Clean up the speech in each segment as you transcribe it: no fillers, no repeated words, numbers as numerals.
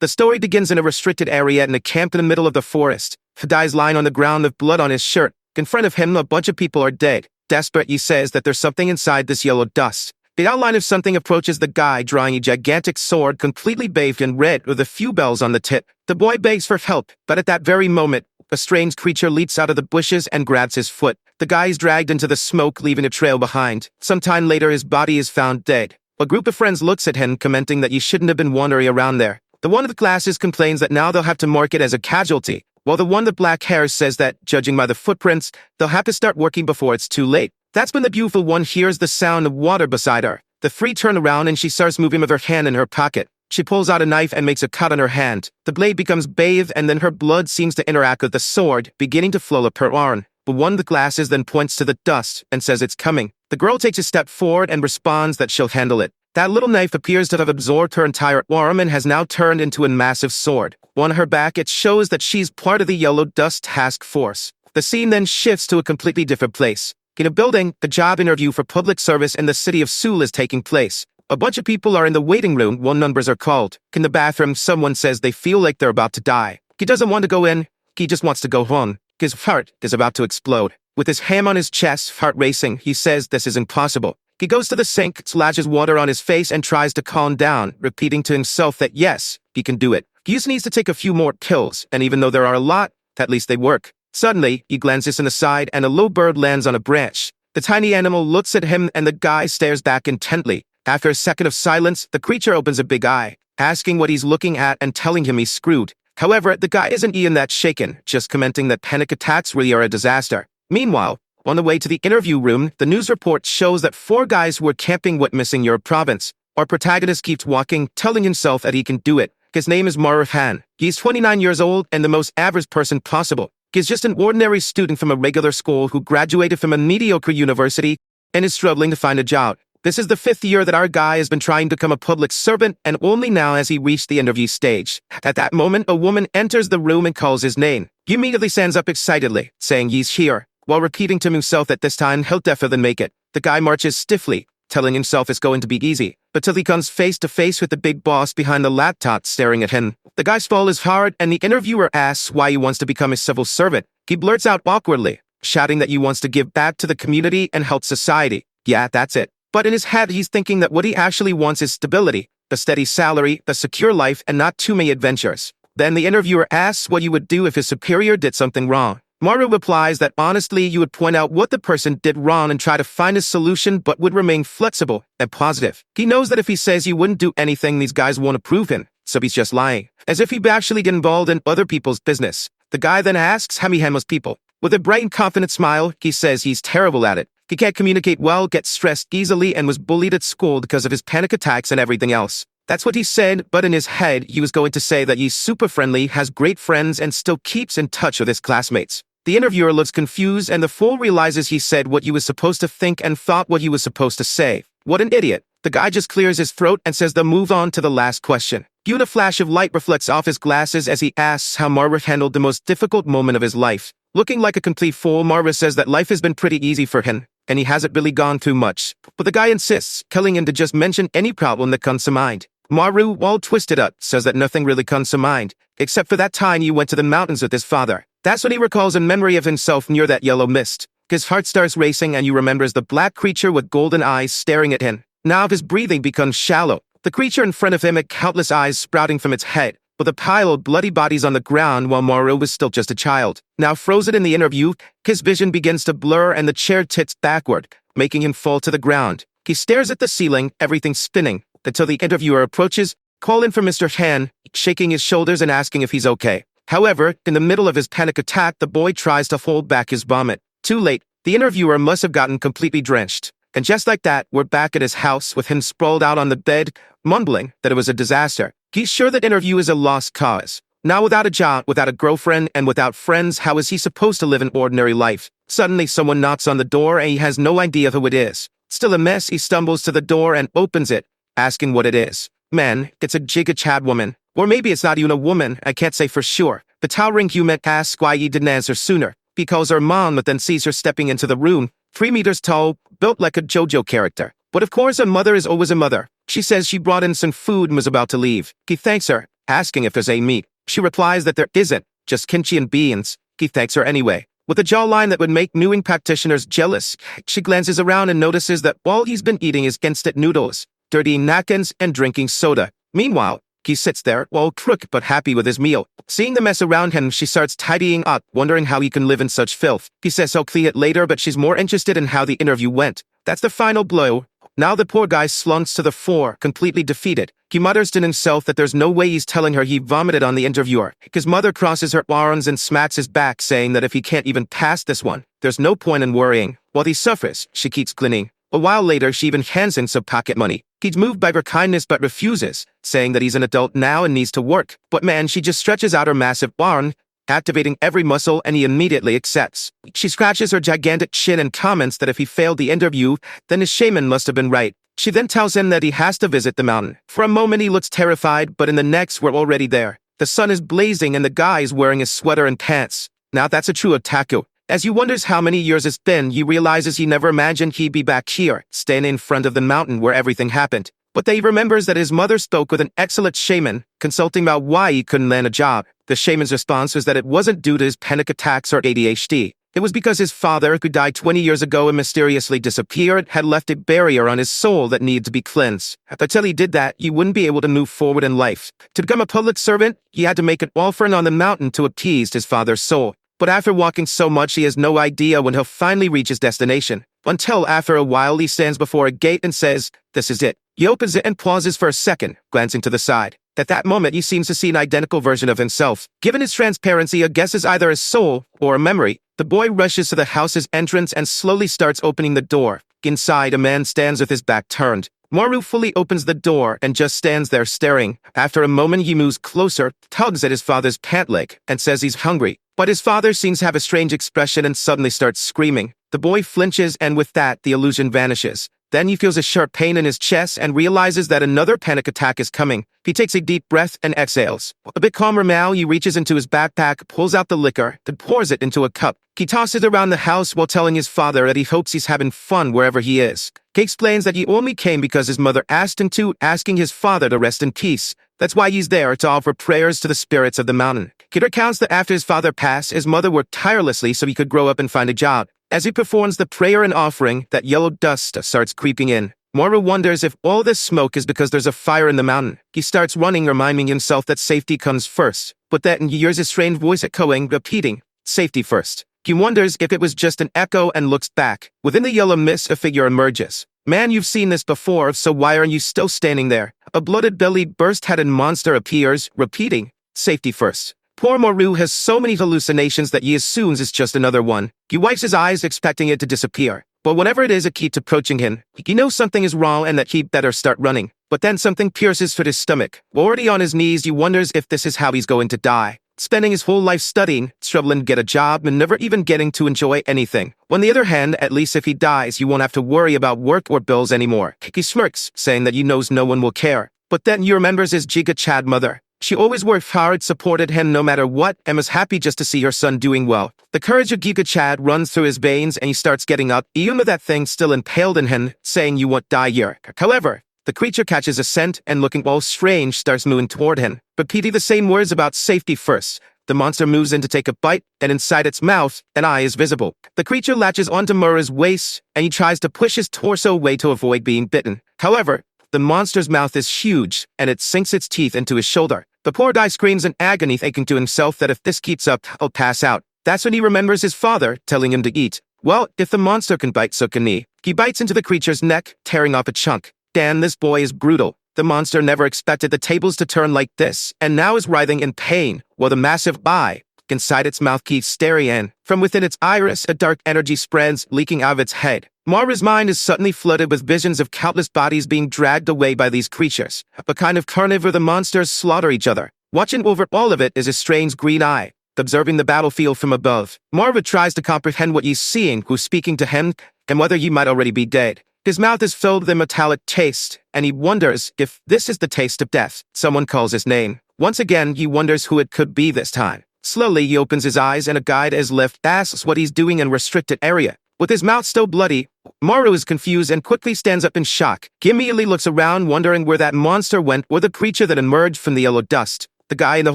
The story begins in a restricted area in a camp in the middle of the forest. The guy's lying on the ground with blood on his shirt. In front of him, a bunch of people are dead. Desperate, he says that there's something inside this yellow dust. The outline of something approaches the guy, drawing a gigantic sword completely bathed in red with a few bells on the tip. The boy begs for help, but at that very moment, a strange creature leaps out of the bushes and grabs his foot. The guy is dragged into the smoke, leaving a trail behind. Some time later, his body is found dead. A group of friends looks at him, commenting that he shouldn't have been wandering around there. The one with glasses complains that now they'll have to mark it as a casualty, while the one with black hair says that, judging by the footprints, they'll have to start working before it's too late. That's when the beautiful one hears the sound of water beside her. The three turn around and she starts moving with her hand in her pocket. She pulls out a knife and makes a cut on her hand. The blade becomes bathed and then her blood seems to interact with the sword, beginning to flow up her arm. The one with glasses then points to the dust and says it's coming. The girl takes a step forward and responds that she'll handle it. That little knife appears to have absorbed her entire arm and has now turned into a massive sword. On her back, it shows that she's part of the Yellow Dust Task Force. The scene then shifts to a completely different place. In a building, the job interview for public service in the city of Seoul is taking place. A bunch of people are in the waiting room while numbers are called. In the bathroom, someone says they feel like they're about to die. He doesn't want to go in, he just wants to go home. His heart is about to explode. With his hand on his chest, heart racing, he says this is impossible. He goes to the sink, splashes water on his face, and tries to calm down, repeating to himself that yes, he can do it. He just needs to take a few more pills, and even though there are a lot, at least they work. Suddenly, he glances aside and a low bird lands on a branch. The tiny animal looks at him and the guy stares back intently. After a second of silence, the creature opens a big eye, asking what he's looking at and telling him he's screwed. However, the guy isn't even that shaken, just commenting that panic attacks really are a disaster. Meanwhile, on the way to the interview room, the news report shows that 4 guys who were camping went missing Europe province. Our protagonist keeps walking, telling himself that he can do it. His name is Maruf Han. He's 29 years old and the most average person possible. He's just an ordinary student from a regular school who graduated from a mediocre university and is struggling to find a job. This is the 5th year that our guy has been trying to become a public servant, and only now has he reached the interview stage. At that moment, a woman enters the room and calls his name. He immediately stands up excitedly, saying he's here, while repeating to himself that this time he'll definitely make it. The guy marches stiffly, telling himself it's going to be easy, but till he comes face to face with the big boss behind the laptop staring at him. The guy's fall is hard, and the interviewer asks why he wants to become a civil servant. He blurts out awkwardly, shouting that he wants to give back to the community and help society. Yeah, that's it. But in his head, he's thinking that what he actually wants is stability, a steady salary, a secure life, and not too many adventures. Then the interviewer asks what you would do if his superior did something wrong. Maru replies that honestly, you would point out what the person did wrong and try to find a solution, but would remain flexible and positive. He knows that if he says he wouldn't do anything, these guys won't approve him, so he's just lying, as if he'd actually get involved in other people's business. The guy then asks how he handles people. With a bright and confident smile, he says he's terrible at it. He can't communicate well, gets stressed easily, and was bullied at school because of his panic attacks and everything else. That's what he said, but in his head, he was going to say that he's super friendly, has great friends, and still keeps in touch with his classmates. The interviewer looks confused, and the fool realizes he said what he was supposed to think and thought what he was supposed to say. What an idiot. The guy just clears his throat and says they'll move on to the last question. A flash of light reflects off his glasses as he asks how Marva handled the most difficult moment of his life. Looking like a complete fool, Marva says that life has been pretty easy for him, and he hasn't really gone through much. But the guy insists, telling him to just mention any problem that comes to mind. Maru, all twisted up, says that nothing really comes to mind, except for that time he went to the mountains with his father. That's what he recalls in memory of himself near that yellow mist. His heart starts racing and he remembers the black creature with golden eyes staring at him. Now his breathing becomes shallow. The creature in front of him had countless eyes sprouting from its head, with a pile of bloody bodies on the ground while Maru was still just a child. Now frozen in the interview, his vision begins to blur and the chair tilts backward, making him fall to the ground. He stares at the ceiling, everything spinning, until the interviewer approaches, calling for Mr. Han, shaking his shoulders and asking if he's okay. However, in the middle of his panic attack, the boy tries to hold back his vomit. Too late, the interviewer must have gotten completely drenched. And just like that, we're back at his house with him sprawled out on the bed, mumbling that it was a disaster. He's sure that interview is a lost cause. Now without a job, without a girlfriend, and without friends, how is he supposed to live an ordinary life? Suddenly someone knocks on the door and he has no idea who it is. Still a mess, he stumbles to the door and opens it, asking what it is. Man, it's a Giga Chad woman. Or maybe it's not even a woman, I can't say for sure. The towering human asks why he didn't answer sooner. He calls her mom but then sees her stepping into the room, 3 meters tall, built like a JoJo character. But of course a mother is always a mother. She says she brought in some food and was about to leave. He thanks her, asking if there's any meat. She replies that there isn't, just kimchi and beans. He thanks her anyway. With a jawline that would make newing practitioners jealous, she glances around and notices that all he's been eating is instant noodles, dirty napkins, and drinking soda. Meanwhile, he sits there, all crook but happy with his meal. Seeing the mess around him, she starts tidying up, wondering how he can live in such filth. He says he'll clean it later, but she's more interested in how the interview went. That's the final blow. Now the poor guy slunks to the floor, completely defeated. He mutters to himself that there's no way he's telling her he vomited on the interviewer. His mother crosses her arms and smacks his back, saying that if he can't even pass this one, there's no point in worrying. While he suffers, she keeps cleaning. A while later, she even hands him some pocket money. He's moved by her kindness but refuses, saying that he's an adult now and needs to work. But man, she just stretches out her massive arm, activating every muscle, and he immediately accepts. She scratches her gigantic chin and comments that if he failed the interview, then his shaman must have been right. She then tells him that he has to visit the mountain. For a moment he looks terrified, but in the next we're already there. The sun is blazing and the guy is wearing a sweater and pants. Now that's a true otaku. As he wonders how many years it's been, he realizes he never imagined he'd be back here, standing in front of the mountain where everything happened. But then he remembers that his mother spoke with an excellent shaman, consulting about why he couldn't land a job. The shaman's response was that it wasn't due to his panic attacks or ADHD. It was because his father, who died 20 years ago and mysteriously disappeared, had left a barrier on his soul that needed to be cleansed. Until he did that, he wouldn't be able to move forward in life. To become a public servant, he had to make an offering on the mountain to appease his father's soul. But after walking so much, he has no idea when he'll finally reach his destination. Until after a while, he stands before a gate and says, "This is it." He opens it and pauses for a second, glancing to the side. At that moment, he seems to see an identical version of himself. Given his transparency, a guess is either a soul or a memory. The boy rushes to the house's entrance and slowly starts opening the door. Inside, a man stands with his back turned. Maru fully opens the door and just stands there staring. After a moment, he moves closer, tugs at his father's pant leg, and says he's hungry. But his father seems to have a strange expression and suddenly starts screaming. The boy flinches, and with that, the illusion vanishes. Then he feels a sharp pain in his chest and realizes that another panic attack is coming. He takes a deep breath and exhales. A bit calmer now, he reaches into his backpack, pulls out the liquor, then pours it into a cup. He tosses it around the house while telling his father that he hopes he's having fun wherever he is. He explains that he only came because his mother asked him to, asking his father to rest in peace. That's why he's there, to offer prayers to the spirits of the mountain. He recounts that after his father passed, his mother worked tirelessly so he could grow up and find a job. As he performs the prayer and offering, that yellow dust starts creeping in. Maru wonders if all this smoke is because there's a fire in the mountain. He starts running, reminding himself that safety comes first. But then he hears a strange voice echoing, repeating, "Safety first." He wonders if it was just an echo and looks back. Within the yellow mist, a figure emerges. "Man, you've seen this before, so why are you still standing there?" A bloated-bellied, burst-headed monster appears, repeating, "Safety first." Poor Maru has so many hallucinations that he assumes it's just another one. He wipes his eyes, expecting it to disappear. But whenever it is, it keeps approaching him. He knows something is wrong and that he'd better start running. But then something pierces through his stomach. Already on his knees, he wonders if this is how he's going to die. Spending his whole life studying, struggling to get a job, and never even getting to enjoy anything. On the other hand, at least if he dies, you won't have to worry about work or bills anymore. He smirks, saying that he knows no one will care. But then he remembers his Giga Chad mother. She always worked hard, supported him no matter what, and was happy just to see her son doing well. The courage of Giga Chad runs through his veins and he starts getting up, even with that thing still impaled in him, saying you won't die here. However, the creature catches a scent and looking all strange starts moving toward him, repeating the same words about safety first. The monster moves in to take a bite, and inside its mouth, an eye is visible. The creature latches onto Mura's waist, and he tries to push his torso away to avoid being bitten. However, the monster's mouth is huge, and it sinks its teeth into his shoulder. The poor guy screams in agony, thinking to himself that if this keeps up, he'll pass out. That's when he remembers his father telling him to eat. Well, if the monster can bite, so can he. He bites into the creature's neck, tearing off a chunk. Damn, this boy is brutal. The monster never expected the tables to turn like this, and now is writhing in pain, while the massive eye inside its mouth keeps staring in. From within its iris, a dark energy spreads, leaking out of its head. Mara's mind is suddenly flooded with visions of countless bodies being dragged away by these creatures, a kind of carnival where the monsters slaughter each other. Watching over all of it is a strange green eye, observing the battlefield from above. Marva tries to comprehend what he's seeing, who's speaking to him, and whether he might already be dead. His mouth is filled with a metallic taste, and he wonders if this is the taste of death. Someone calls his name. Once again, he wonders who it could be this time. Slowly, he opens his eyes, and a guide as left asks what he's doing in a restricted area. With his mouth still bloody, Maru is confused and quickly stands up in shock. He immediately looks around, wondering where that monster went or the creature that emerged from the yellow dust. The guy in the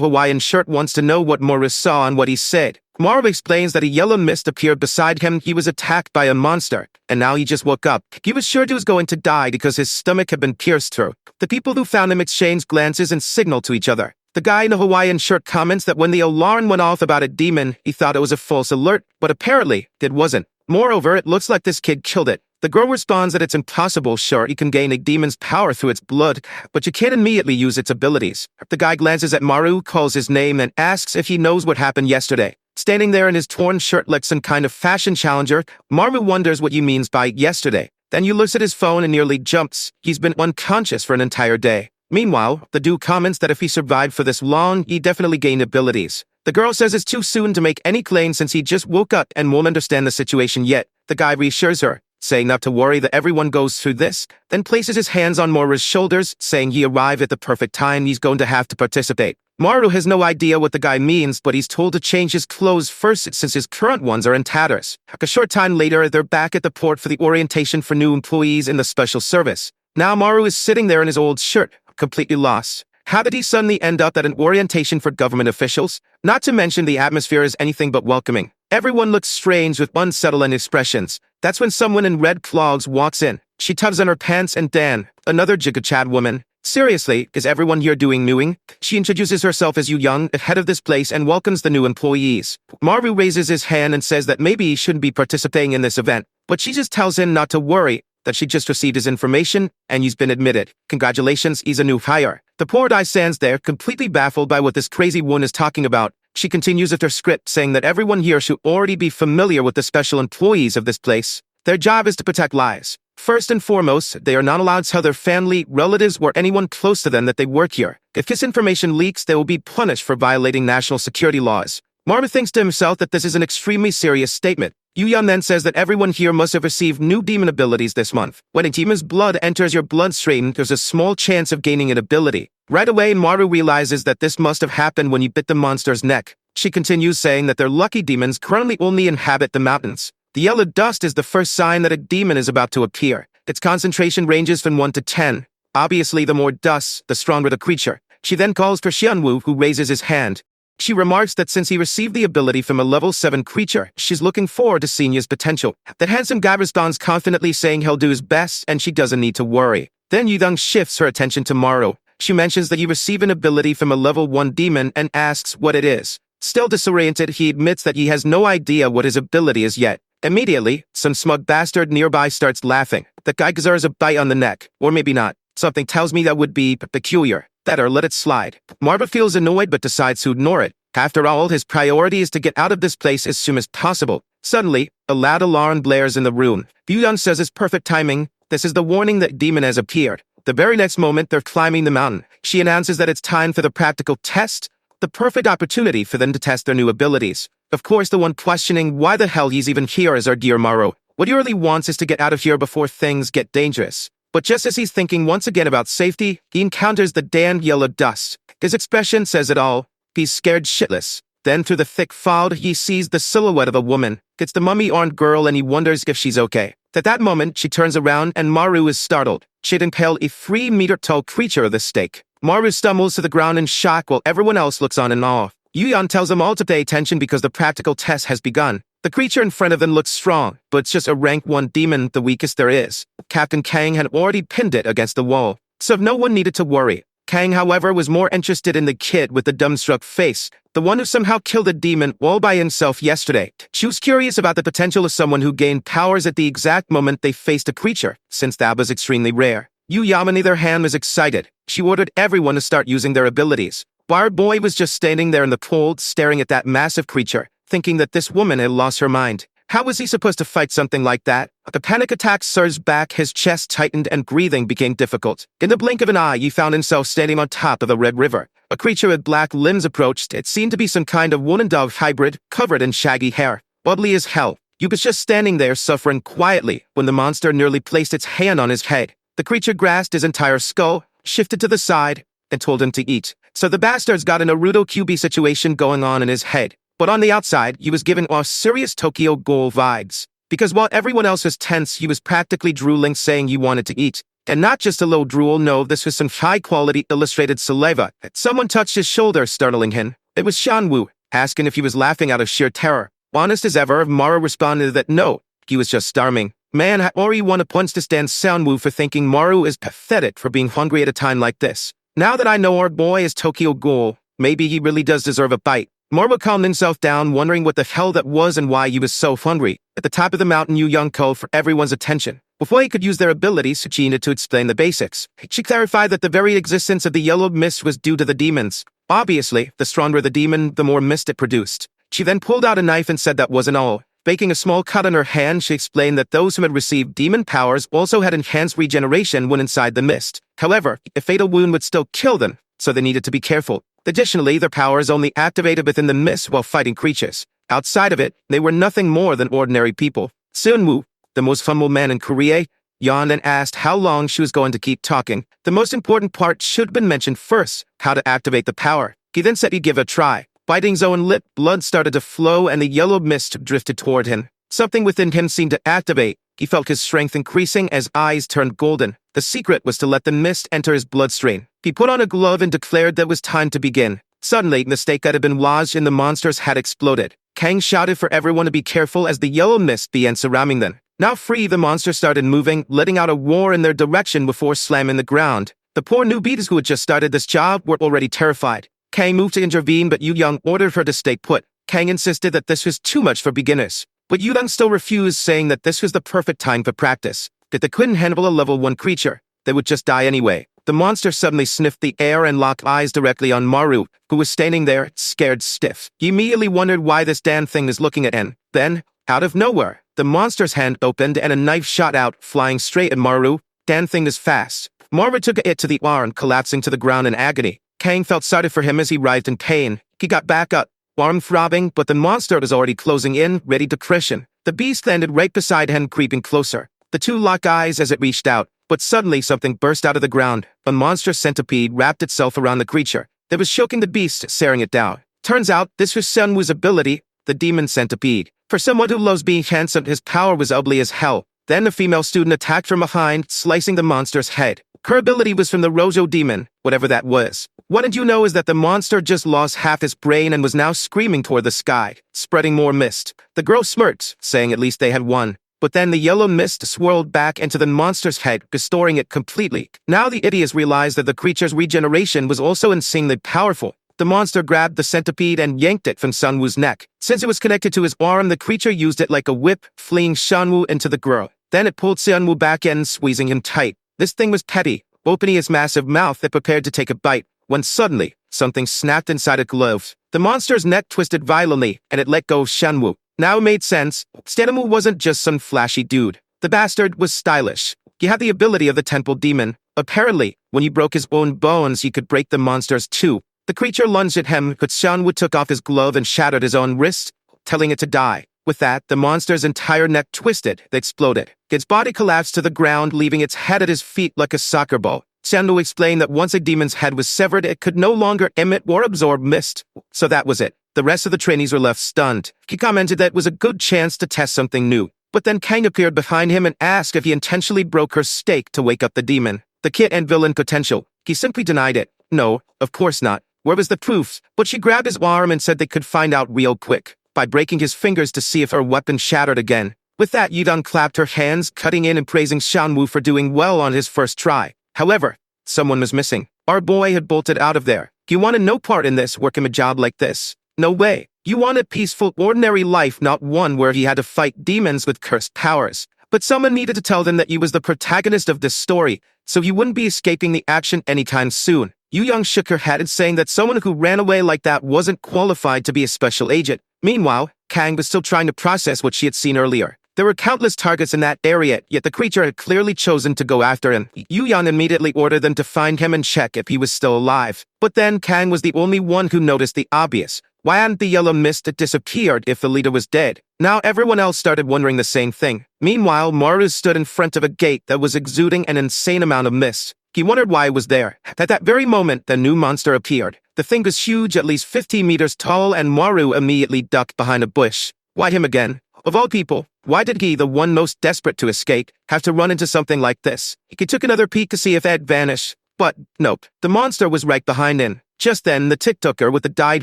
Hawaiian shirt wants to know what Morris saw and what he said. Maru explains that a yellow mist appeared beside him. He was attacked by a monster, and now he just woke up. He was sure he was going to die because his stomach had been pierced through. The people who found him exchanged glances and signaled to each other. The guy in the Hawaiian shirt comments that when the alarm went off about a demon, he thought it was a false alert, but apparently it wasn't. Moreover, it looks like this kid killed it. The girl responds that it's impossible. Sure, you can gain a demon's power through its blood, but you can't immediately use its abilities. The guy glances at Maru, calls his name, and asks if he knows what happened yesterday. Standing there in his torn shirt like some kind of fashion challenger, Maru wonders what he means by yesterday. Then he looks at his phone and nearly jumps. He's been unconscious for an entire day. Meanwhile, the dude comments that if he survived for this long, he definitely gained abilities. The girl says it's too soon to make any claim since he just woke up and won't understand the situation yet. The guy reassures her, saying not to worry, that everyone goes through this, then places his hands on Moru's shoulders, saying he arrived at the perfect time, he's going to have to participate. Maru has no idea what the guy means, but he's told to change his clothes first since his current ones are in tatters. A short time later, they're back at the port for the orientation for new employees in the special service. Now Maru is sitting there in his old shirt, completely lost. How did he suddenly end up at an orientation for government officials? Not to mention the atmosphere is anything but welcoming. Everyone looks strange with unsettling expressions. That's when someone in red clogs walks in. She tugs on her pants and Dan, another Jigachad woman. Seriously, is everyone here doing newing? She introduces herself as Yu Young, head of this place, and welcomes the new employees. Maru raises his hand and says that maybe he shouldn't be participating in this event, but she just tells him not to worry, that she just received his information, and he's been admitted. Congratulations, he's a new hire. The poor guy stands there, completely baffled by what this crazy woman is talking about. She continues with her script, saying that everyone here should already be familiar with the special employees of this place. Their job is to protect lives. First and foremost, they are not allowed to tell their family, relatives, or anyone close to them that they work here. If this information leaks, they will be punished for violating national security laws. Maru thinks to himself that this is an extremely serious statement. Yu-Yan then says that everyone here must have received new demon abilities this month. When a demon's blood enters your bloodstream, there's a small chance of gaining an ability. Right away, Maru realizes that this must have happened when you bit the monster's neck. She continues saying that their lucky demons currently only inhabit the mountains. The yellow dust is the first sign that a demon is about to appear. Its concentration ranges from 1 to 10. Obviously, the more dust, the stronger the creature. She then calls for Xianwu, who raises his hand. She remarks that since he received the ability from a level 7 creature, she's looking forward to seeing his potential. That handsome guy responds confidently, saying he'll do his best and she doesn't need to worry. Then Yudong shifts her attention to Maru. She mentions that you receive an ability from a level 1 demon and asks what it is. Still disoriented, he admits that he has no idea what his ability is yet. Immediately, some smug bastard nearby starts laughing. The guy deserves a bite on the neck. Or maybe not. Something tells me that would be peculiar. Better let it slide. Marva feels annoyed but decides to ignore it. After all, his priority is to get out of this place as soon as possible. Suddenly, a loud alarm blares in the room. Yudong says it's perfect timing. This is the warning that demon has appeared. The very next moment, they're climbing the mountain. She announces that it's time for the practical test. The perfect opportunity for them to test their new abilities. Of course, the one questioning why the hell he's even here is our dear Maru. What he really wants is to get out of here before things get dangerous. But just as he's thinking once again about safety, he encounters the damned yellow dust. His expression says it all. He's scared shitless. Then through the thick fog, he sees the silhouette of a woman. It's the mummy-armed girl and he wonders if she's okay. At that moment, she turns around and Maru is startled. She'd impaled a 3-meter-tall creature with a stake. Maru stumbles to the ground in shock while everyone else looks on in awe. Yuyan tells them all to pay attention because the practical test has begun. The creature in front of them looks strong, but it's just a rank 1 demon, the weakest there is. Captain Kang had already pinned it against the wall, so no one needed to worry. Kang, however, was more interested in the kid with the dumbstruck face, the one who somehow killed a demon all by himself yesterday. She was curious about the potential of someone who gained powers at the exact moment they faced a creature, since that was extremely rare. Yu Yam, on the other hand, was excited. She ordered everyone to start using their abilities. Our boy was just standing there in the cold, staring at that massive creature, thinking that this woman had lost her mind. How was he supposed to fight something like that? The panic attack surged back, his chest tightened, and breathing became difficult. In the blink of an eye, he found himself standing on top of the Red River. A creature with black limbs approached. It seemed to be some kind of woman-dove hybrid, covered in shaggy hair. Ugly as hell. He was just standing there, suffering quietly, when the monster nearly placed its hand on his head. The creature grasped his entire skull, shifted to the side, and told him to eat. So the bastard's got a Naruto QB situation going on in his head. But on the outside, he was giving off serious Tokyo Ghoul vibes. Because while everyone else was tense, he was practically drooling, saying he wanted to eat. And not just a low drool, no, this was some high-quality illustrated saliva. Someone touched his shoulder, startling him. It was Shanwoo, asking if he was laughing out of sheer terror. Honest as ever, Mara responded that no, he was just starving. Man, I already want to punch this damn Shanwoo for thinking Maru is pathetic for being hungry at a time like this. Now that I know our boy is Tokyo Ghoul, maybe he really does deserve a bite. Maru calmed himself down, wondering what the hell that was and why he was so hungry. At the top of the mountain, Yu Young called for everyone's attention. Before he could use their abilities, she needed to explain the basics. She clarified that the very existence of the yellow mist was due to the demons. Obviously, the stronger the demon, the more mist it produced. She then pulled out a knife and said that wasn't all. Making a small cut on her hand, she explained that those who had received demon powers also had enhanced regeneration when inside the mist. However, a fatal wound would still kill them, so they needed to be careful. Additionally, their powers only activated within the mist while fighting creatures. Outside of it, they were nothing more than ordinary people. Seunwoo, the most humble man in Korea, yawned and asked how long she was going to keep talking. The most important part should have been mentioned first, how to activate the power. He then said he'd give it a try. Biting his own lip, blood started to flow and the yellow mist drifted toward him. Something within him seemed to activate. He felt his strength increasing as eyes turned golden. The secret was to let the mist enter his bloodstream. He put on a glove and declared that it was time to begin. Suddenly, the stake that had been lodged in the monster's head exploded. Kang shouted for everyone to be careful as the yellow mist began surrounding them. Now free, the monster started moving, letting out a roar in their direction before slamming the ground. The poor newbies who had just started this job were already terrified. Kang moved to intervene, but Yu Young ordered her to stay put. Kang insisted that this was too much for beginners. But Yu Young still refused, saying that this was the perfect time for practice. That they couldn't handle a level 1 creature. They would just die anyway. The monster suddenly sniffed the air and locked eyes directly on Maru, who was standing there, scared stiff. He immediately wondered why this damn thing was looking at him. Then, out of nowhere, the monster's hand opened and a knife shot out, flying straight at Maru. Damn thing is fast. Maru took it to the arm, collapsing to the ground in agony. Kang felt sorry for him as he writhed in pain. He got back up, arm throbbing, but the monster was already closing in, ready to crush him. The beast landed right beside him, creeping closer. The two locked eyes as it reached out, but suddenly something burst out of the ground. A monstrous centipede wrapped itself around the creature. It was choking the beast, staring it down. Turns out, this was Sunwoo's ability, the demon centipede. For someone who loves being handsome, his power was ugly as hell. Then the female student attacked from behind, slicing the monster's head. Her ability was from the Rojo demon, whatever that was. What did you know is that the monster just lost half his brain and was now screaming toward the sky, spreading more mist. The girl smirked, saying at least they had won. But then the yellow mist swirled back into the monster's head, restoring it completely. Now the idiots realized that the creature's regeneration was also insanely powerful. The monster grabbed the centipede and yanked it from Sunwoo's neck. Since it was connected to his arm, the creature used it like a whip, fleeing Shanwoo into the girl. Then it pulled Sunwoo back in, squeezing him tight. This thing was petty. Opening its massive mouth, it prepared to take a bite, when suddenly, something snapped inside its glove. The monster's neck twisted violently, and it let go of Shanwoo. Now it made sense. Stanmu wasn't just some flashy dude. The bastard was stylish. He had the ability of the temple demon. Apparently, when he broke his own bones, he could break the monster's too. The creature lunged at him, but Shanwoo took off his glove and shattered his own wrist, telling it to die. With that, the monster's entire neck twisted. It exploded. Its body collapsed to the ground, leaving its head at his feet like a soccer ball. Shanwoo explained that once a demon's head was severed, it could no longer emit or absorb mist. So that was it. The rest of the trainees were left stunned. He commented that it was a good chance to test something new. But then Kang appeared behind him and asked if he intentionally broke her stake to wake up the demon. The kid and villain potential. He simply denied it. No, of course not. Where was the proof? But she grabbed his arm and said they could find out real quick, by breaking his fingers to see if her weapon shattered again. With that, Yudong clapped her hands, cutting in and praising Shanwoo for doing well on his first try. However, someone was missing. Our boy had bolted out of there. He wanted no part in this, working a job like this. No way. You want a peaceful, ordinary life, not one where he had to fight demons with cursed powers. But someone needed to tell them that he was the protagonist of this story, so he wouldn't be escaping the action anytime soon. Yu Young shook her head, saying that someone who ran away like that wasn't qualified to be a special agent. Meanwhile, Kang was still trying to process what she had seen earlier. There were countless targets in that area, yet the creature had clearly chosen to go after him. Yu Young immediately ordered them to find him and check if he was still alive. But then Kang was the only one who noticed the obvious. Why hadn't the yellow mist disappeared if the leader was dead? Now everyone else started wondering the same thing. Meanwhile, Maru stood in front of a gate that was exuding an insane amount of mist. He wondered why it was there. At that very moment, the new monster appeared. The thing was huge, at least 15 meters tall, and Maru immediately ducked behind a bush. Why him again? Of all people, why did he, the one most desperate to escape, have to run into something like this? He took another peek to see if Ed vanished, but nope, the monster was right behind him. Just then, the TikToker with the dyed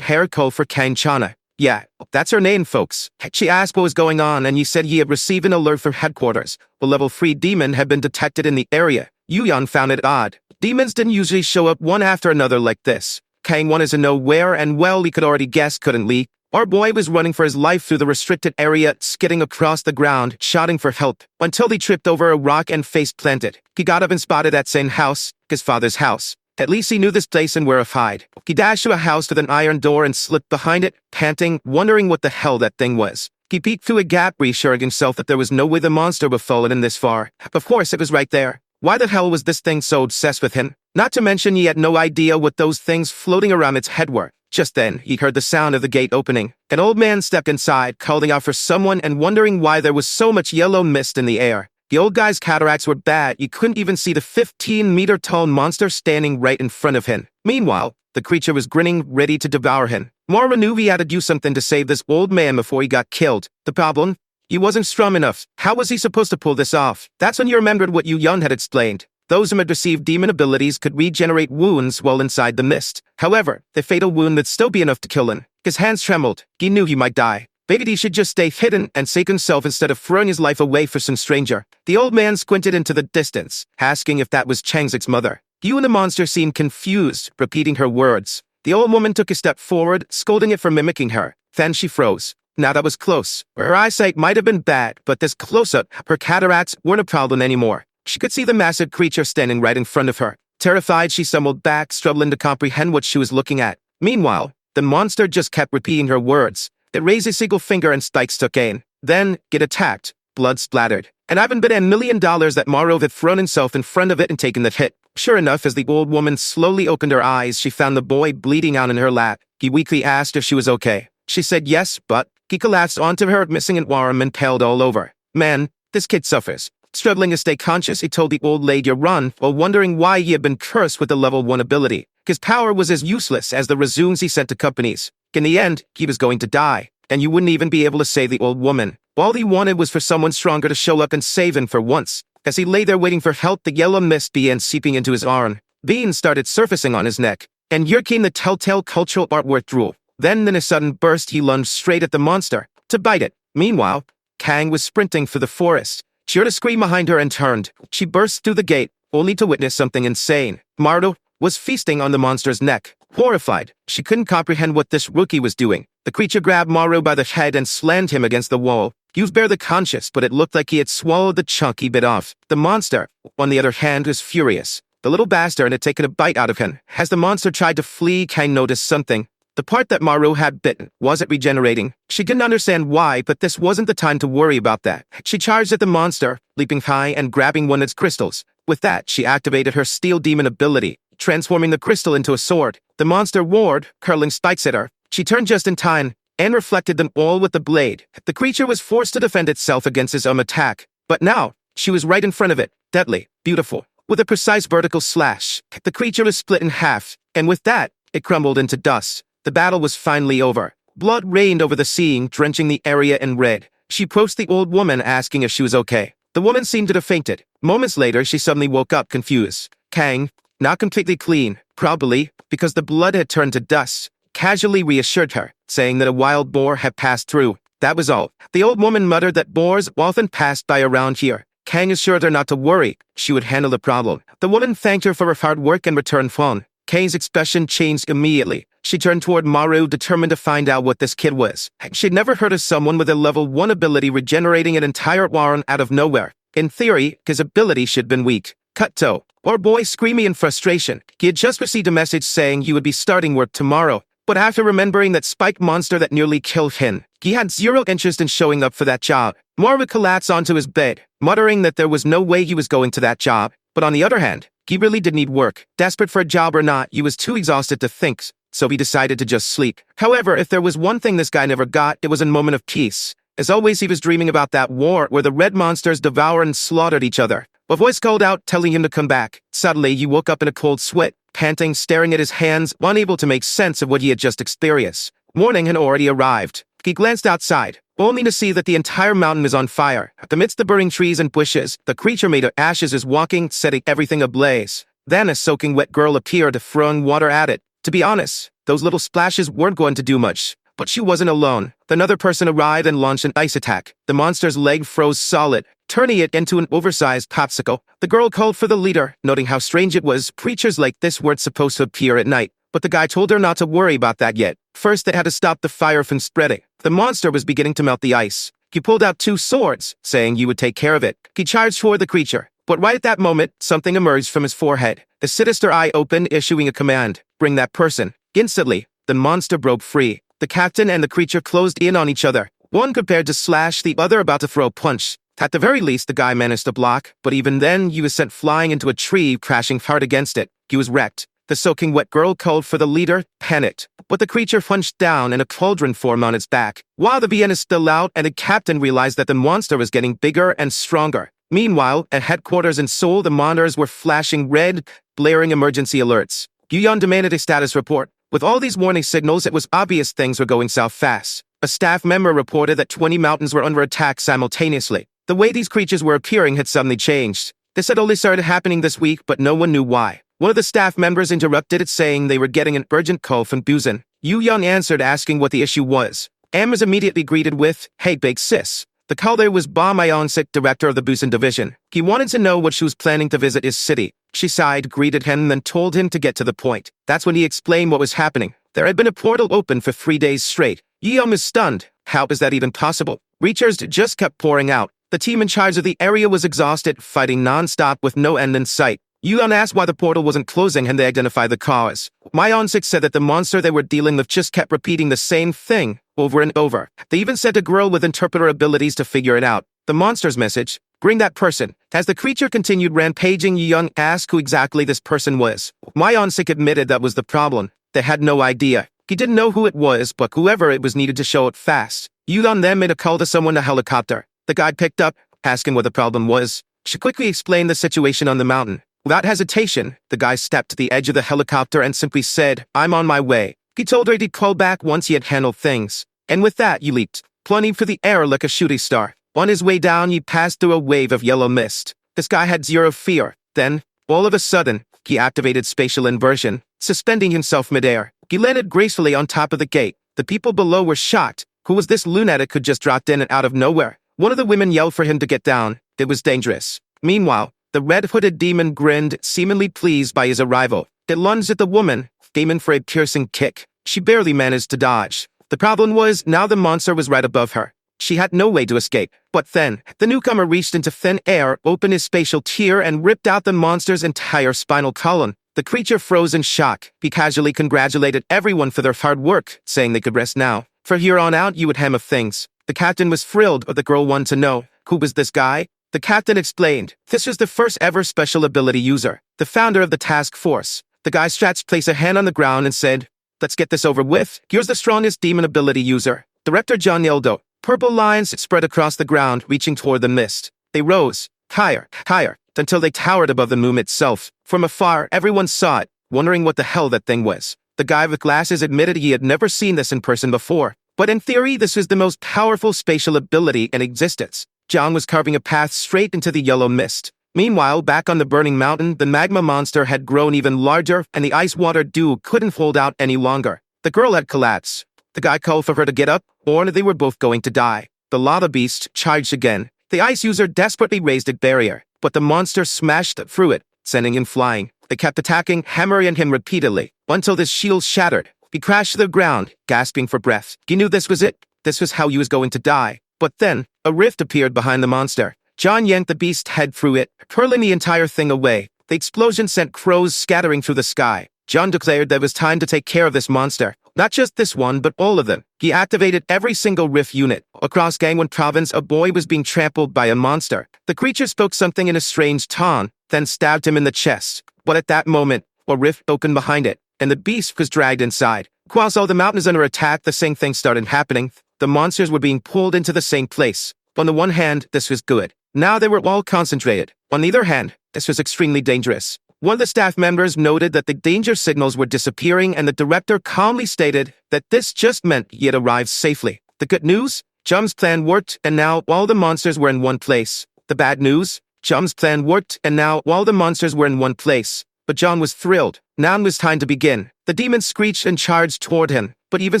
hair called for Kang Chana. Yeah, that's her name, folks. She asked what was going on, and he said he had received an alert from headquarters. A level 3 demon had been detected in the area. Yuyan found it odd. Demons didn't usually show up one after another like this. Kang wanted to know where, and well, he could already guess, couldn't he? Our boy was running for his life through the restricted area, skidding across the ground, shouting for help, until he tripped over a rock and face planted. He got up and spotted that same house, his father's house. At least he knew this place and where to hide. He dashed to a house with an iron door and slipped behind it, panting, wondering what the hell that thing was. He peeked through a gap, reassuring himself that there was no way the monster would fall in this far. Of course, it was right there. Why the hell was this thing so obsessed with him? Not to mention he had no idea what those things floating around its head were. Just then, he heard the sound of the gate opening. An old man stepped inside, calling out for someone and wondering why there was so much yellow mist in the air. The old guy's cataracts were bad. You couldn't even see the 15-meter-tall monster standing right in front of him. Meanwhile, the creature was grinning, ready to devour him. Mora knew he had to do something to save this old man before he got killed. The problem? He wasn't strong enough. How was he supposed to pull this off? That's when he remembered what Yu Yun had explained. Those who had received demon abilities could regenerate wounds while inside the mist. However, the fatal wound would still be enough to kill him. His hands trembled. He knew he might die. Maybe he should just stay hidden and save himself instead of throwing his life away for some stranger. The old man squinted into the distance, asking if that was Changzik's mother. Yu and the monster seemed confused, repeating her words. The old woman took a step forward, scolding it for mimicking her. Then she froze. Now that was close. Her eyesight might have been bad, but this close-up, her cataracts weren't a problem anymore. She could see the massive creature standing right in front of her. Terrified, she stumbled back, struggling to comprehend what she was looking at. Meanwhile, the monster just kept repeating her words. It raised a single finger and spikes took aim. Then, get attacked. Blood splattered. And I haven't bet $1 million that Morrow had thrown himself in front of it and taken the hit. Sure enough, as the old woman slowly opened her eyes, she found the boy bleeding out in her lap. He weakly asked if she was okay. She said yes, but he collapsed onto her, missing an arm and paled all over. Man, this kid suffers. Struggling to stay conscious, he told the old lady to run, while wondering why he had been cursed with the level 1 ability. His power was as useless as the resumes he sent to companies. In the end, he was going to die, and you wouldn't even be able to save the old woman. All he wanted was for someone stronger to show up and save him for once. As he lay there waiting for help, the yellow mist began seeping into his arm. Veins started surfacing on his neck, and here came the telltale cultural artwork drool. Then, in a sudden burst, he lunged straight at the monster, to bite it. Meanwhile, Kang was sprinting for the forest. She heard a scream behind her and turned. She burst through the gate, only to witness something insane. Mardo was feasting on the monster's neck. Horrified, she couldn't comprehend what this rookie was doing. The creature grabbed Maru by the head and slammed him against the wall. He was barely conscious, but it looked like he had swallowed the chunk he bit off. The monster, on the other hand, was furious. The little bastard had taken a bite out of him. As the monster tried to flee, Kang noticed something. The part that Maru had bitten wasn't regenerating. She couldn't understand why, but this wasn't the time to worry about that. She charged at the monster, leaping high and grabbing one of its crystals. With that, she activated her steel demon ability, transforming the crystal into a sword. The monster roared, curling spikes at her. She turned just in time, and reflected them all with the blade. The creature was forced to defend itself against his attack. But now, she was right in front of it, deadly, beautiful. With a precise vertical slash, the creature was split in half, and with that, it crumbled into dust. The battle was finally over. Blood rained over the scene, drenching the area in red. She approached the old woman, asking if she was okay. The woman seemed to have fainted. Moments later, she suddenly woke up, confused. Kang, not completely clean, probably because the blood had turned to dust, casually reassured her, saying that a wild boar had passed through. That was all. The old woman muttered that boars often passed by around here. Kang assured her not to worry. She would handle the problem. The woman thanked her for her hard work and returned phone. Kang's expression changed immediately. She turned toward Maru, determined to find out what this kid was. She'd never heard of someone with a level 1 ability regenerating an entire warren out of nowhere. In theory, his ability should have been weak. Cut to. Our boy screaming in frustration. He had just received a message saying he would be starting work tomorrow. But after remembering that spike monster that nearly killed him, he had zero interest in showing up for that job. Maru collapsed onto his bed, muttering that there was no way he was going to that job. But on the other hand, he really did need work. Desperate for a job or not, he was too exhausted to think, so he decided to just sleep. However, if there was one thing this guy never got, it was a moment of peace. As always, he was dreaming about that war where the red monsters devoured and slaughtered each other. A voice called out, telling him to come back. Suddenly, he woke up in a cold sweat, panting, staring at his hands, unable to make sense of what he had just experienced. Morning had already arrived. He glanced outside. only to see that the entire mountain is on fire. Amidst the burning trees and bushes, the creature made of ashes is walking, setting everything ablaze. Then a soaking wet girl appeared, throwing water at it. To be honest, those little splashes weren't going to do much. But she wasn't alone. Another person arrived and launched an ice attack. The monster's leg froze solid, turning it into an oversized popsicle. The girl called for the leader, noting how strange it was. Creatures like this weren't supposed to appear at night. But the guy told her not to worry about that yet. First, they had to stop the fire from spreading. The monster was beginning to melt the ice. He pulled out 2 swords, saying he would take care of it. He charged toward the creature. But right at that moment, something emerged from his forehead. The sinister eye opened, issuing a command. Bring that person. Instantly, the monster broke free. The captain and the creature closed in on each other. One prepared to slash, the other about to throw a punch. At the very least, the guy managed to block, but even then, he was sent flying into a tree, crashing hard against it. He was wrecked. The soaking wet girl called for the leader, panicked. But the creature punched down and a cauldron formed on its back. While the BN is still out, and the captain realized that the monster was getting bigger and stronger. Meanwhile, at headquarters in Seoul, the monitors were flashing red, blaring emergency alerts. Yuyeon demanded a status report. With all these warning signals, it was obvious things were going south fast. A staff member reported that 20 mountains were under attack simultaneously. The way these creatures were appearing had suddenly changed. This had only started happening this week, but no one knew why. One of the staff members interrupted it, saying they were getting an urgent call from Busan. Yuyeon answered, asking what the issue was. Am was immediately greeted with, "Hey, big sis." The caller was Ba Myeon-sik, director of the Busan division. He wanted to know what she was planning to visit his city. She sighed, greeted him, then told him to get to the point. That's when he explained what was happening. There had been a portal open for 3 days straight. Yeom was stunned. How is that even possible? Reachers just kept pouring out. The team in charge of the area was exhausted, fighting non-stop with no end in sight. Yeon asked why the portal wasn't closing, and they identified the cause. Myeon-sik said that the monster they were dealing with just kept repeating the same thing over and over. They even sent a girl with interpreter abilities to figure it out. The monster's message: bring that person. As the creature continued rampaging, Yeon asked who exactly this person was. Myeon-sik admitted that was the problem. They had no idea. He didn't know who it was, but whoever it was needed to show it fast. Yeon then made a call to someone in a helicopter. The guide picked up, asking what the problem was. She quickly explained the situation on the mountain. Without hesitation, the guy stepped to the edge of the helicopter and simply said, "I'm on my way." He told her he'd call back once he had handled things. And with that, he leaped, plunging through the air like a shooting star. On his way down, he passed through a wave of yellow mist. This guy had zero fear. Then, all of a sudden, he activated spatial inversion, suspending himself midair. He landed gracefully on top of the gate. The people below were shocked. Who was this lunatic who just dropped in and out of nowhere? One of the women yelled for him to get down. It was dangerous. Meanwhile, the red-hooded demon grinned, seemingly pleased by his arrival. It lunged at the woman, aiming for a piercing kick. She barely managed to dodge. The problem was, now the monster was right above her. She had no way to escape. But then, the newcomer reached into thin air, opened his spatial tear, and ripped out the monster's entire spinal column. The creature froze in shock. He casually congratulated everyone for their hard work, saying they could rest now. For here on out, you would hem of things. The captain was thrilled, but the girl wanted to know, who was this guy? The captain explained, this was the first ever special ability user, the founder of the task force. The guy stretched, placed a hand on the ground and said, let's get this over with. Here's the strongest demon ability user. Director John Yeldo. Purple lines spread across the ground, reaching toward the mist. They rose, higher, higher, until they towered above the moon itself. From afar, everyone saw it, wondering what the hell that thing was. The guy with glasses admitted he had never seen this in person before. But in theory, this was the most powerful spatial ability in existence. John was carving a path straight into the yellow mist. Meanwhile, back on the burning mountain, the magma monster had grown even larger, and the ice-water dew couldn't hold out any longer. The girl had collapsed. The guy called for her to get up, or they were both going to die. The lava beast charged again. The ice user desperately raised a barrier, but the monster smashed through it, sending him flying. They kept attacking, hammering him repeatedly, until his shield shattered. He crashed to the ground, gasping for breath. He knew this was it. This was how he was going to die. But then, a rift appeared behind the monster. John yanked the beast's head through it, hurling the entire thing away. The explosion sent crows scattering through the sky. John declared that it was time to take care of this monster. Not just this one, but all of them. He activated every single rift unit. Across Gangwon province, a boy was being trampled by a monster. The creature spoke something in a strange tone, then stabbed him in the chest. But at that moment, a rift opened behind it, and the beast was dragged inside. Whilst all the mountain is under attack, the same thing started happening. The monsters were being pulled into the same place. On the one hand, this was good. Now they were all concentrated. On the other hand, this was extremely dangerous. One of the staff members noted that the danger signals were disappearing, and the director calmly stated that this just meant he had arrived safely. The good news? Jum's plan worked, and now all the monsters were in one place. The bad news? Jum's plan worked, and now all the monsters were in one place. But John was thrilled. Now it was time to begin. The demons screeched and charged toward him, but even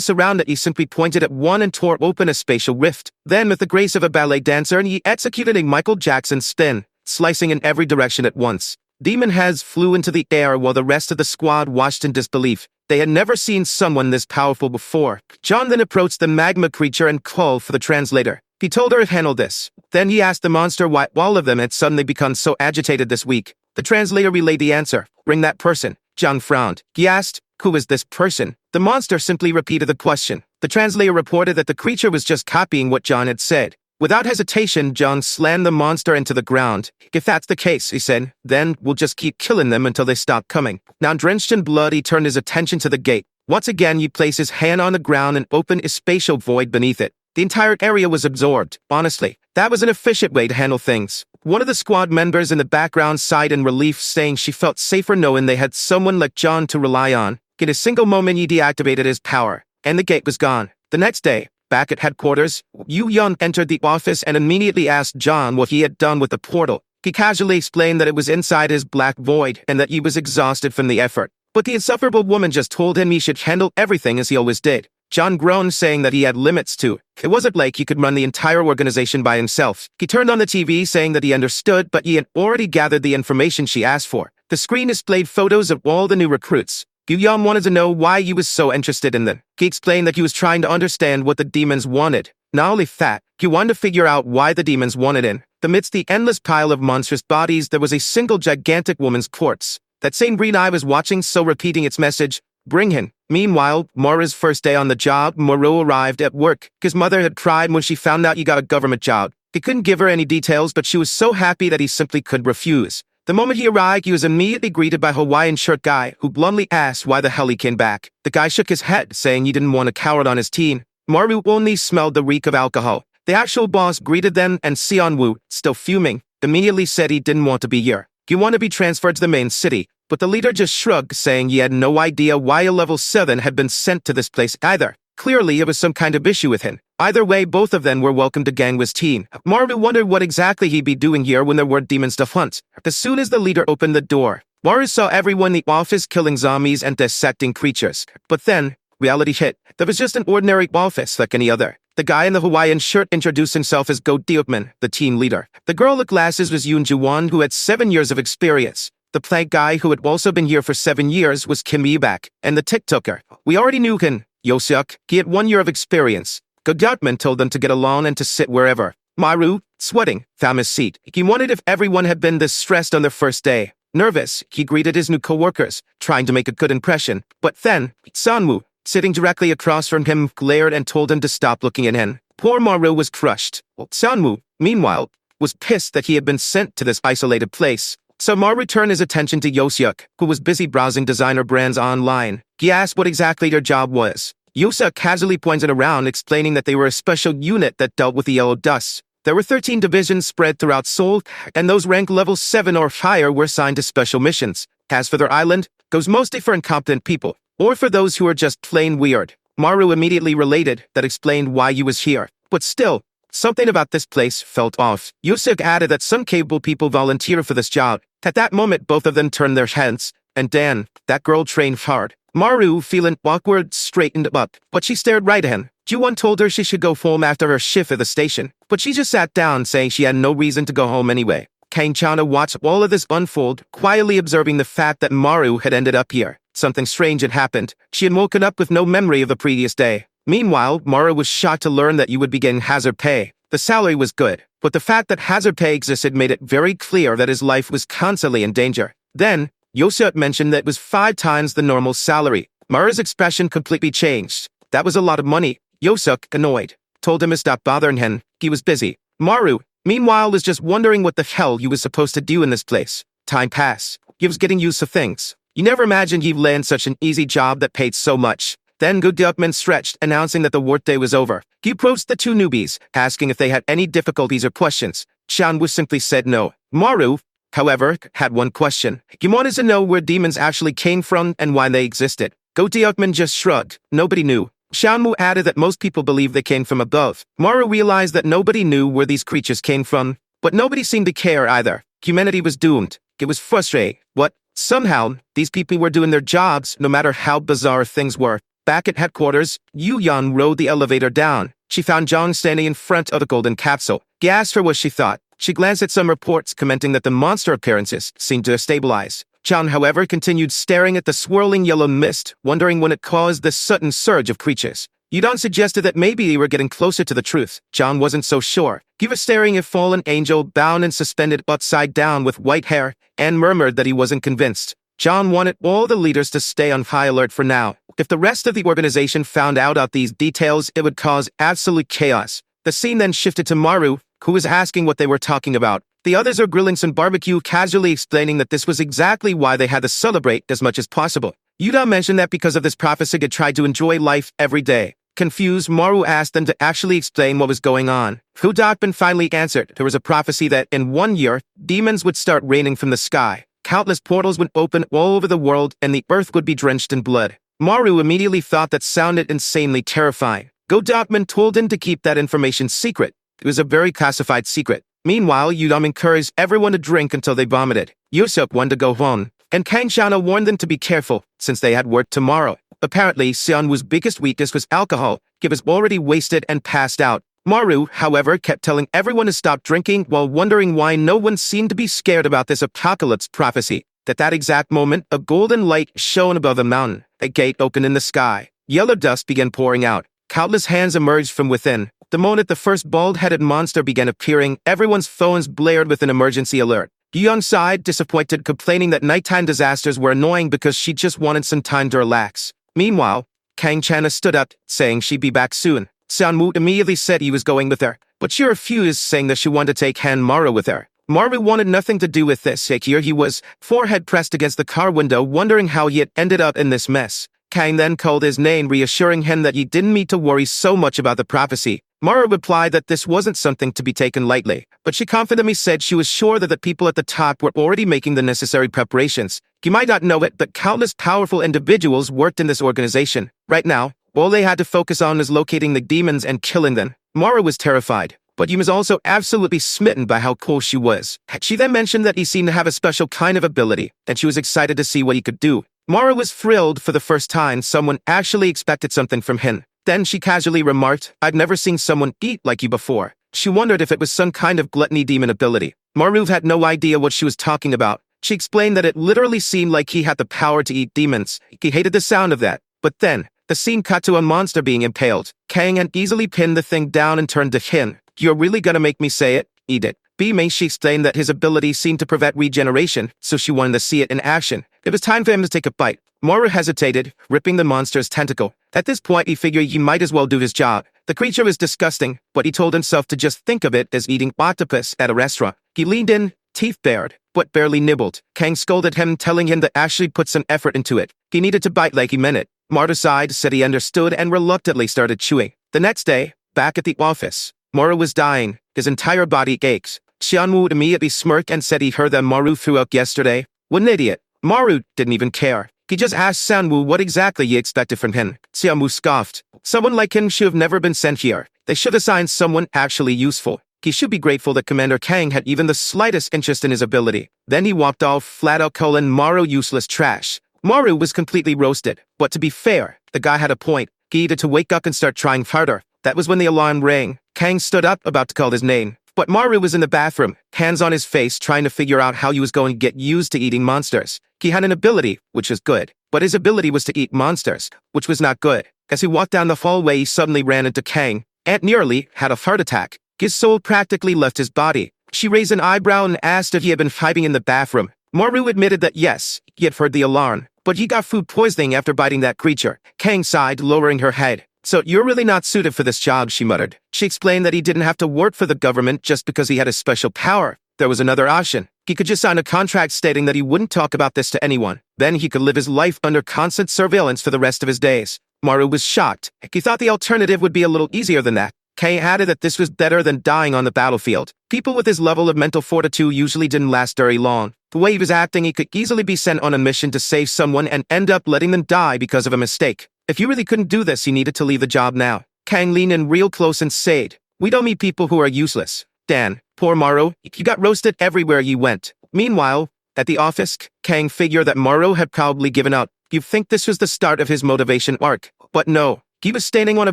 surrounded, he simply pointed at one and tore open a spatial rift. Then, with the grace of a ballet dancer, he executed a Michael Jackson spin, slicing in every direction at once. Demon heads flew into the air while the rest of the squad watched in disbelief. They had never seen someone this powerful before. John then approached the magma creature and called for the translator. He told her to handle this. Then he asked the monster why all of them had suddenly become so agitated this week. The translator relayed the answer. Bring that person. John frowned. He asked, who is this person? The monster simply repeated the question. The translator reported that the creature was just copying what John had said. Without hesitation, John slammed the monster into the ground. If that's the case, he said, then we'll just keep killing them until they stop coming. Now drenched in blood, he turned his attention to the gate. Once again, he placed his hand on the ground and opened a spatial void beneath it. The entire area was absorbed. Honestly, that was an efficient way to handle things. One of the squad members in the background sighed in relief, saying she felt safer knowing they had someone like John to rely on. In a single moment, he deactivated his power, and the gate was gone. The next day, back at headquarters, Yu Yun entered the office and immediately asked John what he had done with the portal. He casually explained that it was inside his black void and that he was exhausted from the effort. But the insufferable woman just told him he should handle everything as he always did. John groaned, saying that he had limits too. It wasn't like he could run the entire organization by himself. He turned on the TV, saying that he understood, but he had already gathered the information she asked for. The screen displayed photos of all the new recruits. Yu Yun wanted to know why he was so interested in them. He explained that he was trying to understand what the demons wanted. Not only that, he wanted to figure out why the demons wanted in. Amidst the endless pile of monstrous bodies, there was a single gigantic woman's corpse. That same green eye was watching, so repeating its message, bring him. Meanwhile, Mora's first day on the job, Moro arrived at work. His mother had cried when she found out he got a government job. He couldn't give her any details, but she was so happy that he simply couldn't refuse. The moment he arrived, he was immediately greeted by a Hawaiian shirt guy, who bluntly asked why the hell he came back. The guy shook his head, saying he didn't want a coward on his team. Maru only smelled the reek of alcohol. The actual boss greeted them, and Xianwu, still fuming, immediately said he didn't want to be here. He wanted to be transferred to the main city, but the leader just shrugged, saying he had no idea why a level 7 had been sent to this place either. Clearly, it was some kind of issue with him. Either way, both of them were welcome to Gangwa's team. Maru wondered what exactly he'd be doing here when there were demons to hunt. As soon as the leader opened the door, Maru saw everyone in the office killing zombies and dissecting creatures. But then, reality hit. There was just an ordinary office like any other. The guy in the Hawaiian shirt introduced himself as Go Diokman, the team leader. The girl with glasses was Yoon Ju-won, who had 7 years of experience. The plank guy, who had also been here for 7 years, was Kim Yi-bak. And the TikToker, we already knew him, Yoseok. He had 1 year of experience. Go Diokman told them to get along and to sit wherever. Maru, sweating, found his seat. He wondered if everyone had been this stressed on their first day. Nervous, he greeted his new co-workers, trying to make a good impression. But then, Sanwoo, sitting directly across from him, glared and told him to stop looking at him. Poor Maru was crushed. Sanwoo, meanwhile, was pissed that he had been sent to this isolated place. So Maru turned his attention to Yoseok, who was busy browsing designer brands online. He asked what exactly their job was. Yoseok casually pointed around, explaining that they were a special unit that dealt with the yellow dust. There were 13 divisions spread throughout Seoul, and those ranked level 7 or higher were assigned to special missions. As for their island, goes mostly for incompetent people, or for those who are just plain weird. Maru immediately related, that explained why he was here. But still, something about this place felt off. Yoseok added that some capable people volunteer for this job. At that moment, both of them turned their heads, and Dan, that girl, trained hard. Maru, feeling awkward, straightened up, but she stared right at him. Ju-won told her she should go home after her shift at the station, but she just sat down, saying she had no reason to go home anyway. Kang Chana watched all of this unfold, quietly observing the fact that Maru had ended up here. Something strange had happened. She had woken up with no memory of the previous day. Meanwhile, Maru was shocked to learn that you would be getting hazard pay. The salary was good, but the fact that hazard pay existed made it very clear that his life was constantly in danger. Then, Yoseok mentioned that it was 5 times the normal salary. Maru's expression completely changed. That was a lot of money. Yoseok, annoyed, told him to stop bothering him. He was busy. Maru, meanwhile, was just wondering what the hell he was supposed to do in this place. Time passed. He was getting used to things. You never imagined he'd land such an easy job that paid so much. Then Go Diokman stretched, announcing that the workday was over. He approached the 2 newbies, asking if they had any difficulties or questions. Xianwu simply said no. Maru, however, had one question. He wanted to know where demons actually came from and why they existed. Go Diokman just shrugged. Nobody knew. Xiaomu added that most people believe they came from above. Maru realized that nobody knew where these creatures came from, but nobody seemed to care either. Humanity was doomed. It was frustrating. What? Somehow, these people were doing their jobs, no matter how bizarre things were. Back at headquarters, Yu Yan rode the elevator down. She found Zhang standing in front of the golden capsule. He asked her what she thought. She glanced at some reports commenting that the monster appearances seemed to have stabilized. Zhang, however, continued staring at the swirling yellow mist, wondering when it caused this sudden surge of creatures. Yudong suggested that maybe they were getting closer to the truth. Zhang wasn't so sure. He was staring at a fallen angel bound and suspended upside down with white hair, and murmured that he wasn't convinced. Zhang wanted all the leaders to stay on high alert for now. If the rest of the organization found out about these details, it would cause absolute chaos. The scene then shifted to Maru, who was asking what they were talking about. The others are grilling some barbecue, casually explaining that this was exactly why they had to celebrate as much as possible. Yuda mentioned that because of this prophecy they tried to enjoy life every day. Confused, Maru asked them to actually explain what was going on. Hu Dakban finally answered. There was a prophecy that, in 1 year, demons would start raining from the sky. Countless portals would open all over the world, and the earth would be drenched in blood. Maru immediately thought that sounded insanely terrifying. Go Dakman told him to keep that information secret. It was a very classified secret. Meanwhile, Yudam encouraged everyone to drink until they vomited. Yusuf wanted to go home, and Kang Shana warned them to be careful, since they had work tomorrow. Apparently, Xianwu's biggest weakness was alcohol. He was already wasted and passed out. Maru, however, kept telling everyone to stop drinking while wondering why no one seemed to be scared about this apocalypse prophecy. At that exact moment, a golden light shone above the mountain. A gate opened in the sky. Yellow dust began pouring out. Countless hands emerged from within. The moment the first bald-headed monster began appearing, everyone's phones blared with an emergency alert. Young sighed, disappointed, complaining that nighttime disasters were annoying because she just wanted some time to relax. Meanwhile, Kang Chana stood up, saying she'd be back soon. Xianwu immediately said he was going with her, but she refused, saying that she wanted to take Han Maru with her. Maru wanted nothing to do with this. Here he was, forehead pressed against the car window, wondering how he had ended up in this mess. Kang then called his name, reassuring him that he didn't need to worry so much about the prophecy. Maru replied that this wasn't something to be taken lightly, but she confidently said she was sure that the people at the top were already making the necessary preparations. You might not know it, but countless powerful individuals worked in this organization. Right now, all they had to focus on was locating the demons and killing them. Maru was terrified, but he was also absolutely smitten by how cool she was. She then mentioned that he seemed to have a special kind of ability, and she was excited to see what he could do. Maru was thrilled for the first time someone actually expected something from him. Then she casually remarked, "I've never seen someone eat like you before." She wondered if it was some kind of gluttony demon ability. Maru had no idea what she was talking about. She explained that it literally seemed like he had the power to eat demons. He hated the sound of that. But then, the scene cut to a monster being impaled. Kang had easily pinned the thing down and turned to him. "You're really gonna make me say it? Eat it." B-May, she explained that his ability seemed to prevent regeneration, so she wanted to see it in action. It was time for him to take a bite. Maru hesitated, ripping the monster's tentacle. At this point, he figured he might as well do his job. The creature was disgusting, but he told himself to just think of it as eating octopus at a restaurant. He leaned in, teeth bared, but barely nibbled. Kang scolded him, telling him to actually put some effort into it. He needed to bite like he meant it. Maru sighed, said he understood, and reluctantly started chewing. The next day, back at the office, Maru was dying. His entire body ached. Xianwu immediately smirked and said he heard that Maru threw up yesterday. What an idiot. Maru didn't even care. He just asked Xianwu what exactly he expected from him. Xianwu scoffed. Someone like him should have never been sent here. They should assign someone actually useful. He should be grateful that Commander Kang had even the slightest interest in his ability. Then he walked off, flat out calling Maru useless trash. Maru was completely roasted. But to be fair, the guy had a point. He needed to wake up and start trying harder. That was when the alarm rang. Kang stood up, about to call his name. But Maru was in the bathroom, hands on his face, trying to figure out how he was going to get used to eating monsters. He had an ability, which was good, but his ability was to eat monsters, which was not good. As he walked down the hallway, he suddenly ran into Kang, and nearly had a heart attack. His soul practically left his body. She raised an eyebrow and asked if he had been hiding in the bathroom. Maru admitted that yes, he had heard the alarm, but he got food poisoning after biting that creature. Kang sighed, lowering her head. "So you're really not suited for this job," she muttered. She explained that he didn't have to work for the government just because he had a special power. There was another option. He could just sign a contract stating that he wouldn't talk about this to anyone. Then he could live his life under constant surveillance for the rest of his days. Maru was shocked. He thought the alternative would be a little easier than that. Kay added that this was better than dying on the battlefield. People with his level of mental fortitude usually didn't last very long. The way he was acting, he could easily be sent on a mission to save someone and end up letting them die because of a mistake. If you really couldn't do this, you needed to leave the job now. Kang leaned in real close and said, "We don't meet people who are useless." Dan, poor Maru, you got roasted everywhere you went. Meanwhile, at the office, Kang figured that Maru had probably given up. You'd think this was the start of his motivation arc. But no, he was standing on a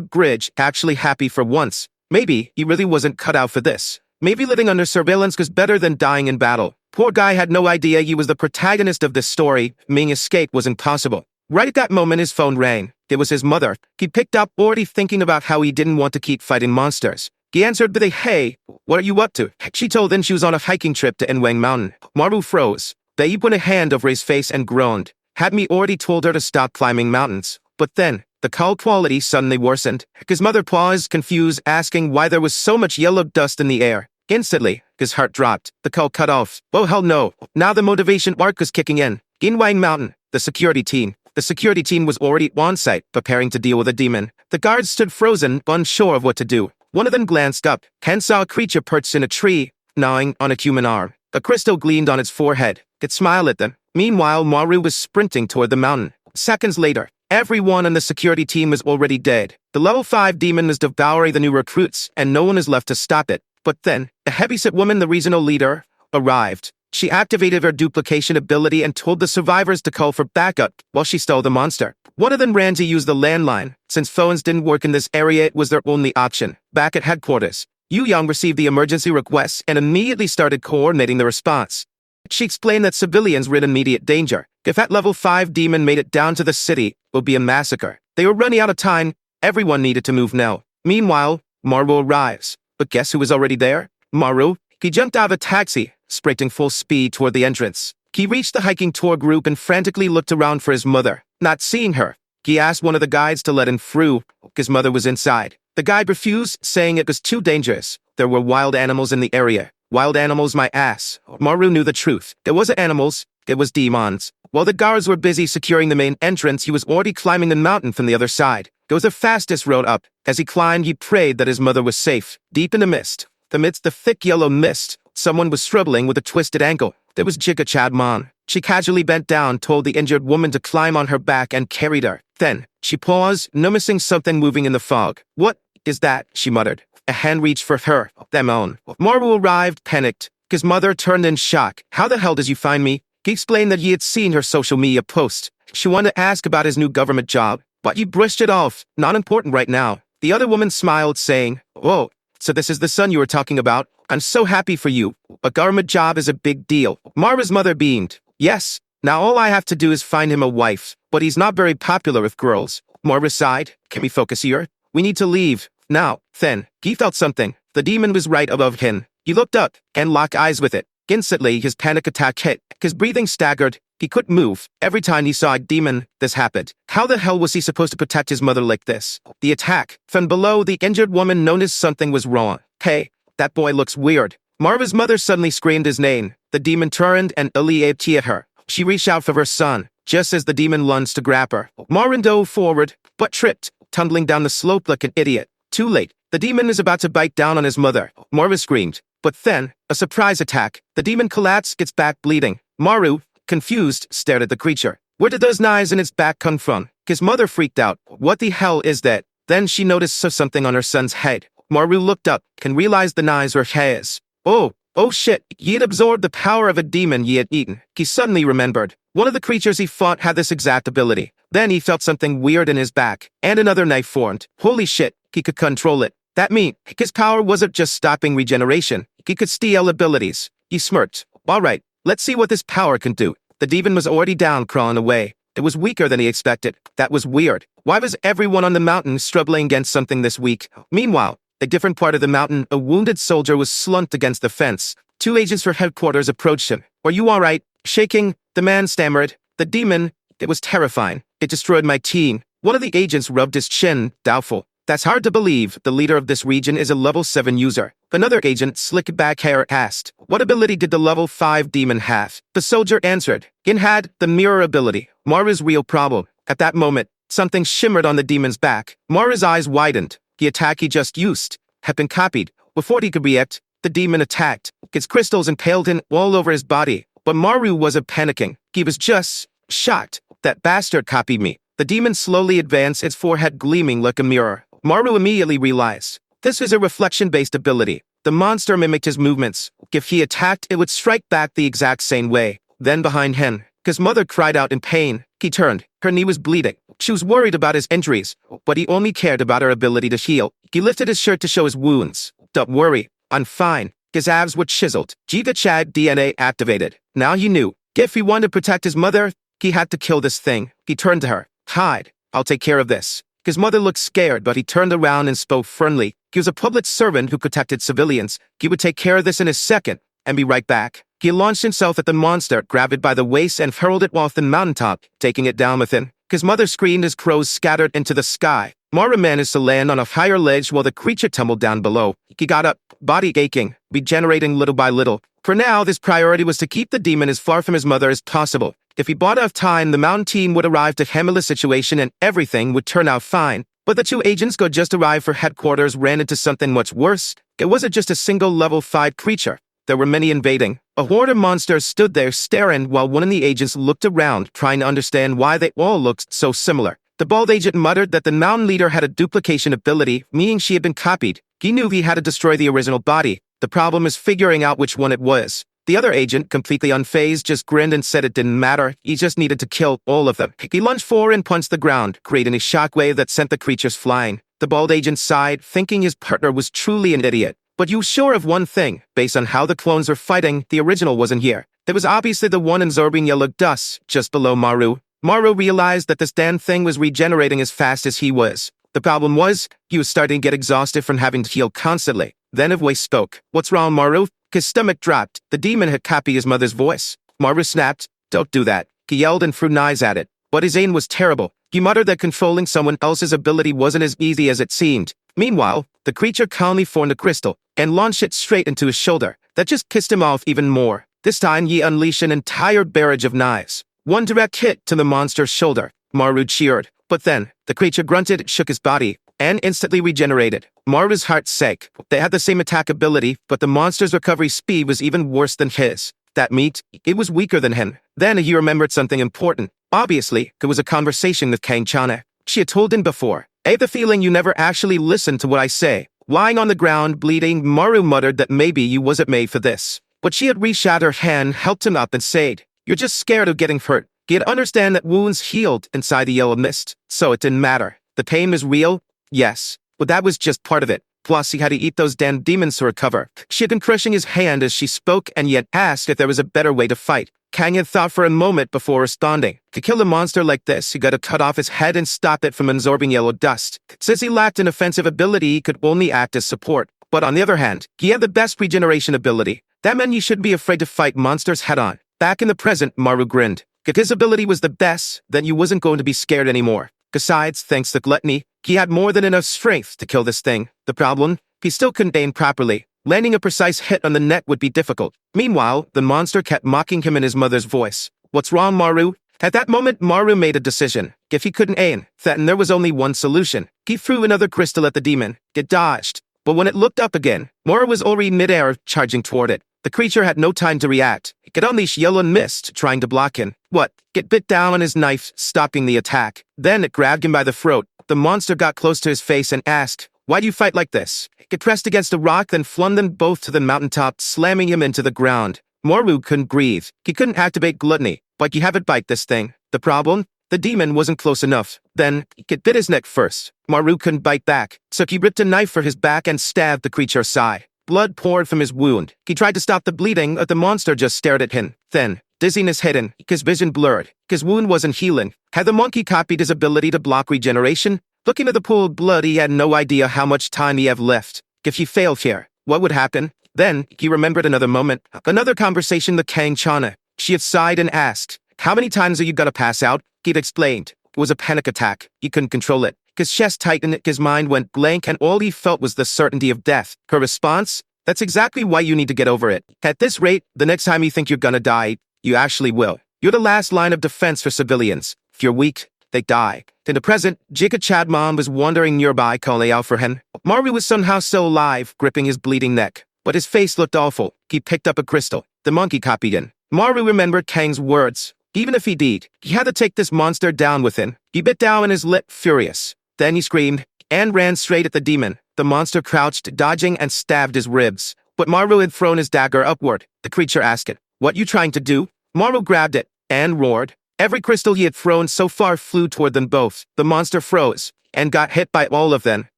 bridge, actually happy for once. Maybe he really wasn't cut out for this. Maybe living under surveillance was better than dying in battle. Poor guy had no idea he was the protagonist of this story, meaning escape was impossible. Right at that moment his phone rang. It was his mother. He picked up, already thinking about how he didn't want to keep fighting monsters. He answered with a, "Hey, what are you up to?" She told him she was on a hiking trip to Enwang Mountain. Maru froze. They put a hand over his face and groaned. Had me already told her to stop climbing mountains. But then, the call quality suddenly worsened. His mother paused, confused, asking why there was so much yellow dust in the air. Instantly, his heart dropped. The call cut off. Oh hell no. Now the motivation arc was kicking in. Enwang Mountain, the security team. The security team was already on site, preparing to deal with a demon. The guards stood frozen, unsure of what to do. One of them glanced up. Ken saw a creature perched in a tree, gnawing on a human arm. A crystal gleamed on its forehead. It smiled at them. Meanwhile, Maru was sprinting toward the mountain. Seconds later, everyone on the security team was already dead. The level 5 demon was devouring the new recruits, and no one is left to stop it. But then, a heavyset woman, the regional leader, arrived. She activated her duplication ability and told the survivors to call for backup while she stole the monster. One of them ran to use the landline. Since phones didn't work in this area, it was their only option. Back at headquarters, Yu Yang received the emergency request and immediately started coordinating the response. She explained that civilians were in immediate danger. If that level 5 demon made it down to the city, it would be a massacre. They were running out of time. Everyone needed to move now. Meanwhile, Maru arrives. But guess who was already there? Maru. He jumped out of a taxi, sprinting full speed toward the entrance. He reached the hiking tour group and frantically looked around for his mother. Not seeing her, he asked one of the guides to let him through. His mother was inside. The guide refused, saying it was too dangerous. There were wild animals in the area. Wild animals, my ass. Maru knew the truth. There wasn't animals, it was demons. While the guards were busy securing the main entrance, he was already climbing the mountain from the other side. It was the fastest road up. As he climbed, he prayed that his mother was safe. Deep in the mist, amidst the thick yellow mist, someone was struggling with a twisted ankle. There was Jika Chadmon. She casually bent down, told the injured woman to climb on her back, and carried her. Then, she paused, noticing something moving in the fog. "What is that?" she muttered. A hand reached for her. Them own. Maru arrived, panicked. His mother turned in shock. "How the hell did you find me?" He explained that he had seen her social media post. She wanted to ask about his new government job, but he brushed it off. Not important right now. The other woman smiled, saying, "Oh, so this is the son you were talking about? I'm so happy for you. A government job is a big deal." Mara's mother beamed. "Yes, now all I have to do is find him a wife, but he's not very popular with girls." Mara sighed. "Can we focus here? We need to leave. Now." Then, he felt something. The demon was right above him. He looked up and locked eyes with it. Instantly, his panic attack hit. His breathing staggered. He couldn't move. Every time he saw a demon, this happened. How the hell was he supposed to protect his mother like this? The attack. From below, the injured woman noticed something was wrong. "Hey, that boy looks weird." Marva's mother suddenly screamed his name. The demon turned and allied at her. She reached out for her son, just as the demon lunged to grab her. Marvin dove forward, but tripped, tumbling down the slope like an idiot. Too late. The demon is about to bite down on his mother. Marva screamed. But then, a surprise attack. The demon collapsed, its back bleeding. Maru, confused, stared at the creature. Where did those knives in its back come from? His mother freaked out. What the hell is that? Then she noticed something on her son's head. Maru looked up and realized the knives were his. Oh shit, he had absorbed the power of a demon he had eaten. He suddenly remembered. One of the creatures he fought had this exact ability. Then he felt something weird in his back, and another knife formed. Holy shit, he could control it. That meant his power wasn't just stopping regeneration. He could steal abilities. He smirked. Alright, let's see what this power can do. The demon was already down, crawling away. It was weaker than he expected. That was weird. Why was everyone on the mountain struggling against something this weak? Meanwhile, a different part of the mountain, a wounded soldier was slumped against the fence. 2 agents from headquarters approached him. "Are you alright?" Shaking, the man stammered. "The demon, it was terrifying. It destroyed my team." One of the agents rubbed his chin, doubtful. "That's hard to believe. The leader of this region is a level 7 user." Another agent, slick back hair, asked, "What ability did the level 5 demon have?" The soldier answered, "It had the mirror ability." Mara's real problem. At that moment, something shimmered on the demon's back. Mara's eyes widened. The attack he just used had been copied. Before he could react, the demon attacked. Its crystals impaled him all over his body. But Maru wasn't panicking. He was just shocked. "That bastard copied me." The demon slowly advanced, its forehead gleaming like a mirror. Maru immediately realized this is a reflection-based ability. The monster mimicked his movements. If he attacked, it would strike back the exact same way. Then behind him, his mother cried out in pain. He turned. Her knee was bleeding. She was worried about his injuries, but he only cared about her ability to heal. He lifted his shirt to show his wounds. Don't worry, I'm fine. His abs were chiseled. Giga Chad DNA activated. Now he knew. If he wanted to protect his mother, he had to kill this thing. He turned to her. Hide. I'll take care of this. His mother looked scared, but he turned around and spoke firmly. He was a public servant who protected civilians. He would take care of this in a second, and be right back. He launched himself at the monster, grabbed it by the waist, and hurled it off the mountaintop, taking it down with him. His mother screamed as crows scattered into the sky. Maru managed to land on a higher ledge while the creature tumbled down below. He got up, body aching, regenerating little by little. For now, his priority was to keep the demon as far from his mother as possible. If he bought enough time, the mountain team would arrive to handle the situation and everything would turn out fine. But the two agents who had just arrived for headquarters ran into something much worse. It wasn't just a single level 5 creature. There were many invading. A horde of monsters stood there staring while one of the agents looked around, trying to understand why they all looked so similar. The bald agent muttered that the mountain leader had a duplication ability, meaning she had been copied. He knew he had to destroy the original body. The problem is figuring out which one it was. The other agent, completely unfazed, just grinned and said it didn't matter. He just needed to kill all of them. He lunged forward and punched the ground, creating a shockwave that sent the creatures flying. The bald agent sighed, thinking his partner was truly an idiot. But you were sure of one thing, based on how the clones were fighting, the original wasn't here. There was obviously the one absorbing yellow dust, just below Maru. Maru realized that this damn thing was regenerating as fast as he was. The problem was, he was starting to get exhausted from having to heal constantly. Then a voice spoke. What's wrong, Maru? His stomach dropped. The demon had copied his mother's voice. Maru snapped. Don't do that. He yelled and threw knives at it. But his aim was terrible. He muttered that controlling someone else's ability wasn't as easy as it seemed. Meanwhile, the creature calmly formed a crystal and launched it straight into his shoulder. That just pissed him off even more. This time, he unleashed an entire barrage of knives. One direct hit to the monster's shoulder. Maru cheered. But then, the creature grunted, shook his body, and instantly regenerated. Maru's heart sank. They had the same attack ability, but the monster's recovery speed was even worse than his. That meat, it was weaker than him. Then he remembered something important. Obviously, it was a conversation with Kang Chana. She had told him before. I have the feeling you never actually listened to what I say. Lying on the ground, bleeding, Maru muttered that maybe you wasn't made for this. But she had reached out her hand, helped him up, and said, you're just scared of getting hurt. He had understand that wounds healed inside the yellow mist, so it didn't matter. The pain was real, yes, but that was just part of it. Plus, he had to eat those damn demons to recover. She had been crushing his hand as she spoke and yet asked if there was a better way to fight. Kang had thought for a moment before responding. To kill a monster like this, he got to cut off his head and stop it from absorbing yellow dust. Since he lacked an offensive ability, he could only act as support. But on the other hand, he had the best regeneration ability. That meant you shouldn't be afraid to fight monsters head-on. Back in the present, Maru grinned. If his ability was the best, then you wasn't going to be scared anymore. Besides, thanks to gluttony, he had more than enough strength to kill this thing. The problem? He still couldn't aim properly. Landing a precise hit on the neck would be difficult. Meanwhile, the monster kept mocking him in his mother's voice. What's wrong, Maru? At that moment, Maru made a decision. If he couldn't aim, then there was only one solution. He threw another crystal at the demon. It dodged. But when it looked up again, Maru was already midair, charging toward it. The creature had no time to react. It could unleash yellow mist, trying to block him. What? It bit down on his knife, stopping the attack. Then it grabbed him by the throat. The monster got close to his face and asked, why do you fight like this? It pressed against a rock, then flung them both to the mountaintop, slamming him into the ground. Maru couldn't breathe. He couldn't activate gluttony, but you have it bite this thing. The problem? The demon wasn't close enough. Then, it bit his neck first. Maru couldn't bite back, so he ripped a knife for his back and stabbed the creature's side. Blood poured from his wound. He tried to stop the bleeding, but the monster just stared at him. Then, dizziness hit him. His vision blurred. His wound wasn't healing. Had the monkey copied his ability to block regeneration? Looking at the pool of blood, he had no idea how much time he had left. If he failed here, what would happen? Then, he remembered another moment. Another conversation with Kang Chana. She had sighed and asked, how many times are you gonna pass out? He'd explained. It was a panic attack. He couldn't control it. His chest tightened, his mind went blank, and all he felt was the certainty of death. Her response? That's exactly why you need to get over it. At this rate, the next time you think you're gonna die, you actually will. You're the last line of defense for civilians. If you're weak, they die. In the present, Giga Chadmon was wandering nearby, calling out for him. Maru was somehow still alive, gripping his bleeding neck. But his face looked awful. He picked up a crystal. The monkey copied in. Maru remembered Kang's words. Even if he did, he had to take this monster down with him. He bit down his lip, furious. Then he screamed, and ran straight at the demon. The monster crouched, dodging and stabbed his ribs. But Maru had thrown his dagger upward. The creature asked it, "What you trying to do?" Maru grabbed it, and roared. Every crystal he had thrown so far flew toward them both. The monster froze, and got hit by all of them.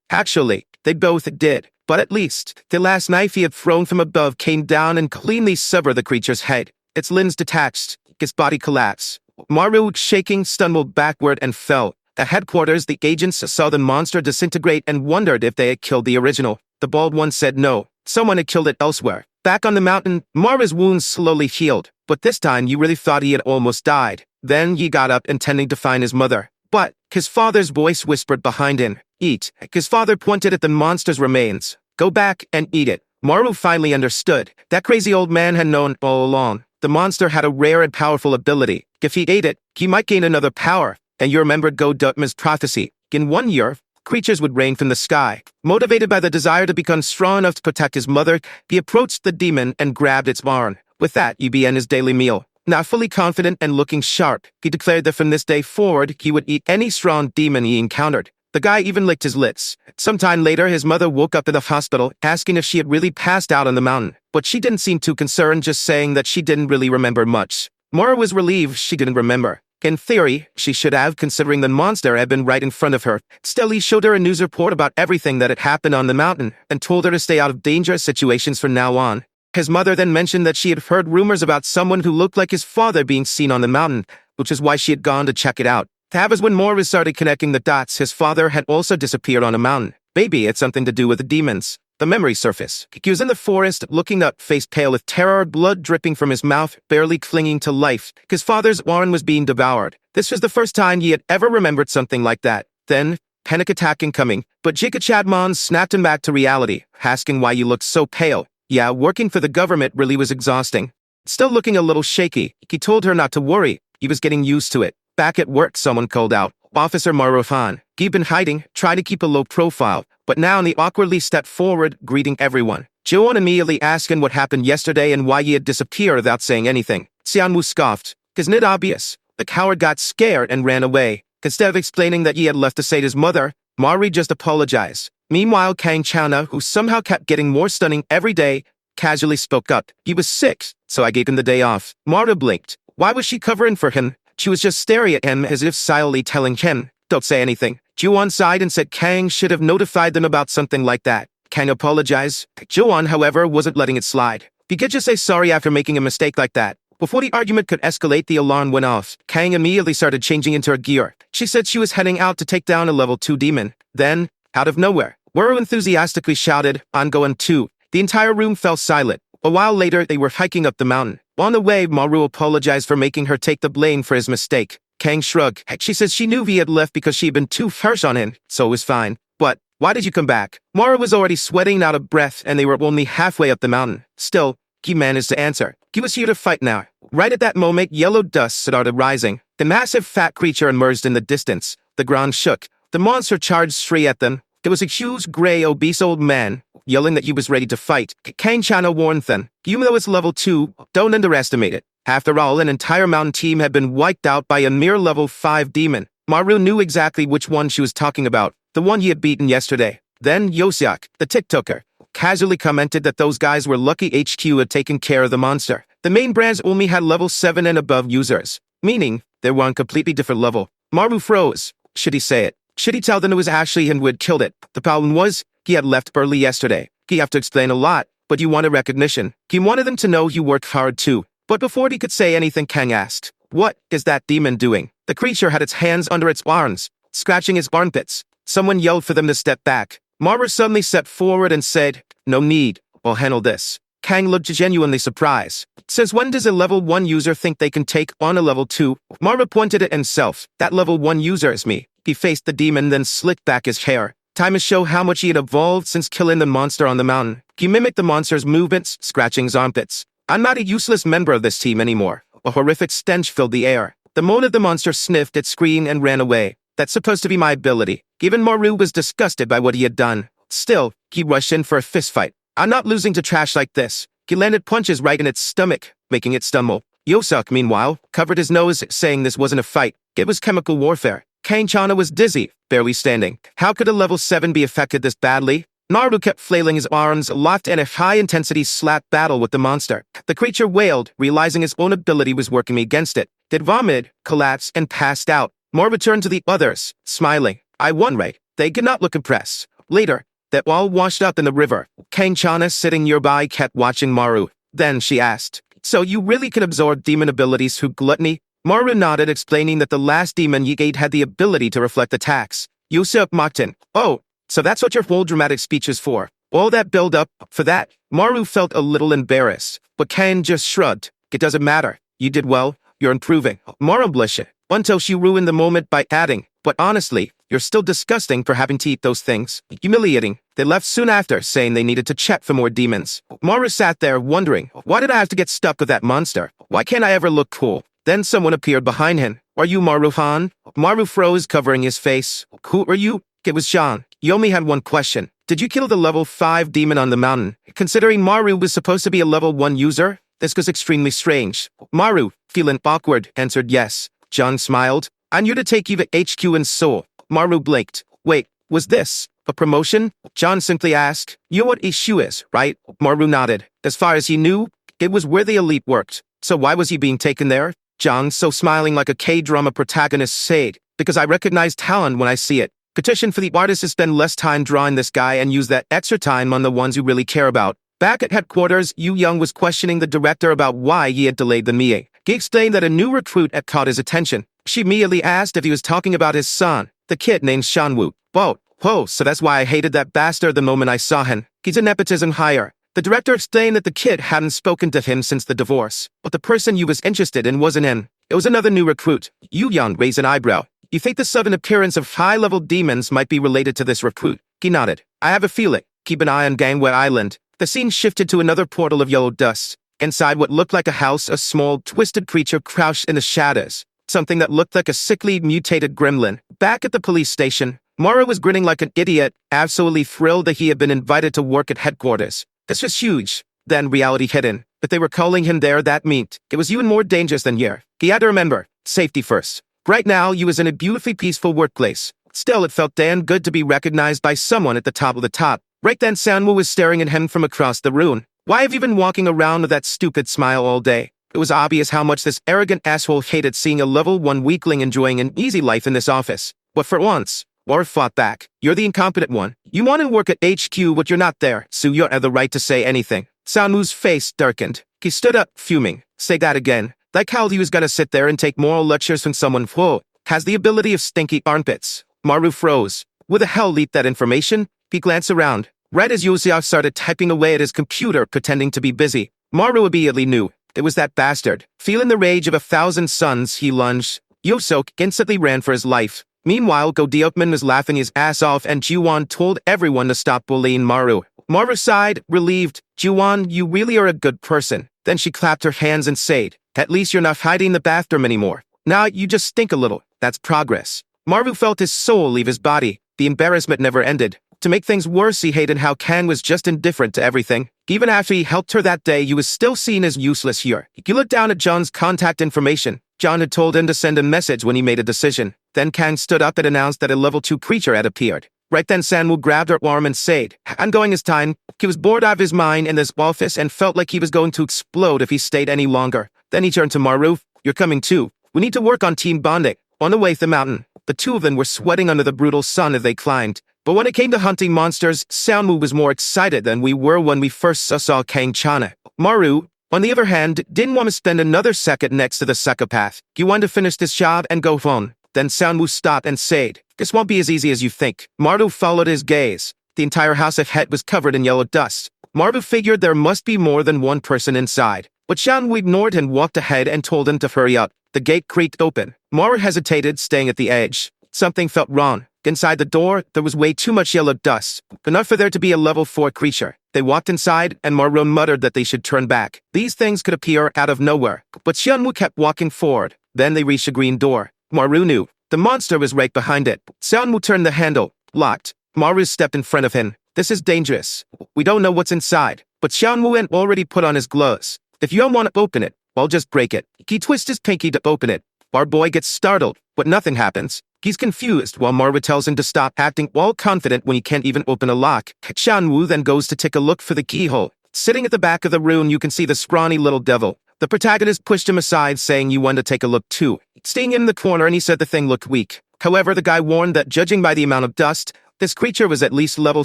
Actually, they both did. But at least, the last knife he had thrown from above came down and cleanly severed the creature's head. Its limbs detached, its body collapsed. Maru, shaking, stumbled backward and fell. At headquarters, the agents saw the monster disintegrate and wondered if they had killed the original. The bald one said no, someone had killed it elsewhere. Back on the mountain, Maru's wounds slowly healed, but this time you really thought he had almost died. Then he got up intending to find his mother. But his father's voice whispered behind him, "Eat." His father pointed at the monster's remains. "Go back and eat it." Maru finally understood. That crazy old man had known all along. The monster had a rare and powerful ability. If he ate it, he might gain another power. And you remembered Go-Dutma's prophecy. In 1 year, creatures would rain from the sky. Motivated by the desire to become strong enough to protect his mother, he approached the demon and grabbed its arm. With that, he began his daily meal. Now fully confident and looking sharp, he declared that from this day forward, he would eat any strong demon he encountered. The guy even licked his lips. Sometime later, his mother woke up in the hospital, asking if she had really passed out on the mountain. But she didn't seem too concerned, just saying that she didn't really remember much. Mora was relieved she didn't remember. In theory, she should have, considering the monster had been right in front of her. Still, he showed her a news report about everything that had happened on the mountain, and told her to stay out of dangerous situations from now on. His mother then mentioned that she had heard rumors about someone who looked like his father being seen on the mountain, which is why she had gone to check it out. That was when Mora started connecting the dots. His father had also disappeared on a mountain. Maybe it's something to do with the demons. The memory surfaced. He was in the forest, looking up, face pale with terror, blood dripping from his mouth, barely clinging to life. His father's arm was being devoured. This was the first time he had ever remembered something like that. Then, panic attack incoming, but Jika Chadmon snapped him back to reality, asking why you looked so pale. Yeah, working for the government really was exhausting. Still looking a little shaky, he told her not to worry. He was getting used to it. Back at work, someone called out, "Officer Marufan." He'd been hiding, trying to keep a low profile, but now he awkwardly stepped forward, greeting everyone. Joan immediately asked him what happened yesterday and why he had disappeared without saying anything. Xianwu scoffed. "'Cause it obvious." The coward got scared and ran away. Instead of explaining that he had left to save his mother, Mari just apologized. Meanwhile, Kang Chana, who somehow kept getting more stunning every day, casually spoke up. He was sick, so I gave him the day off. Mara blinked. Why was she covering for him? She was just staring at him as if silently telling him, "Don't say anything." Juan sighed and said Kang should have notified them about something like that. Kang apologized. Juan, however, wasn't letting it slide. He could just say sorry after making a mistake like that. Before the argument could escalate, the alarm went off. Kang immediately started changing into her gear. She said she was heading out to take down a level 2 demon. Then, out of nowhere, Wuru enthusiastically shouted, "I'm going too." The entire room fell silent. A while later, they were hiking up the mountain. On the way, Maru apologized for making her take the blame for his mistake. Kang shrugged. She said she knew he had left because she had been too harsh on him, so it was fine. But, why did you come back? Maru was already sweating out of breath and they were only halfway up the mountain. Still, he managed to answer. He was here to fight now. Right at that moment, yellow dust started rising. The massive fat creature emerged in the distance. The ground shook. The monster charged straight at them. There was a huge, gray, obese old man, yelling that he was ready to fight. Kang Chana warned them, even though it's level 2, don't underestimate it. After all, an entire mountain team had been wiped out by a mere level 5 demon. Maru knew exactly which one she was talking about, the one he had beaten yesterday. Then Yosiak, the TikToker, casually commented that those guys were lucky HQ had taken care of the monster. The main brands only had level 7 and above users, meaning they were on completely different level. Maru froze. Should he say it? Should he tell them it was actually him who had killed it? The problem was, he had left early yesterday. He had to explain a lot, but you wanted recognition. He wanted them to know you worked hard too. But before he could say anything, Kang asked, "What is that demon doing?" The creature had its hands under its arms, scratching his armpits. Someone yelled for them to step back. Mara suddenly stepped forward and said, "No need, I'll handle this." Kang looked genuinely surprised. "Since when does a level 1 user think they can take on a level 2? Mara pointed at himself. "That level 1 user is me." He faced the demon, then slicked back his hair. Time to show how much he had evolved since killing the monster on the mountain. He mimicked the monster's movements, scratching his armpits. "I'm not a useless member of this team anymore." A horrific stench filled the air. The moment the monster sniffed, it screamed and ran away. "That's supposed to be my ability." Even Maru was disgusted by what he had done. Still, he rushed in for a fistfight. "I'm not losing to trash like this." He landed punches right in its stomach, making it stumble. Yosuk, meanwhile, covered his nose, saying this wasn't a fight. It was chemical warfare. Kane-chana was dizzy, barely standing. How could a level 7 be affected this badly? Naru kept flailing his arms, locked in a high-intensity slap battle with the monster. The creature wailed, realizing his own ability was working against it. Did vomit, collapsed, and passed out. Maru turned to the others, smiling. I won, right? They could not look impressed. Later, they all washed up in the river. Kane-chana, sitting nearby, kept watching Maru. Then she asked, so you really can absorb demon abilities through gluttony? Maru nodded, explaining that the last demon ye ate had the ability to reflect attacks. Yusuf mocked him. Oh, so that's what your whole dramatic speech is for. All that build-up for that? Maru felt a little embarrassed, but Kane just shrugged. It doesn't matter. You did well. You're improving. Maru blushed, until she ruined the moment by adding, but honestly, you're still disgusting for having to eat those things. Humiliating. They left soon after, saying they needed to check for more demons. Maru sat there, wondering, why did I have to get stuck with that monster? Why can't I ever look cool? Then someone appeared behind him. Are you Maru-han? Maru froze, covering his face. Who are you? It was Jean. You only had one question. Did you kill the level 5 demon on the mountain? Considering Maru was supposed to be a level 1 user, this was extremely strange. Maru, feeling awkward, answered yes. Jean smiled. I knew to take you to HQ in Seoul. Maru blinked. Wait, was this a promotion? John simply asked. You know what issue is, right? Maru nodded. As far as he knew, it was where the elite worked. So why was he being taken there? John, so smiling like a K-drama protagonist, said, because I recognize talent when I see it. Petition for the artist to spend less time drawing this guy and use that extra time on the ones you really care about. Back at headquarters, Yu Young was questioning the director about why he had delayed the meeting. He explained that a new recruit had caught his attention. She immediately asked if he was talking about his son, the kid named Shanwoo. Whoa, so that's why I hated that bastard the moment I saw him. He's a nepotism hire. The director explained that the kid hadn't spoken to him since the divorce, but the person you was interested in wasn't him. It was another new recruit. Yu Young raised an eyebrow. You think the sudden appearance of high-level demons might be related to this recruit? He nodded. I have a feeling. Keep an eye on Gangway Island. The scene shifted to another portal of yellow dust. Inside what looked like a house, a small, twisted creature crouched in the shadows. Something that looked like a sickly, mutated gremlin. Back at the police station, Maru was grinning like an idiot, absolutely thrilled that he had been invited to work at headquarters. This was huge. Then reality hit in. But they were calling him there, that meant it was even more dangerous than here. He had to remember, safety first. Right now, you was in a beautifully peaceful workplace. Still, it felt damn good to be recognized by someone at the top of the top. Right then, Sanwoo was staring at him from across the room. Why have you been walking around with that stupid smile all day? It was obvious how much this arrogant asshole hated seeing a level 1 weakling enjoying an easy life in this office. But for once, War fought back. You're the incompetent one. You want to work at HQ, but you're not there, so you don't have the right to say anything. Sanwoo's face darkened. He stood up, fuming. Say that again. Like how he was gonna sit there and take moral lectures from someone who has the ability of stinky armpits. Maru froze. Where the hell leaked that information? He glanced around. Right as Yosef started typing away at his computer, pretending to be busy. Maru immediately knew. It was that bastard. Feeling the rage of 1,000 suns, he lunged. Yosok instantly ran for his life. Meanwhile, Go Deokman was laughing his ass off and Juwon told everyone to stop bullying Maru. Maru sighed, relieved. Juwon, you really are a good person. Then she clapped her hands and said, at least you're not hiding in the bathroom anymore. Now you just stink a little. That's progress. Maru felt his soul leave his body. The embarrassment never ended. To make things worse, he hated how Kang was just indifferent to everything. Even after he helped her that day, he was still seen as useless here. He looked down at John's contact information. John had told him to send a message when he made a decision. Then Kang stood up and announced that a level 2 creature had appeared. Right then Sanwoo grabbed her arm and said, I'm going this time. He was bored out of his mind in this office and felt like he was going to explode if he stayed any longer. Then he turned to Maru. You're coming too. We need to work on team bonding. On the way to the mountain, the two of them were sweating under the brutal sun as they climbed. But when it came to hunting monsters, Sanwoo was more excited than we were when we first saw Kang-chana. Maru, on the other hand, didn't want to spend another second next to the psychopath. He wanted to finish this job and go home. Then Sanwoo stopped and said, this won't be as easy as you think. Maru followed his gaze. The entire house of Het was covered in yellow dust. Maru figured there must be more than one person inside. But Sanwoo ignored and walked ahead and told him to hurry up. The gate creaked open. Maru hesitated, staying at the edge. Something felt wrong. Inside the door, there was way too much yellow dust, enough for there to be a level 4 creature. They walked inside, and Maru muttered that they should turn back. These things could appear out of nowhere. But Xianwu kept walking forward. Then they reached a green door. Maru knew. The monster was right behind it. Xianwu turned the handle. Locked. Maru stepped in front of him. This is dangerous. We don't know what's inside. But Xianwu had already put on his gloves. If you don't want to open it, Well, just break it. He twists his pinky to open it. Our boy gets startled, but nothing happens. He's confused while Marwa tells him to stop acting all confident when he can't even open a lock. Shanwoo then goes to take a look for the keyhole. Sitting at the back of the room, you can see the scrawny little devil. The protagonist pushed him aside, saying you want to take a look too. Staying in the corner, and he said the thing looked weak. However, the guy warned that judging by the amount of dust, this creature was at least level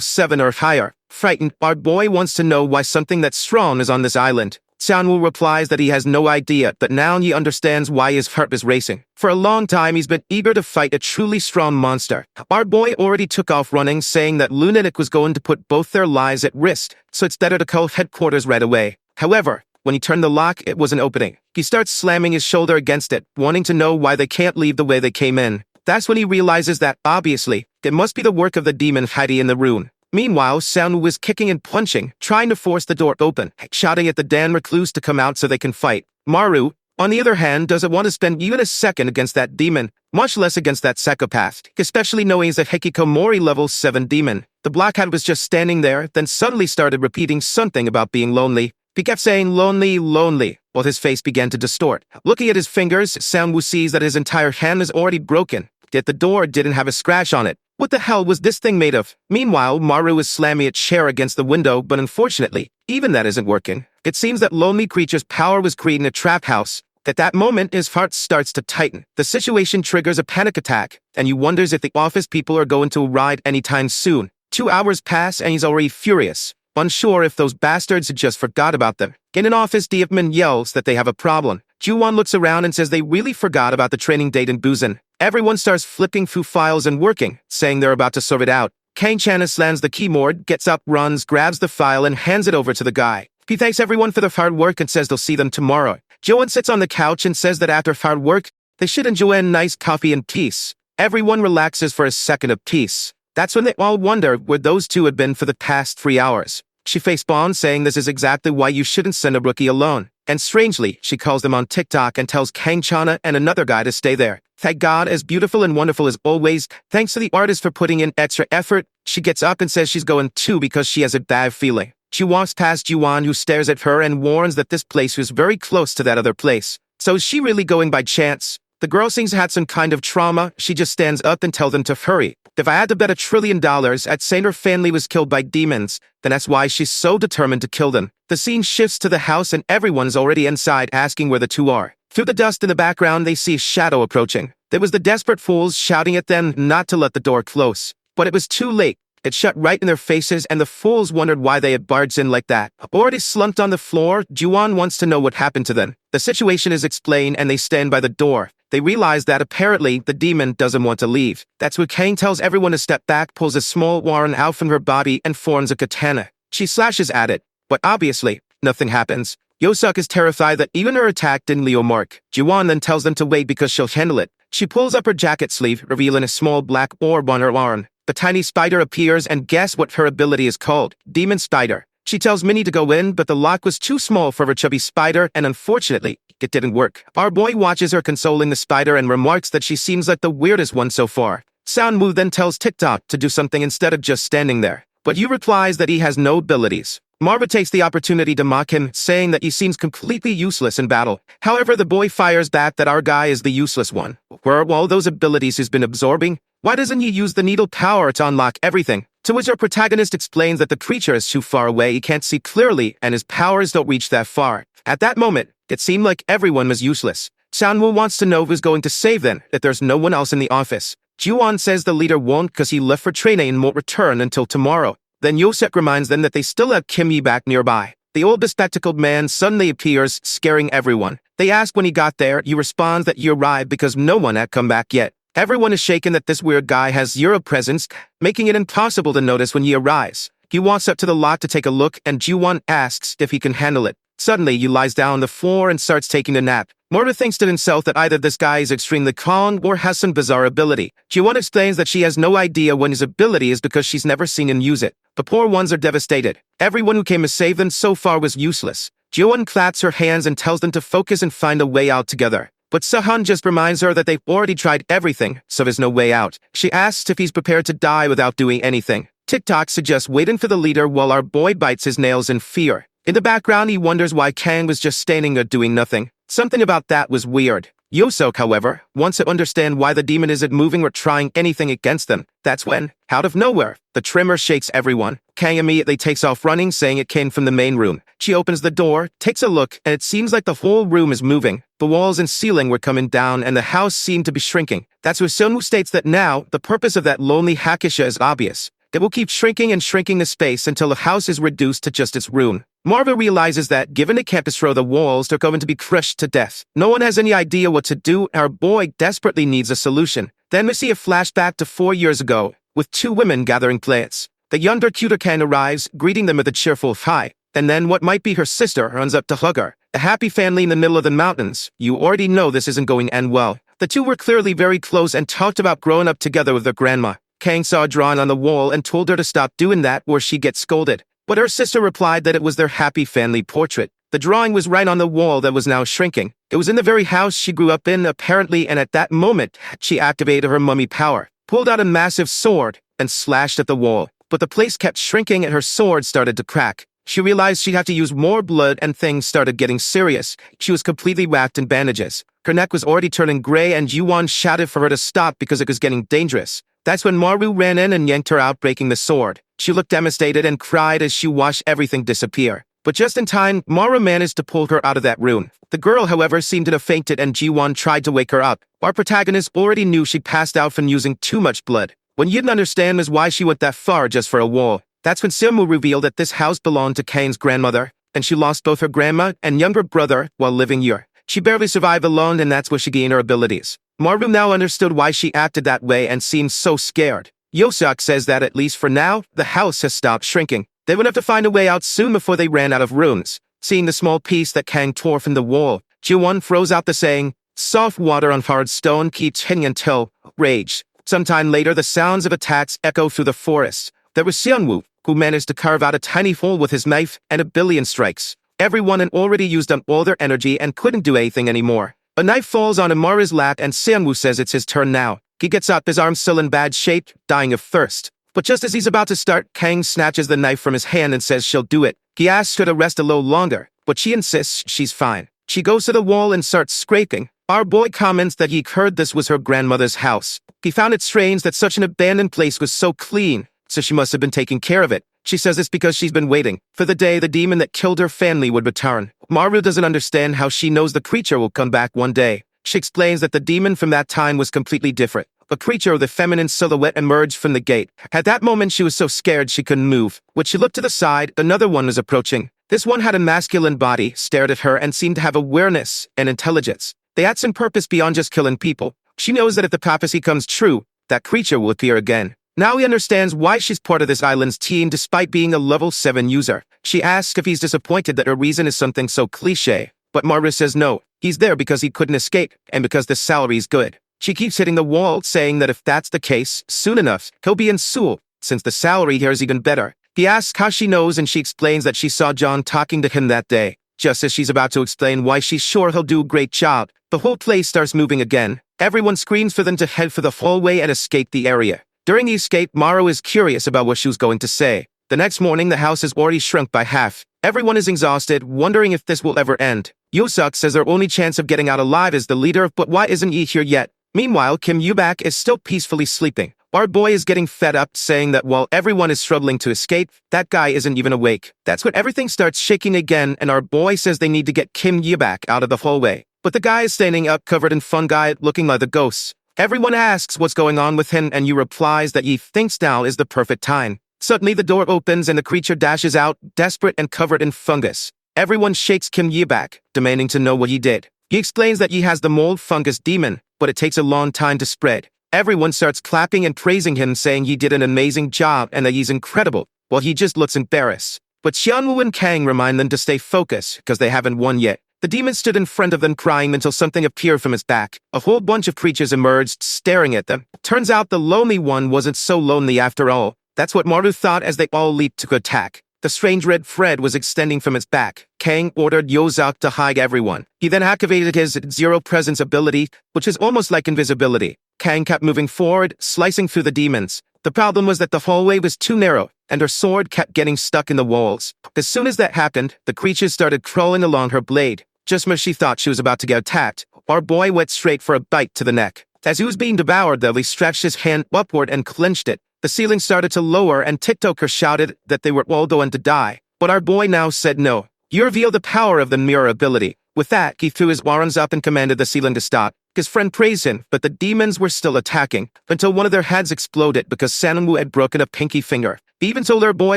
7 or higher. Frightened, our boy wants to know why something that strong is on this island. Sanwoo replies that he has no idea, but now he understands why his heart is racing. For a long time, he's been eager to fight a truly strong monster. Our boy already took off running, saying that Lunatic was going to put both their lives at risk, so it's better to call headquarters right away. However, when he turned the lock, it was an opening. He starts slamming his shoulder against it, wanting to know why they can't leave the way they came in. That's when he realizes that, obviously, it must be the work of the demon hiding in the room. Meanwhile, Sanwoo is kicking and punching, trying to force the door open, shouting at the Dan recluse to come out so they can fight. Maru, on the other hand, doesn't want to spend even a second against that demon, much less against that psychopath, especially knowing he's a Hikikomori level 7 demon. The black hat was just standing there, then suddenly started repeating something about being lonely. He kept saying lonely, lonely, while his face began to distort. Looking at his fingers, Sanwoo sees that his entire hand is already broken, yet the door didn't have a scratch on it. What the hell was this thing made of? Meanwhile, Maru is slamming a chair against the window, but unfortunately, even that isn't working. It seems that lonely creature's power was creating a trap house. At that moment, his heart starts to tighten. The situation triggers a panic attack, and he wonders if the office people are going to arrive anytime soon. 2 hours pass, and he's already furious, unsure if those bastards had just forgot about them. In an office, Diepman yells that they have a problem. Juwon looks around and says they really forgot about the training date in Busan. Everyone starts flipping through files and working, saying they're about to sort it out. Kang Chan slams the keyboard, gets up, runs, grabs the file, and hands it over to the guy. He thanks everyone for their hard work and says they'll see them tomorrow. Juwon sits on the couch and says that after hard work, they should enjoy a nice coffee and peace. Everyone relaxes for a second of peace. That's when they all wonder where those two had been for the past 3 hours. She facepalms, saying this is exactly why you shouldn't send a rookie alone. And strangely, she calls them on TikTok and tells Kang Chana and another guy to stay there. Thank God, as beautiful and wonderful as always, thanks to the artist for putting in extra effort, she gets up and says she's going too because she has a bad feeling. She walks past Juwon, who stares at her and warns that this place was very close to that other place. So is she really going by chance? The girl seems to have some kind of trauma. She just stands up and tells them to hurry. If I had to bet $1 trillion, I'd say her family was killed by demons, then that's why she's so determined to kill them. The scene shifts to the house and everyone's already inside asking where the two are. Through the dust in the background, they see a shadow approaching. There was the desperate fools shouting at them not to let the door close. But it was too late. It shut right in their faces, and the fools wondered why they had barged in like that. Already slumped on the floor, Juwon wants to know what happened to them. The situation is explained, and they stand by the door. They realize that apparently the demon doesn't want to leave. That's when Kang tells everyone to step back, pulls a small warren out from her body, and forms a katana. She slashes at it, but obviously, nothing happens. Yosuk is terrified that even her attack didn't leave a mark. Juwon then tells them to wait because she'll handle it. She pulls up her jacket sleeve, revealing a small black orb on her arm. The tiny spider appears, and guess what her ability is called? Demon Spider. She tells Minnie to go in, but the lock was too small for her chubby spider, and unfortunately, it didn't work. Our boy watches her consoling the spider and remarks that she seems like the weirdest one so far. Soundwoo then tells TikTok to do something instead of just standing there. But Yu replies that he has no abilities. Marva takes the opportunity to mock him, saying that he seems completely useless in battle. However, the boy fires back that our guy is the useless one. Where are all those abilities he's been absorbing? Why doesn't he use the needle power to unlock everything? To which our protagonist explains that the creature is too far away, he can't see clearly, and his powers don't reach that far. At that moment, it seemed like everyone was useless. Sanwoo wants to know who's going to save them, if there's no one else in the office. Juwon says the leader won't because he left for training and won't return until tomorrow. Then Yosek reminds them that they still have Kim Yi back nearby. The old bespectacled man suddenly appears, scaring everyone. They ask when he got there. He responds that he arrived because no one had come back yet. Everyone is shaken that this weird guy has zero presence, making it impossible to notice when he arrives. He walks up to the lock to take a look, and Juwon asks if he can handle it. Suddenly, he lies down on the floor and starts taking a nap. Morta thinks to himself that either this guy is extremely calm or has some bizarre ability. Juwon explains that she has no idea when his ability is because she's never seen him use it. The poor ones are devastated. Everyone who came to save them so far was useless. Juwon claps her hands and tells them to focus and find a way out together. But Sehun just reminds her that they've already tried everything, so there's no way out. She asks if he's prepared to die without doing anything. TikTok suggests waiting for the leader while our boy bites his nails in fear. In the background, he wonders why Kang was just standing there doing nothing. Something about that was weird. Yosok, however, wants to understand why the demon isn't moving or trying anything against them. That's when, out of nowhere, the tremor shakes everyone. Kang immediately takes off running, saying it came from the main room. She opens the door, takes a look, and it seems like the whole room is moving. The walls and ceiling were coming down, and the house seemed to be shrinking. That's where Sunwoo states that now, the purpose of that lonely Hakisha is obvious. It will keep shrinking and shrinking the space until the house is reduced to just its room. Marva realizes that, given they can't destroy the walls, they're going to be crushed to death. No one has any idea what to do, and our boy desperately needs a solution. Then we see a flashback to 4 years ago, with 2 women gathering plants. The younger Kang arrives, greeting them with a cheerful hi, and then what might be her sister runs up to hug her. A happy family in the middle of the mountains. You already know this isn't going to end well. The 2 were clearly very close and talked about growing up together with their grandma. Kang saw a drawing on the wall and told her to stop doing that or she'd get scolded. But her sister replied that it was their happy family portrait. The drawing was right on the wall that was now shrinking. It was in the very house she grew up in, apparently, and at that moment, she activated her mummy power, pulled out a massive sword, and slashed at the wall. But the place kept shrinking and her sword started to crack. She realized she'd have to use more blood and things started getting serious. She was completely wrapped in bandages. Her neck was already turning gray and Yuan shouted for her to stop because it was getting dangerous. That's when Maru ran in and yanked her out, breaking the sword. She looked devastated and cried as she watched everything disappear. But just in time, Maru managed to pull her out of that room. The girl, however, seemed to have fainted and Ji-won tried to wake her up. Our protagonist already knew she passed out from using too much blood. What you didn't understand was why she went that far just for a wall. That's when Sunwoo revealed that this house belonged to Kang's grandmother, and she lost both her grandma and younger brother while living here. She barely survived alone, and that's where she gained her abilities. Maru now understood why she acted that way and seemed so scared. Yosok says that at least for now, the house has stopped shrinking. They would have to find a way out soon before they ran out of rooms. Seeing the small piece that Kang tore from the wall, Ji-won throws out the saying, "Soft water on hard stone keeps hitting until rage." Sometime later, the sounds of attacks echo through the forest. There was Sunwoo, who managed to carve out a tiny hole with his knife and 1,000,000,000 strikes. Everyone had already used up all their energy and couldn't do anything anymore. A knife falls on Amara's lap and Sunwoo says it's his turn now. He gets up, his arms still in bad shape, dying of thirst. But just as he's about to start, Kang snatches the knife from his hand and says she'll do it. He asks her to rest a little longer, but she insists she's fine. She goes to the wall and starts scraping. Our boy comments that he heard this was her grandmother's house. He found it strange that such an abandoned place was so clean, so she must have been taking care of it. She says it's because she's been waiting for the day the demon that killed her family would return. Maru doesn't understand how she knows the creature will come back one day. She explains that the demon from that time was completely different. A creature with a feminine silhouette emerged from the gate. At that moment, she was so scared she couldn't move. When she looked to the side, another one was approaching. This one had a masculine body, stared at her, and seemed to have awareness and intelligence. They had some purpose beyond just killing people. She knows that if the prophecy comes true, that creature will appear again. Now he understands why she's part of this island's team despite being a level 7 user. She asks if he's disappointed that her reason is something so cliché. But Maru says no, he's there because he couldn't escape, and because the salary's good. She keeps hitting the wall, saying that if that's the case, soon enough, he'll be in Seoul, since the salary here is even better. He asks how she knows and she explains that she saw John talking to him that day. Just as she's about to explain why she's sure he'll do a great job, the whole place starts moving again. Everyone screams for them to head for the hallway and escape the area. During the escape, Maru is curious about what she was going to say. The next morning, the house has already shrunk by half. Everyone is exhausted, wondering if this will ever end. Yosok says their only chance of getting out alive is the leader, but why isn't he here yet? Meanwhile, Kim Yubak is still peacefully sleeping. Our boy is getting fed up, saying that while everyone is struggling to escape, that guy isn't even awake. That's when everything starts shaking again, and our boy says they need to get Kim Yubak out of the hallway. But the guy is standing up, covered in fungi, looking like a ghost. Everyone asks what's going on with him, and Yu replies that he thinks now is the perfect time. Suddenly, the door opens and the creature dashes out, desperate and covered in fungus. Everyone shakes Kim Yubak, demanding to know what he did. He explains that he has the mold fungus demon, but it takes a long time to spread. Everyone starts clapping and praising him, saying he did an amazing job and that he's incredible, while he just looks embarrassed. But Xianwu and Kang remind them to stay focused, because they haven't won yet. The demon stood in front of them crying until something appeared from his back. A whole bunch of creatures emerged, staring at them. Turns out the lonely one wasn't so lonely after all. That's what Maru thought as they all leaped to attack. The strange red thread was extending from its back. Kang ordered Yozak to hide everyone. He then activated his zero presence ability, which is almost like invisibility. Kang kept moving forward, slicing through the demons. The problem was that the hallway was too narrow, and her sword kept getting stuck in the walls. As soon as that happened, the creatures started crawling along her blade. Just when she thought she was about to get attacked, our boy went straight for a bite to the neck. As he was being devoured though, he stretched his hand upward and clenched it. The ceiling started to lower and TikToker shouted that they were all going to die. But our boy now said no. You reveal the power of the mirror ability. With that, he threw his arms up and commanded the ceiling to stop. His friend praised him, but the demons were still attacking, until one of their heads exploded because Sanmu had broken a pinky finger. He even told our boy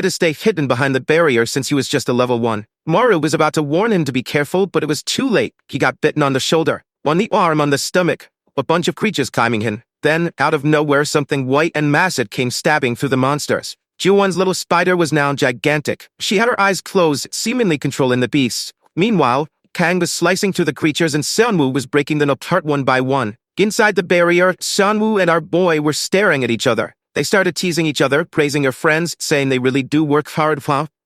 to stay hidden behind the barrier since he was just a level 1. Maru was about to warn him to be careful, but it was too late. He got bitten on the shoulder, on the arm, on the stomach. A bunch of creatures climbing in. Then, out of nowhere, something white and massive came stabbing through the monsters. Ju-won's little spider was now gigantic. She had her eyes closed, seemingly controlling the beasts. Meanwhile, Kang was slicing through the creatures and Seonwoo was breaking them apart one by one. Inside the barrier, Seonwoo and our boy were staring at each other. They started teasing each other, praising their friends, saying they really do work hard,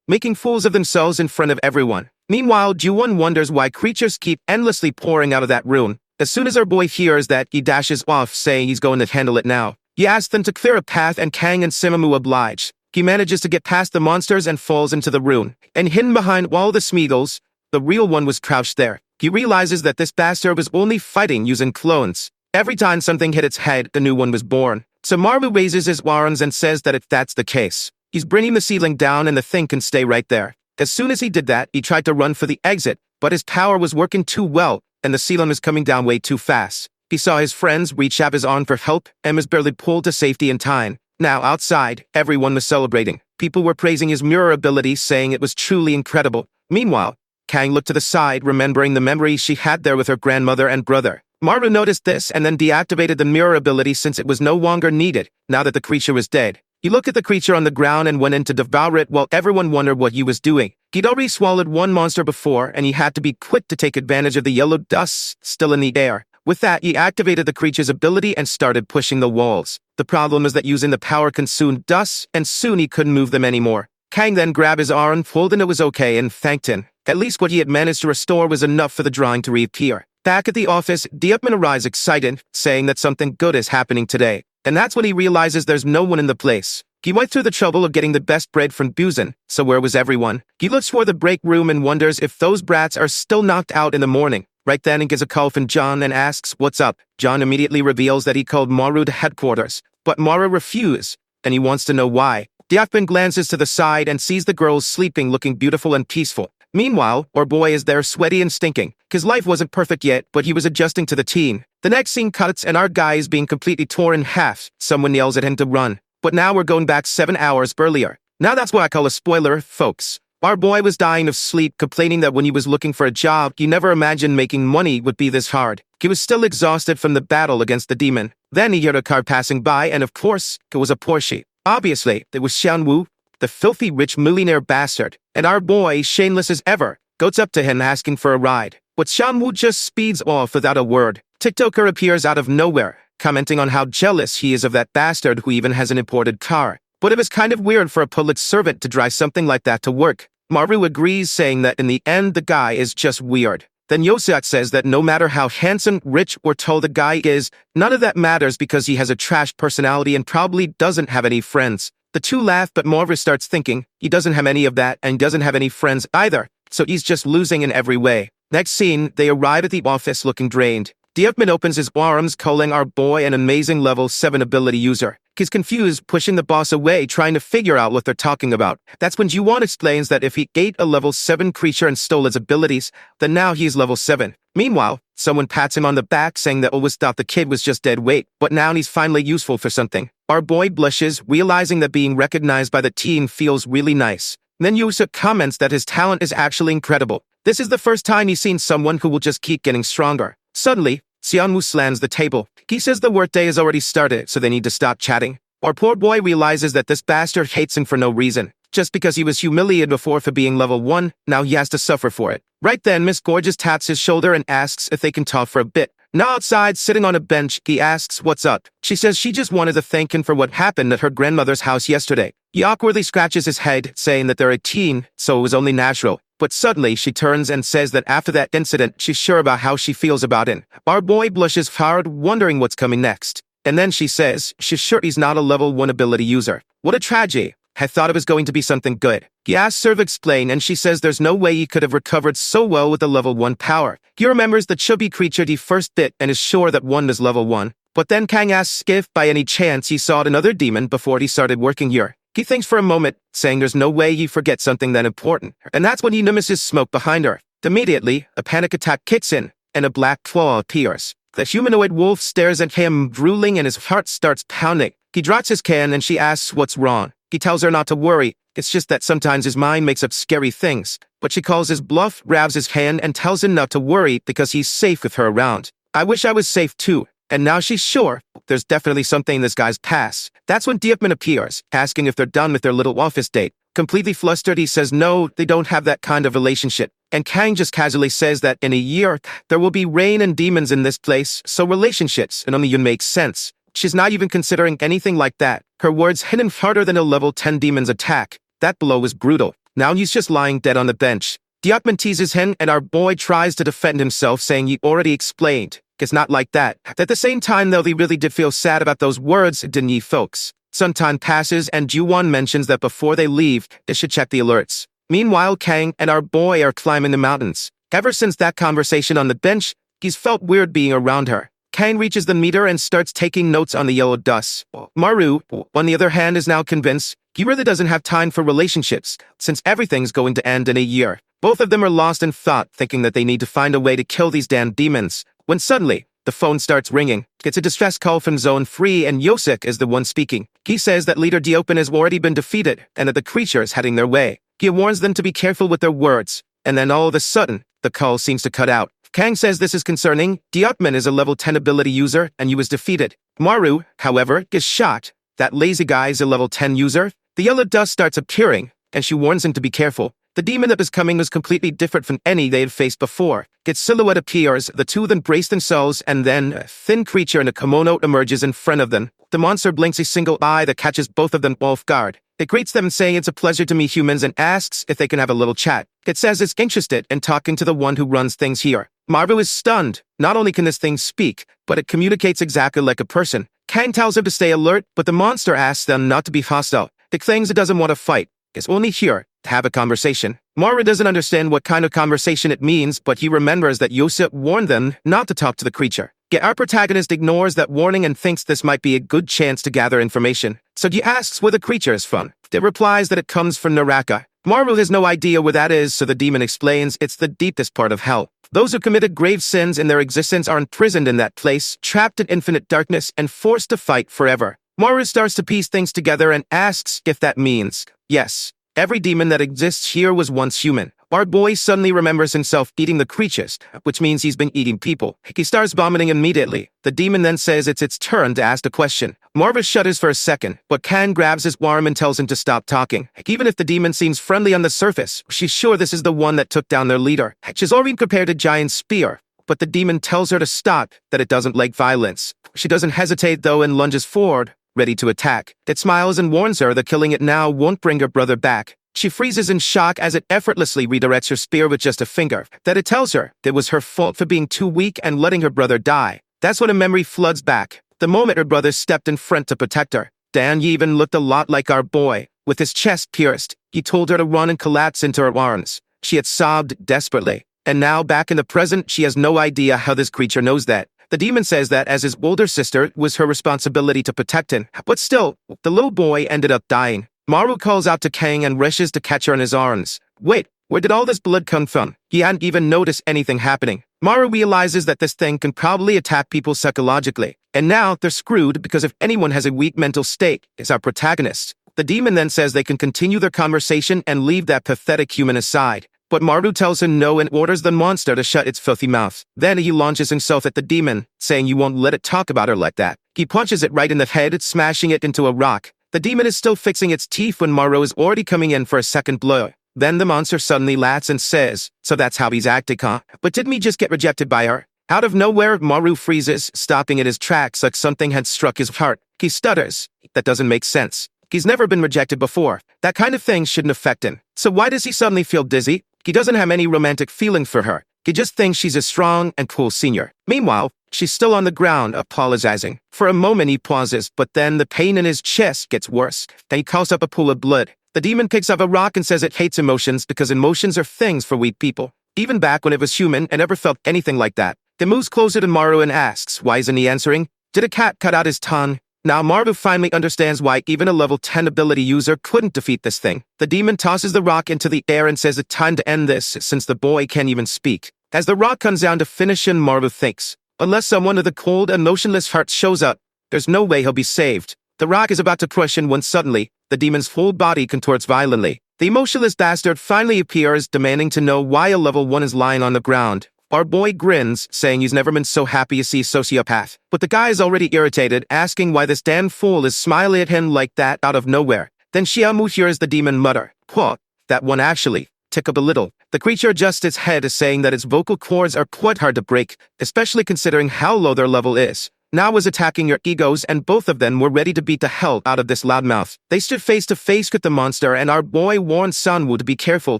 making fools of themselves in front of everyone. Meanwhile, Ju-won wonders why creatures keep endlessly pouring out of that room. As soon as our boy hears that, he dashes off, saying he's going to handle it now. He asks them to clear a path and Kang and Simamu oblige. He manages to get past the monsters and falls into the room. And hidden behind all the Smeagol's, the real one was crouched there. He realizes that this bastard was only fighting using clones. Every time something hit its head, the new one was born. So Maru raises his arms and says that if that's the case, he's bringing the ceiling down and the thing can stay right there. As soon as he did that, he tried to run for the exit, but his power was working too well, and the ceiling was coming down way too fast. He saw his friends reach out his arm for help and was barely pulled to safety in time. Now outside, everyone was celebrating. People were praising his mirror ability, saying it was truly incredible. Meanwhile, Kang looked to the side, remembering the memories she had there with her grandmother and brother. Maru noticed this and then deactivated the mirror ability since it was no longer needed, now that the creature was dead. He looked at the creature on the ground and went in to devour it while everyone wondered what he was doing. He'd already swallowed one monster before, and he had to be quick to take advantage of the yellow dust still in the air. With that, he activated the creature's ability and started pushing the walls. The problem is that using the power consumed dust, and soon he couldn't move them anymore. Kang then grabbed his arm, told him it was okay, and thanked him. At least what he had managed to restore was enough for the drawing to reappear. Back at the office, Diepman arrives excited, saying that something good is happening today. And that's when he realizes there's no one in the place. He went through the trouble of getting the best bread from Busan, so where was everyone? He looks for the break room and wonders if those brats are still knocked out in the morning. Right then he gets a call from John and asks, "What's up?" John immediately reveals that he called Maru to headquarters, but Maru refused, and he wants to know why. Diepman glances to the side and sees the girls sleeping, looking beautiful and peaceful. Meanwhile, our boy is there sweaty and stinking. His life wasn't perfect yet, but he was adjusting to the teen. The next scene cuts and our guy is being completely torn in half. Someone yells at him to run. But now we're going back 7 hours earlier. Now that's what I call a spoiler, folks. Our boy was dying of sleep, complaining that when he was looking for a job, he never imagined making money would be this hard. He was still exhausted from the battle against the demon. Then he heard a car passing by, and of course, it was a Porsche. Obviously, it was Xianwu, the filthy rich millionaire bastard. And our boy, shameless as ever, goes up to him asking for a ride. But Xianwu just speeds off without a word. TikToker appears out of nowhere, commenting on how jealous he is of that bastard who even has an imported car. But it was kind of weird for a public servant to drive something like that to work. Maru agrees, saying that in the end the guy is just weird. Then Yoseok says that no matter how handsome, rich, or tall the guy is, none of that matters because he has a trash personality and probably doesn't have any friends. The two laugh, but Maru starts thinking, he doesn't have any of that and doesn't have any friends either, so he's just losing in every way. Next scene, they arrive at the office looking drained. Diepman opens his arms, calling our boy an amazing level 7 ability user. He's confused, pushing the boss away, trying to figure out what they're talking about. That's when Ju-won explains that if he ate a level 7 creature and stole its abilities, then now he's level 7. Meanwhile, someone pats him on the back, saying that always thought the kid was just dead weight, but now he's finally useful for something. Our boy blushes, realizing that being recognized by the teen feels really nice. Then Yoseok comments that his talent is actually incredible. This is the first time he's seen someone who will just keep getting stronger. Suddenly, Seonwoo slams the table. He says the workday has already started, so they need to stop chatting. Our poor boy realizes that this bastard hates him for no reason. Just because he was humiliated before for being level 1, now he has to suffer for it. Right then, Miss Gorgeous taps his shoulder and asks if they can talk for a bit. Now outside, sitting on a bench, he asks what's up. She says she just wanted to thank him for what happened at her grandmother's house yesterday. He awkwardly scratches his head, saying that they're a teen, so it was only natural. But suddenly, she turns and says that after that incident, she's sure about how she feels about it. Our boy blushes hard, wondering what's coming next. And then she says she's sure he's not a level 1 ability user. What a tragedy. I thought it was going to be something good. He asks her to explain and she says there's no way he could have recovered so well with the level 1 power. He remembers the chubby creature he first bit and is sure that one is level 1. But then Kang asks if by any chance he saw another demon before he started working here. He thinks for a moment, saying there's no way he forgets something that important. And that's when he notices smoke behind her. Immediately, a panic attack kicks in, and a black claw appears. The humanoid wolf stares at him, drooling, and his heart starts pounding. He drops his can and she asks what's wrong. He tells her not to worry, it's just that sometimes his mind makes up scary things. But she calls his bluff, grabs his hand, and tells him not to worry because he's safe with her around. I wish I was safe too. And now she's sure there's definitely something in this guy's past. That's when Diepman appears, asking if they're done with their little office date. Completely flustered, he says no, they don't have that kind of relationship. And Kang just casually says that in a year, there will be rain and demons in this place, so relationships, and only you make sense. She's not even considering anything like that. Her words hit him harder than a level 10 demon's attack. That blow was brutal. Now he's just lying dead on the bench. Diepman teases him and our boy tries to defend himself, saying he already explained. It's not like that. At the same time, though, he really did feel sad about those words, didn't ye folks? Some time passes and Ju-won mentions that before they leave, they should check the alerts. Meanwhile, Kang and our boy are climbing the mountains. Ever since that conversation on the bench, he's felt weird being around her. Kang reaches the meter and starts taking notes on the yellow dust. Maru, on the other hand, is now convinced he really doesn't have time for relationships, since everything's going to end in a year. Both of them are lost in thought, thinking that they need to find a way to kill these damn demons. When suddenly, the phone starts ringing. It's a distress call from Zone 3 and Yosik is the one speaking. He says that Leader Diopin has already been defeated and that the creature is heading their way. He warns them to be careful with their words. And then all of a sudden, the call seems to cut out. Kang says this is concerning. Diopman is a level 10 ability user and he was defeated. Maru, however, gets shocked. That lazy guy is a level 10 user. The yellow dust starts appearing and she warns him to be careful. The demon that was coming was completely different from any they had faced before. Its silhouette appears, the two then brace themselves, and then a thin creature in a kimono emerges in front of them. The monster blinks a single eye that catches both of them off guard. It greets them saying it's a pleasure to meet humans and asks if they can have a little chat. It says it's interested in talking to the one who runs things here. Maru is stunned. Not only can this thing speak, but it communicates exactly like a person. Kang tells him to stay alert, but the monster asks them not to be hostile. It claims it doesn't want to fight. It's only here to have a conversation. Maru doesn't understand what kind of conversation it means, but he remembers that Yosef warned them not to talk to the creature. Yet our protagonist ignores that warning and thinks this might be a good chance to gather information. So he asks where the creature is from. It replies that it comes from Naraka. Maru has no idea where that is, so the demon explains it's the deepest part of hell. Those who committed grave sins in their existence are imprisoned in that place, trapped in infinite darkness, and forced to fight forever. Maru starts to piece things together and asks if that means, yes, every demon that exists here was once human. Our boy suddenly remembers himself eating the creatures, which means he's been eating people. He starts vomiting immediately. The demon then says it's its turn to ask a question. Marva shudders for a second, but Kang grabs his arm and tells him to stop talking. Even if the demon seems friendly on the surface, she's sure this is the one that took down their leader. She's already prepared a giant spear, but the demon tells her to stop, that it doesn't like violence. She doesn't hesitate though and lunges forward, ready to attack. It smiles and warns her that killing it now won't bring her brother back. She freezes in shock as it effortlessly redirects her spear with just a finger. That it tells her it was her fault for being too weak and letting her brother die. That's when a memory floods back. The moment her brother stepped in front to protect her. Dan even looked a lot like our boy. With his chest pierced, he told her to run and collapse into her arms. She had sobbed desperately. And now, back in the present, she has no idea how this creature knows that. The demon says that as his older sister, it was her responsibility to protect him. But still, the little boy ended up dying. Maru calls out to Kang and rushes to catch her in his arms. Wait, where did all this blood come from? He hadn't even noticed anything happening. Maru realizes that this thing can probably attack people psychologically. And now they're screwed because if anyone has a weak mental state, it's our protagonist. The demon then says they can continue their conversation and leave that pathetic human aside. But Maru tells him no and orders the monster to shut its filthy mouth. Then he launches himself at the demon, saying you won't let it talk about her like that. He punches it right in the head, smashing it into a rock. The demon is still fixing its teeth when Maru is already coming in for a second blow. Then the monster suddenly laughs and says, so that's how he's acting, huh? But didn't he just get rejected by her? Out of nowhere, Maru freezes, stopping in his tracks like something had struck his heart. He stutters. That doesn't make sense. He's never been rejected before. That kind of thing shouldn't affect him. So why does he suddenly feel dizzy? He doesn't have any romantic feeling for her. He just thinks she's a strong and cool senior. Meanwhile, she's still on the ground, apologizing. For a moment he pauses, but then the pain in his chest gets worse. Then he coughs up a pool of blood. The demon picks up a rock and says it hates emotions because emotions are things for weak people. Even back when it was human, it never felt anything like that. He moves closer to Maru and asks, why isn't he answering? Did a cat cut out his tongue? Now Maru finally understands why even a level 10 ability user couldn't defeat this thing. The demon tosses the rock into the air and says it's time to end this since the boy can't even speak. As the rock comes down to finish him, Maru thinks, unless someone with a cold and motionless heart shows up, there's no way he'll be saved. The rock is about to crush him when suddenly, the demon's whole body contorts violently. The emotionless bastard finally appears, demanding to know why a level 1 is lying on the ground. Our boy grins, saying he's never been so happy to see a sociopath. But the guy is already irritated, asking why this damn fool is smiling at him like that out of nowhere. Then Xiaomu hears the demon mutter, "What? That one actually tick up a little." The creature adjusts its head, saying that its vocal cords are quite hard to break, especially considering how low their level is. Now was attacking your egos, and both of them were ready to beat the hell out of this loudmouth. They stood face to face with the monster, and our boy warned Sanwu to be careful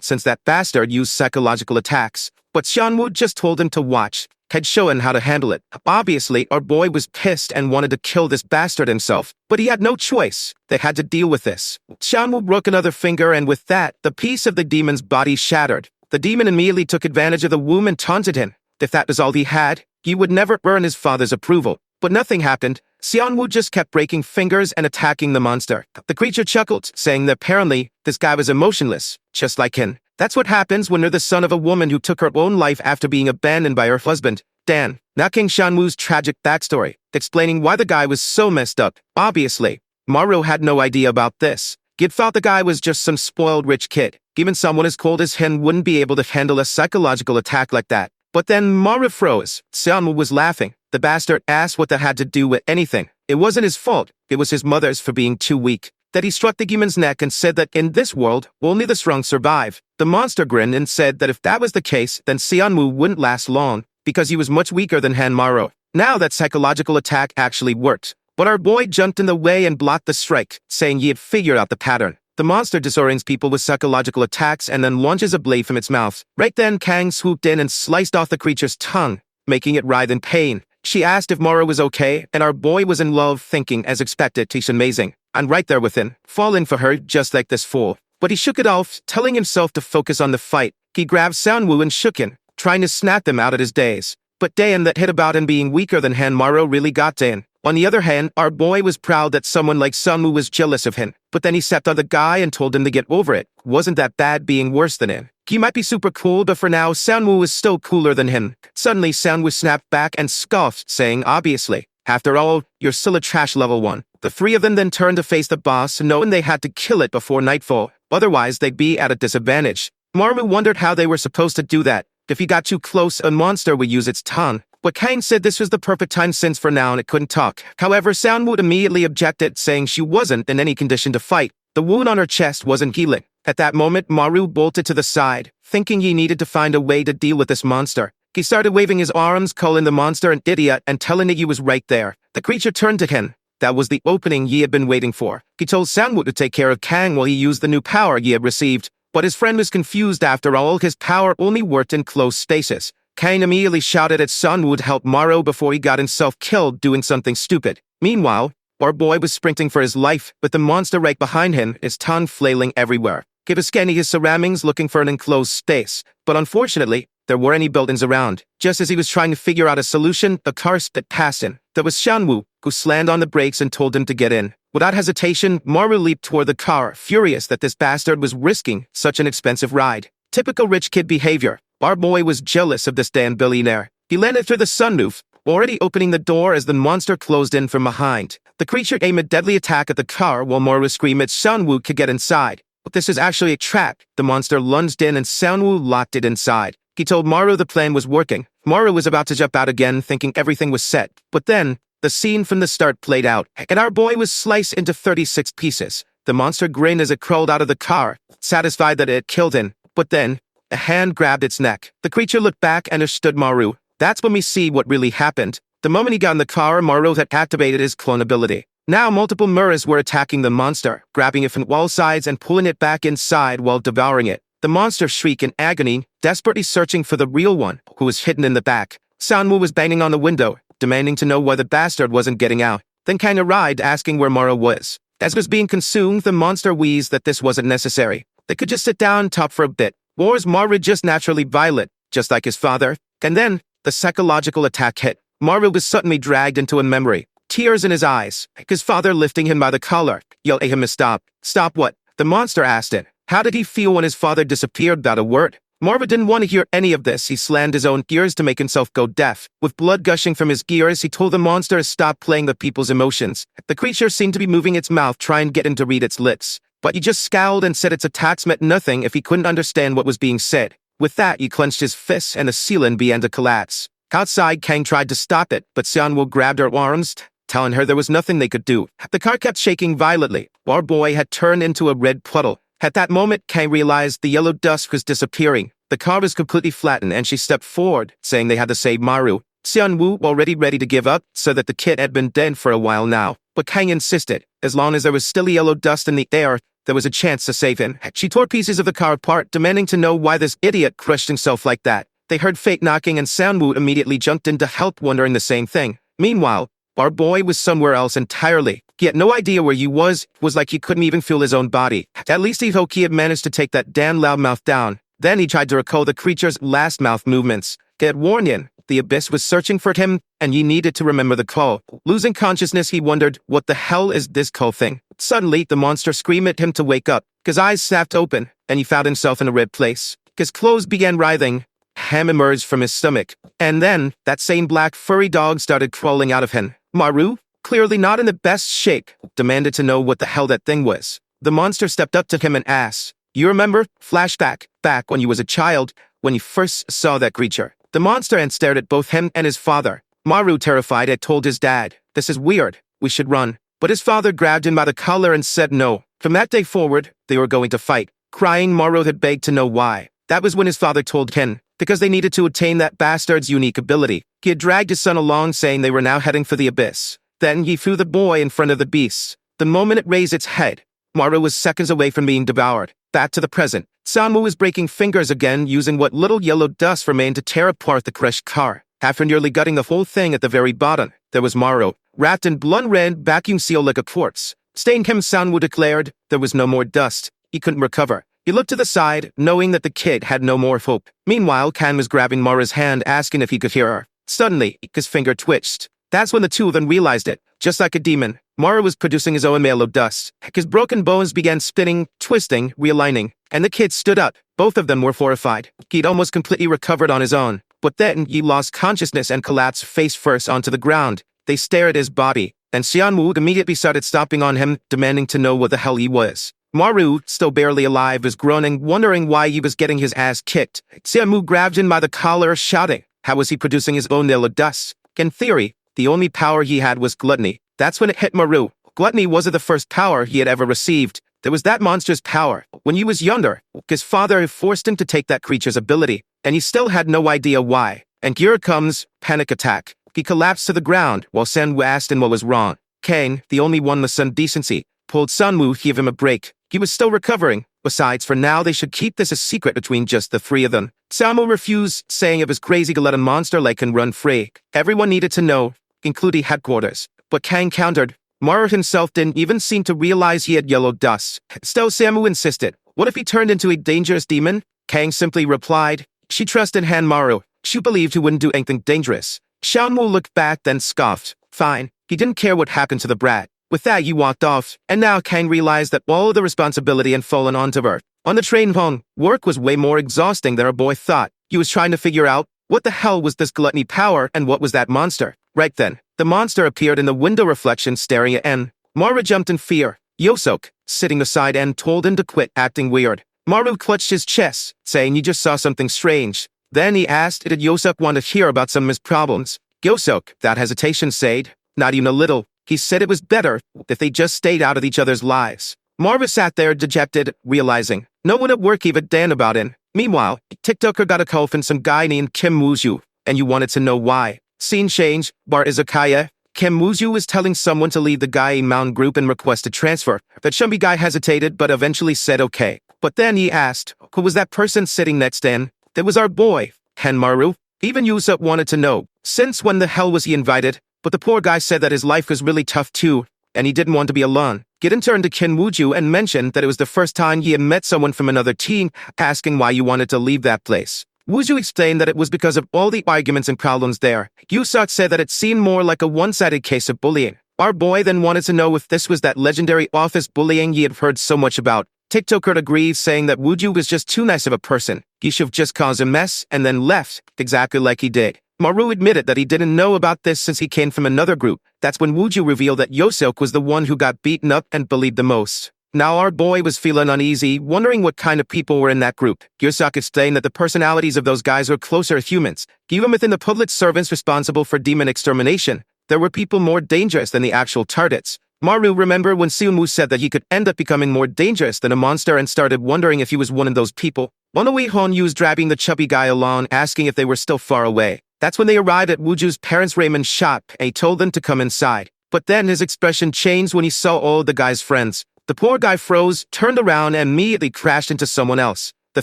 since that bastard used psychological attacks. But Sanwu just told him to watch, had shown how to handle it. Obviously, our boy was pissed and wanted to kill this bastard himself, but he had no choice. They had to deal with this. Sanwu broke another finger, and with that, the piece of the demon's body shattered. The demon immediately took advantage of the wound and taunted him. If that was all he had, he would never earn his father's approval. But nothing happened. Xianwu just kept breaking fingers and attacking the monster. The creature chuckled, saying that apparently this guy was emotionless, just like him. That's what happens when you're the son of a woman who took her own life after being abandoned by her husband, Dan. Now King Shanwu's tragic backstory, explaining why the guy was so messed up. Obviously, Maru had no idea about this. He'd thought the guy was just some spoiled rich kid. Even someone as cold as him wouldn't be able to handle a psychological attack like that. But then Maru froze. Xianwu was laughing. The bastard asked what that had to do with anything. It wasn't his fault. It was his mother's for being too weak. That he struck the demon's neck and said that in this world, only the strong survive. The monster grinned and said that if that was the case, then Xianwu wouldn't last long, because he was much weaker than Hanmaru. Now that psychological attack actually worked. But our boy jumped in the way and blocked the strike, saying he had figured out the pattern. The monster disorients people with psychological attacks and then launches a blade from its mouth. Right then, Kang swooped in and sliced off the creature's tongue, making it writhe in pain. She asked if Mara was okay, and our boy was in love, thinking, as expected, she's amazing. And right there with him, falling for her just like this fool. But he shook it off, telling himself to focus on the fight. He grabbed Sanwu and shook him, trying to snap him out of his daze. But Dan that hit about him being weaker than Hanmaru really got to him. On the other hand, our boy was proud that someone like Sanwu was jealous of him. But then he stepped on the guy and told him to get over it. Wasn't that bad being worse than him? He might be super cool, but for now, Sanwu is still cooler than him. Suddenly, Sanwu snapped back and scoffed, saying, obviously, after all, you're still a trash level 1. The three of them then turned to face the boss, knowing they had to kill it before nightfall. Otherwise, they'd be at a disadvantage. Maru wondered how they were supposed to do that. If he got too close, a monster would use its tongue. But Kang said this was the perfect time since for now it couldn't talk. However, Sanwu immediately objected, saying she wasn't in any condition to fight. The wound on her chest wasn't healing. At that moment, Maru bolted to the side, thinking he needed to find a way to deal with this monster. He started waving his arms, calling the monster an idiot and telling it he was right there. The creature turned to him. That was the opening he had been waiting for. He told Sanwu to take care of Kang while he used the new power he had received. But his friend was confused. After all, his power only worked in close stasis. Kang immediately shouted at Sanwu to help Maru before he got himself killed doing something stupid. Meanwhile, our boy was sprinting for his life, with the monster right behind him, his tongue flailing everywhere. He was scanning his surroundings looking for an enclosed space, but unfortunately, there weren't any buildings around. Just as he was trying to figure out a solution, the car sped past him. There was Shanwu, who slammed on the brakes and told him to get in. Without hesitation, Maru leaped toward the car, furious that this bastard was risking such an expensive ride. Typical rich kid behavior. Our boy was jealous of this damn billionaire. He landed through the sunroof, already opening the door as the monster closed in from behind. The creature aimed a deadly attack at the car while Maru screamed at Shanwu could get inside. But this is actually a trap. The monster lunged in and Sanwu locked it inside. He told Maru the plan was working. Maru was about to jump out again, thinking everything was set. But then, the scene from the start played out, and our boy was sliced into 36 pieces. The monster grinned as it crawled out of the car, satisfied that it had killed him. But then, a hand grabbed its neck. The creature looked back and understood Maru. That's when we see what really happened. The moment he got in the car, Maru had activated his clone ability. Now multiple mirrors were attacking the monster, grabbing it from all sides and pulling it back inside while devouring it. The monster shrieked in agony, desperately searching for the real one, who was hidden in the back. Sanwoo was banging on the window, demanding to know why the bastard wasn't getting out. Then Kang arrived asking where Mara was. As it was being consumed, the monster wheezed that this wasn't necessary. They could just sit down and talk for a bit. Was Mara just naturally violent, just like his father? And then, the psychological attack hit. Mara was suddenly dragged into a memory. Tears in his eyes. His father lifting him by the collar, yelled at him to stop. Stop what? The monster asked it. How did he feel when his father disappeared without a word? Marva didn't want to hear any of this. He slammed his own gears to make himself go deaf. With blood gushing from his gears, he told the monster to stop playing with people's emotions. The creature seemed to be moving its mouth, trying to get him to read its lips. But he just scowled and said its attacks meant nothing if he couldn't understand what was being said. With that, he clenched his fists and the ceiling began to collapse. Outside, Kang tried to stop it, but Seonwoo grabbed her arms, telling her there was nothing they could do. The car kept shaking violently. Our boy had turned into a red puddle. At that moment, Kang realized the yellow dust was disappearing. The car was completely flattened and she stepped forward, saying they had to save Maru. Seonwoo, already ready to give up, said that the kid had been dead for a while now. But Kang insisted, as long as there was still yellow dust in the air, there was a chance to save him. She tore pieces of the car apart, demanding to know why this idiot crushed himself like that. They heard fate knocking and Seonwoo immediately jumped in to help, wondering the same thing. Meanwhile, our boy was somewhere else entirely. He had no idea where he was. It was like he couldn't even feel his own body. At least he hoped he had managed to take that damn loudmouth down. Then he tried to recall the creature's last mouth movements. He had warned him. The abyss was searching for him, and he needed to remember the call. Losing consciousness, he wondered, what the hell is this call thing? Suddenly, the monster screamed at him to wake up. His eyes snapped open, and he found himself in a red place. His clothes began writhing. Ham emerged from his stomach. And then, that same black furry dog started crawling out of him. Maru, clearly not in the best shape, demanded to know what the hell that thing was. The monster stepped up to him and asked, "You remember? Flashback, back when you was a child, when you first saw that creature." The monster and stared at both him and his father. Maru, terrified, had told his dad, "This is weird, we should run." But his father grabbed him by the collar and said no. From that day forward, they were going to fight. Crying, Maru had begged to know why. That was when his father told Ken, because they needed to attain that bastard's unique ability. He had dragged his son along, saying they were now heading for the abyss. Then he threw the boy in front of the beast. The moment it raised its head, Maru was seconds away from being devoured. Back to the present. Sanwoo was breaking fingers again, using what little yellow dust remained to tear apart the crushed car. After nearly gutting the whole thing at the very bottom, there was Maru, wrapped in blood-red, vacuum-sealed like a corpse. Staying him, Sanwoo declared, there was no more dust. He couldn't recover. He looked to the side, knowing that the kid had no more hope. Meanwhile, Kan was grabbing Mara's hand, asking if he could hear her. Suddenly, his finger twitched. That's when the two of them realized it. Just like a demon, Mara was producing his own yellow dust. His broken bones began spinning, twisting, realigning, and the kid stood up. Both of them were horrified. He'd almost completely recovered on his own. But then, he lost consciousness and collapsed face first onto the ground. They stared at his body, and Seonwoo immediately started stomping on him, demanding to know what the hell he was. Maru, still barely alive, was groaning, wondering why he was getting his ass kicked. Seonwoo grabbed him by the collar, shouting, how was he producing his own yellow dust? In theory, the only power he had was gluttony. That's when it hit Maru. Gluttony wasn't the first power he had ever received. There was that monster's power. When he was younger, his father had forced him to take that creature's ability, and he still had no idea why. And here comes panic attack. He collapsed to the ground, while Sanwoo asked him what was wrong. Kang, the only one with some decency, pulled Sanwoo to give him a break. He was still recovering. Besides, for now, they should keep this a secret between just the three of them. Sanwoo refused, saying it was crazy to let a monster like him run free. Everyone needed to know, including headquarters. But Kang countered. Mara himself didn't even seem to realize he had yellow dust. Still, Sanwoo insisted. What if he turned into a dangerous demon? Kang simply replied, she trusted Han Maru. She believed he wouldn't do anything dangerous. Seonwoo looked back, then scoffed. Fine. He didn't care what happened to the brat. With that, he walked off, and now Kang realized that all of the responsibility had fallen onto her. On the train home, work was way more exhausting than our boy thought. He was trying to figure out, what the hell was this gluttony power, and what was that monster? Right then, the monster appeared in the window reflection staring at En. Mara jumped in fear. Yosok, sitting beside En, told him to quit acting weird. Maru clutched his chest, saying he just saw something strange. Then he asked, did Yosok want to hear about some of his problems? Yosok, without hesitation, said, not even a little. He said it was better if they just stayed out of each other's lives. Marva sat there dejected, realizing no one at work gave a damn about him. Meanwhile, TikToker got a call from some guy named Kim Wooju, and you wanted to know why. Scene change, bar izakaya. Kim Wooju was telling someone to leave the guy Mountain group and request a transfer. That chumby guy hesitated but eventually said okay. But then he asked, who was that person sitting next to him? That was our boy, Maru. Even Yusup wanted to know, since when the hell was he invited? But the poor guy said that his life was really tough too, and he didn't want to be alone. Gitten turned to Kin Wooju and mentioned that it was the first time he had met someone from another team, asking why you wanted to leave that place. Wooju explained that it was because of all the arguments and problems there. Yusup said that it seemed more like a one-sided case of bullying. Our boy then wanted to know if this was that legendary office bullying he had heard so much about. TikToker agreed, saying that Wooju was just too nice of a person. He should have just caused a mess and then left, exactly like he did. Maru admitted that he didn't know about this since he came from another group. That's when Wooju revealed that Yoseok was the one who got beaten up and bullied the most. Now our boy was feeling uneasy, wondering what kind of people were in that group. Yoseok explained that the personalities of those guys were closer to humans. Even within the public servants responsible for demon extermination, there were people more dangerous than the actual targets. Maru remembered when Seonwoo said that he could end up becoming more dangerous than a monster and started wondering if he was one of those people. Monoe Hon was dragging the chubby guy along, asking if they were still far away. That's when they arrived at Wooju's parents' Raymond's shop, and he told them to come inside. But then his expression changed when he saw all of the guy's friends. The poor guy froze, turned around, and immediately crashed into someone else. The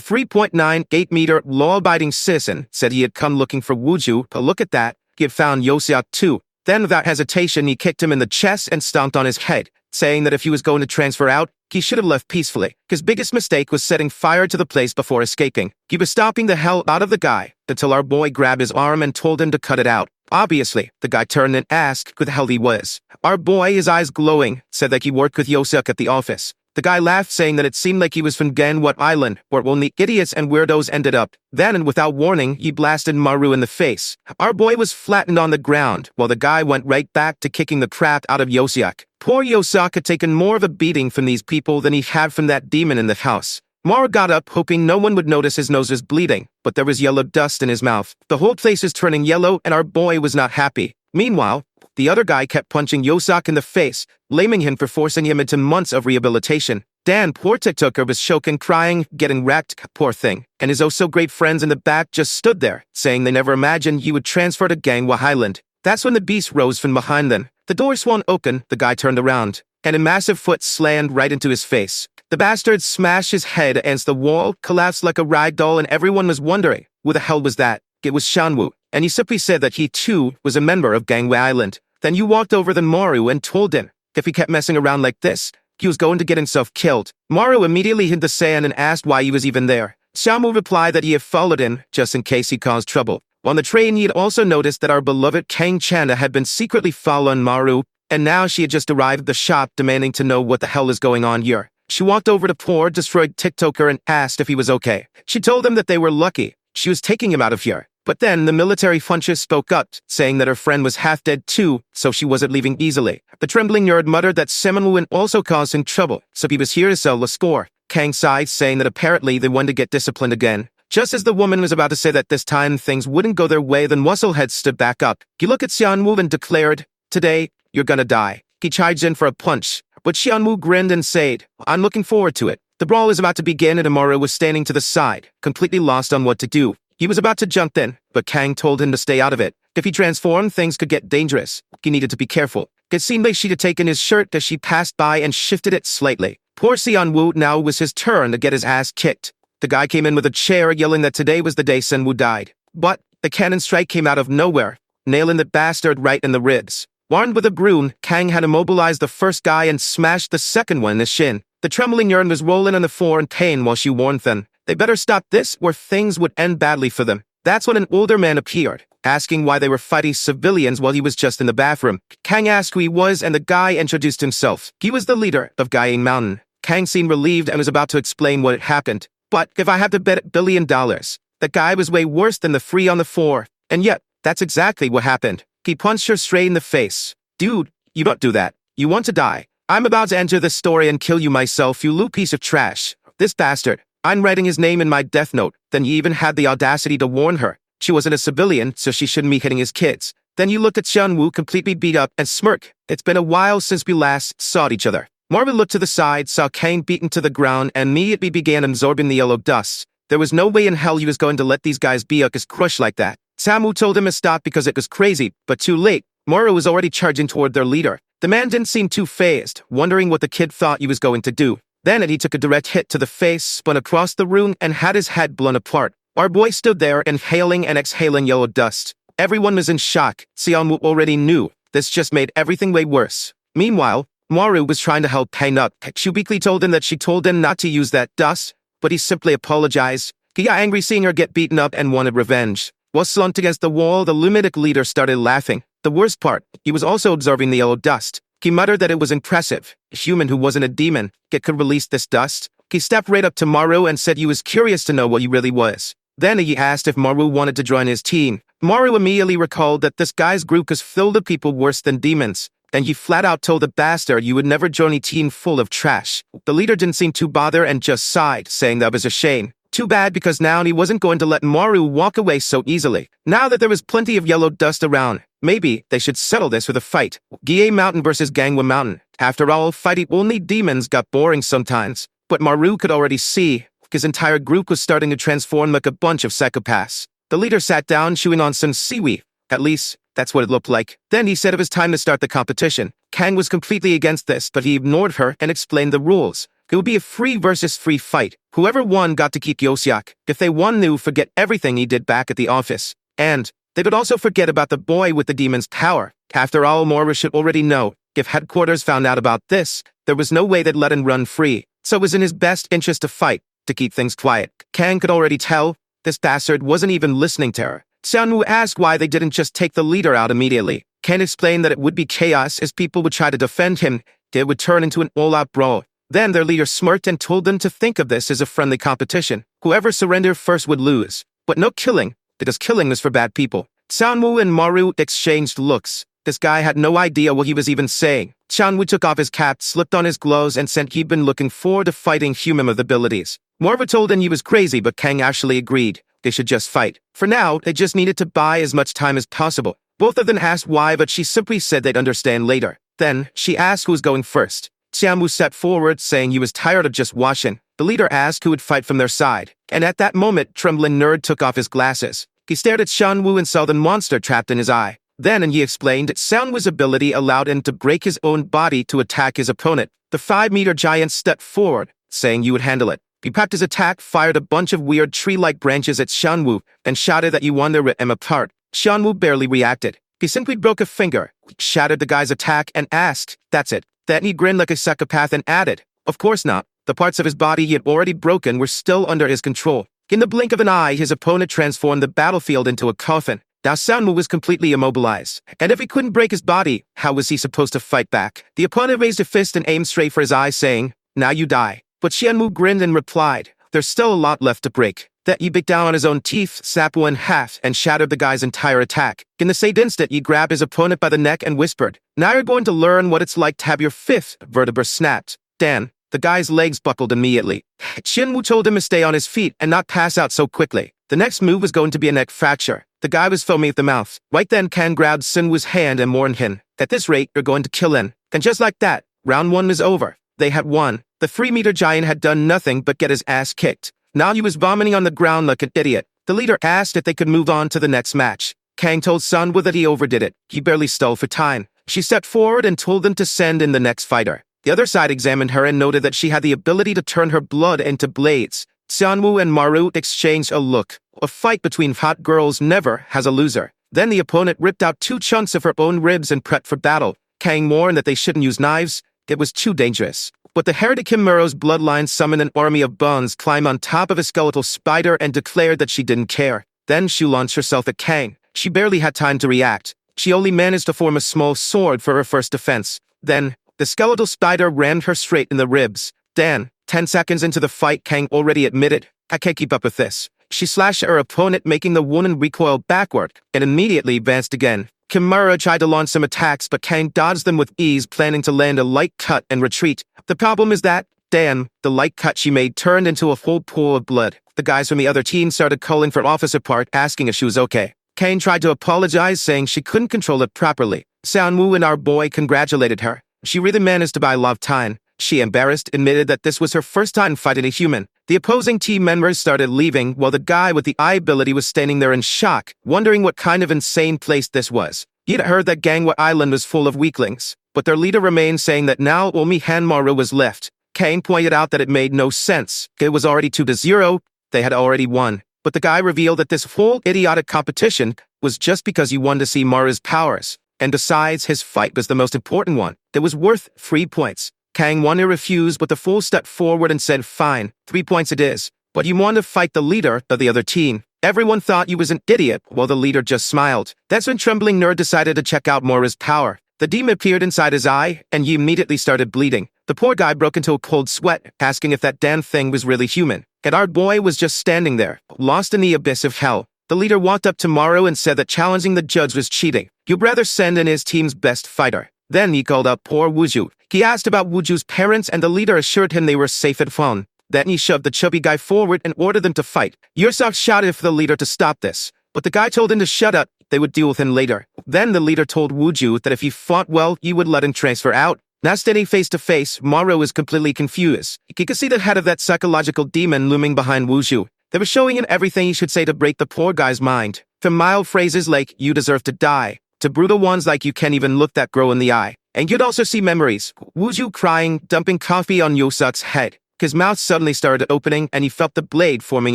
3.98-meter law-abiding citizen said he had come looking for Wooju, but look at that, he had found Yoseok too. Then without hesitation, he kicked him in the chest and stomped on his head, saying that if he was going to transfer out, he should have left peacefully. His biggest mistake was setting fire to the place before escaping. He was stomping the hell out of the guy, until our boy grabbed his arm and told him to cut it out. Obviously, the guy turned and asked who the hell he was. Our boy, his eyes glowing, said that he worked with Yoseok at the office. The guy laughed, saying that it seemed like he was from Ganwat Island, where only idiots and weirdos ended up. Then, and without warning, he blasted Maru in the face. Our boy was flattened on the ground, while the guy went right back to kicking the crap out of Yoseok. Poor Yoseok had taken more of a beating from these people than he had from that demon in the house. Maru got up, hoping no one would notice his nose was bleeding, but there was yellow dust in his mouth. The whole place was turning yellow, and our boy was not happy. Meanwhile, the other guy kept punching Yoseok in the face, blaming him for forcing him into months of rehabilitation. Dan, poor TikToker, was choking, crying, getting wrecked, poor thing. And his oh-so-great friends in the back just stood there, saying they never imagined he would transfer to Ganghwa Island. That's when the beast rose from behind them. The door swung open, the guy turned around, and a massive foot slammed right into his face. The bastard smashed his head against the wall, collapsed like a rag doll, and everyone was wondering, who the hell was that? It was Seonwoo, and he simply said that he too was a member of Ganghwa Island. Then you walked over to Maru and told him, if he kept messing around like this, he was going to get himself killed. Maru immediately hid the sand and asked why he was even there. Seonwoo replied that he had followed him, just in case he caused trouble. On the train, he had also noticed that our beloved Kang Chanda had been secretly following Maru, and now she had just arrived at the shop demanding to know what the hell is going on here. She walked over to poor, destroyed TikToker and asked if he was okay. She told them that they were lucky. She was taking him out of here. But then the military funcher spoke up, saying that her friend was half dead too, so she wasn't leaving easily. The trembling nerd muttered that Semonwoo also caused him trouble, so he was here to settle the score. Kang sighed, saying that apparently they wanted to get disciplined again. Just as the woman was about to say that this time things wouldn't go their way, then Musclehead stood back up. He looked at Seonwoo and declared, "Today, you're gonna die." He charged in for a punch, but Seonwoo grinned and said, "I'm looking forward to it." The brawl was about to begin and Amara was standing to the side, completely lost on what to do. He was about to jump in, but Kang told him to stay out of it. If he transformed, things could get dangerous. He needed to be careful. It seemed like she had taken his shirt as she passed by and shifted it slightly. Poor Seonwoo, now was his turn to get his ass kicked. The guy came in with a chair, yelling that today was the day Seonwoo died. But the cannon strike came out of nowhere, nailing the bastard right in the ribs. Armed with a broom, Kang had immobilized the first guy and smashed the second one in the shin. The trembling urn was rolling on the floor in pain while she warned them. They better stop this or things would end badly for them. That's when an older man appeared, asking why they were fighting civilians while he was just in the bathroom. Kang asked who he was and the guy introduced himself. He was the leader of Gyeing Mountain. Kang seemed relieved and was about to explain what had happened. But if I had to bet $1 billion, the guy was way worse than the free on the floor. And yet, that's exactly what happened. He punched her straight in the face. Dude, you don't do that. You want to die. I'm about to enter this story and kill you myself, you little piece of trash. This bastard. I'm writing his name in my death note. Then you even had the audacity to warn her. She wasn't a civilian, so she shouldn't be hitting his kids. Then you looked at Seonwoo completely beat up and smirk. It's been a while since we last saw each other. Marvin looked to the side, saw Kang beaten to the ground, and immediately began absorbing the yellow dust. There was no way in hell he was going to let these guys be his crush like that. Samu told him to stop because it was crazy, but too late. Mora was already charging toward their leader. The man didn't seem too fazed, wondering what the kid thought he was going to do. Then he took a direct hit to the face, spun across the room, and had his head blown apart. Our boy stood there, inhaling and exhaling yellow dust. Everyone was in shock. Seonwoo already knew. This just made everything way worse. Meanwhile, Maru was trying to help Kang up. She weakly told him that she told him not to use that dust, but he simply apologized. He got angry seeing her get beaten up and wanted revenge. While slumped against the wall, the lumitic leader started laughing. The worst part, he was also observing the yellow dust. He muttered that it was impressive. A human who wasn't a demon could release this dust. He stepped right up to Maru and said he was curious to know what he really was. Then he asked if Maru wanted to join his team. Maru immediately recalled that this guy's group was filled with people worse than demons, and he flat out told the bastard you would never join a team full of trash. The leader didn't seem too bothered and just sighed, saying that was a shame. Too bad, because now he wasn't going to let Maru walk away so easily. Now that there was plenty of yellow dust around, maybe they should settle this with a fight. Gye Mountain versus Gangwon Mountain. After all, fighting only demons got boring sometimes. But Maru could already see his entire group was starting to transform like a bunch of psychopaths. The leader sat down, chewing on some seaweed. At least, that's what it looked like. Then he said it was time to start the competition. Kang was completely against this, but he ignored her and explained the rules. It would be a free versus free fight. Whoever won got to keep Yoseok. If they won, they would forget everything he did back at the office. And they would also forget about the boy with the demon's power. After all, Mora should already know. If headquarters found out about this, there was no way they'd let him run free. So it was in his best interest to fight, to keep things quiet. Kang could already tell this bastard wasn't even listening to her. Seonwoo asked why they didn't just take the leader out immediately. Kang explained that it would be chaos as people would try to defend him. It would turn into an all-out brawl. Then their leader smirked and told them to think of this as a friendly competition. Whoever surrendered first would lose. But no killing, because killing was for bad people. Seonwoo and Maru exchanged looks. This guy had no idea what he was even saying. Seonwoo took off his cap, slipped on his gloves, and said he'd been looking forward to fighting human with abilities. Maru told him he was crazy, but Kang actually agreed. They should just fight. For now, they just needed to buy as much time as possible. Both of them asked why, but she simply said they'd understand later. Then, she asked who was going first. Seonwoo stepped forward, saying he was tired of just watching. The leader asked who would fight from their side. And at that moment, trembling nerd took off his glasses. He stared at Seonwoo and saw the monster trapped in his eye. Then he explained that Seonwoo's ability allowed him to break his own body to attack his opponent. The 5-meter giant stepped forward, saying you would handle it. He prepped his attack, fired a bunch of weird tree-like branches at Seonwoo, and shouted that you wanted to rip him apart. Seonwoo barely reacted. He simply broke a finger, shattered the guy's attack, and asked, "That's it?" Then he grinned like a psychopath and added, "Of course not." The parts of his body he had already broken were still under his control. In the blink of an eye, his opponent transformed the battlefield into a coffin. Now Seonwoo was completely immobilized. And if he couldn't break his body, how was he supposed to fight back? The opponent raised a fist and aimed straight for his eye, saying, "Now you die." But Seonwoo grinned and replied, "There's still a lot left to break." That he bit down on his own teeth, snapped one in half, and shattered the guy's entire attack. In the same instant, he grabbed his opponent by the neck and whispered, "Now you're going to learn what it's like to have your 5th vertebra snapped." Dan, the guy's legs buckled immediately. Seonwoo told him to stay on his feet and not pass out so quickly. The next move was going to be a neck fracture. The guy was foaming at the mouth. Right then, Kang grabbed Seonwoo's hand and warned him, "At this rate, you're going to kill him." And just like that, round 1 was over. They had won. The 3-meter giant had done nothing but get his ass kicked. Now he was vomiting on the ground like an idiot. The leader asked if they could move on to the next match. Kang told Seonwoo that he overdid it. He barely stole for time. She stepped forward and told them to send in the next fighter. The other side examined her and noted that she had the ability to turn her blood into blades. Seonwoo and Maru exchanged a look. A fight between hot girls never has a loser. Then the opponent ripped out 2 chunks of her own ribs and prepped for battle. Kang warned that they shouldn't use knives. It was too dangerous. But the heretic Kim Muro's bloodline summoned an army of bones, climbed on top of a skeletal spider, and declared that she didn't care. Then she launched herself at Kang. She barely had time to react. She only managed to form a small sword for her first defense. Then, the skeletal spider rammed her straight in the ribs. Then, 10 seconds into the fight, Kang already admitted, "I can't keep up with this." She slashed at her opponent, making the woman recoil backward, and immediately advanced again. Kimura tried to launch some attacks, but Kang dodged them with ease, planning to land a light cut and retreat. The problem is that, damn, the light cut she made turned into a whole pool of blood. The guys from the other team started calling for Officer Park, asking if she was okay. Kang tried to apologize, saying she couldn't control it properly. Seonwoo and our boy congratulated her. She really managed to buy a lot of time. She, embarrassed, admitted that this was her first time fighting a human. The opposing team members started leaving, while the guy with the eye ability was standing there in shock, wondering what kind of insane place this was. He'd heard that Gangwon Island was full of weaklings, but their leader remained, saying that now only Hanmaru was left. Kang pointed out that it made no sense. It was already 2-0. They had already won. But the guy revealed that this whole idiotic competition was just because he wanted to see Mara's powers. And besides, his fight was the most important one. It was worth 3 points. Kang wanted to refuse, but the fool stepped forward and said, "Fine, 3 points it is. But you want to fight the leader of the other team." Everyone thought you was an idiot, while the leader just smiled. That's when Trembling Nerd decided to check out Mara's power. The demon appeared inside his eye, and he immediately started bleeding. The poor guy broke into a cold sweat, asking if that damn thing was really human. And our boy was just standing there, lost in the abyss of hell. The leader walked up to Maru and said that challenging the judge was cheating. He'd rather send in his team's best fighter. Then he called up poor Wuju. He asked about Wuju's parents, and the leader assured him they were safe at home. Then he shoved the chubby guy forward and ordered them to fight. Yursok shouted for the leader to stop this, but the guy told him to shut up. They would deal with him later. Then the leader told Wuju that if he fought well, he would let him transfer out. Now standing face to face, Maru was completely confused. He could see the head of that psychological demon looming behind Wuju. They were showing him everything he should say to break the poor guy's mind. From mild phrases like, "You deserve to die," to brutal ones like, "You can't even look that girl in the eye." And you'd also see memories. Wuju crying, dumping coffee on Yosok's head. His mouth suddenly started opening, and he felt the blade forming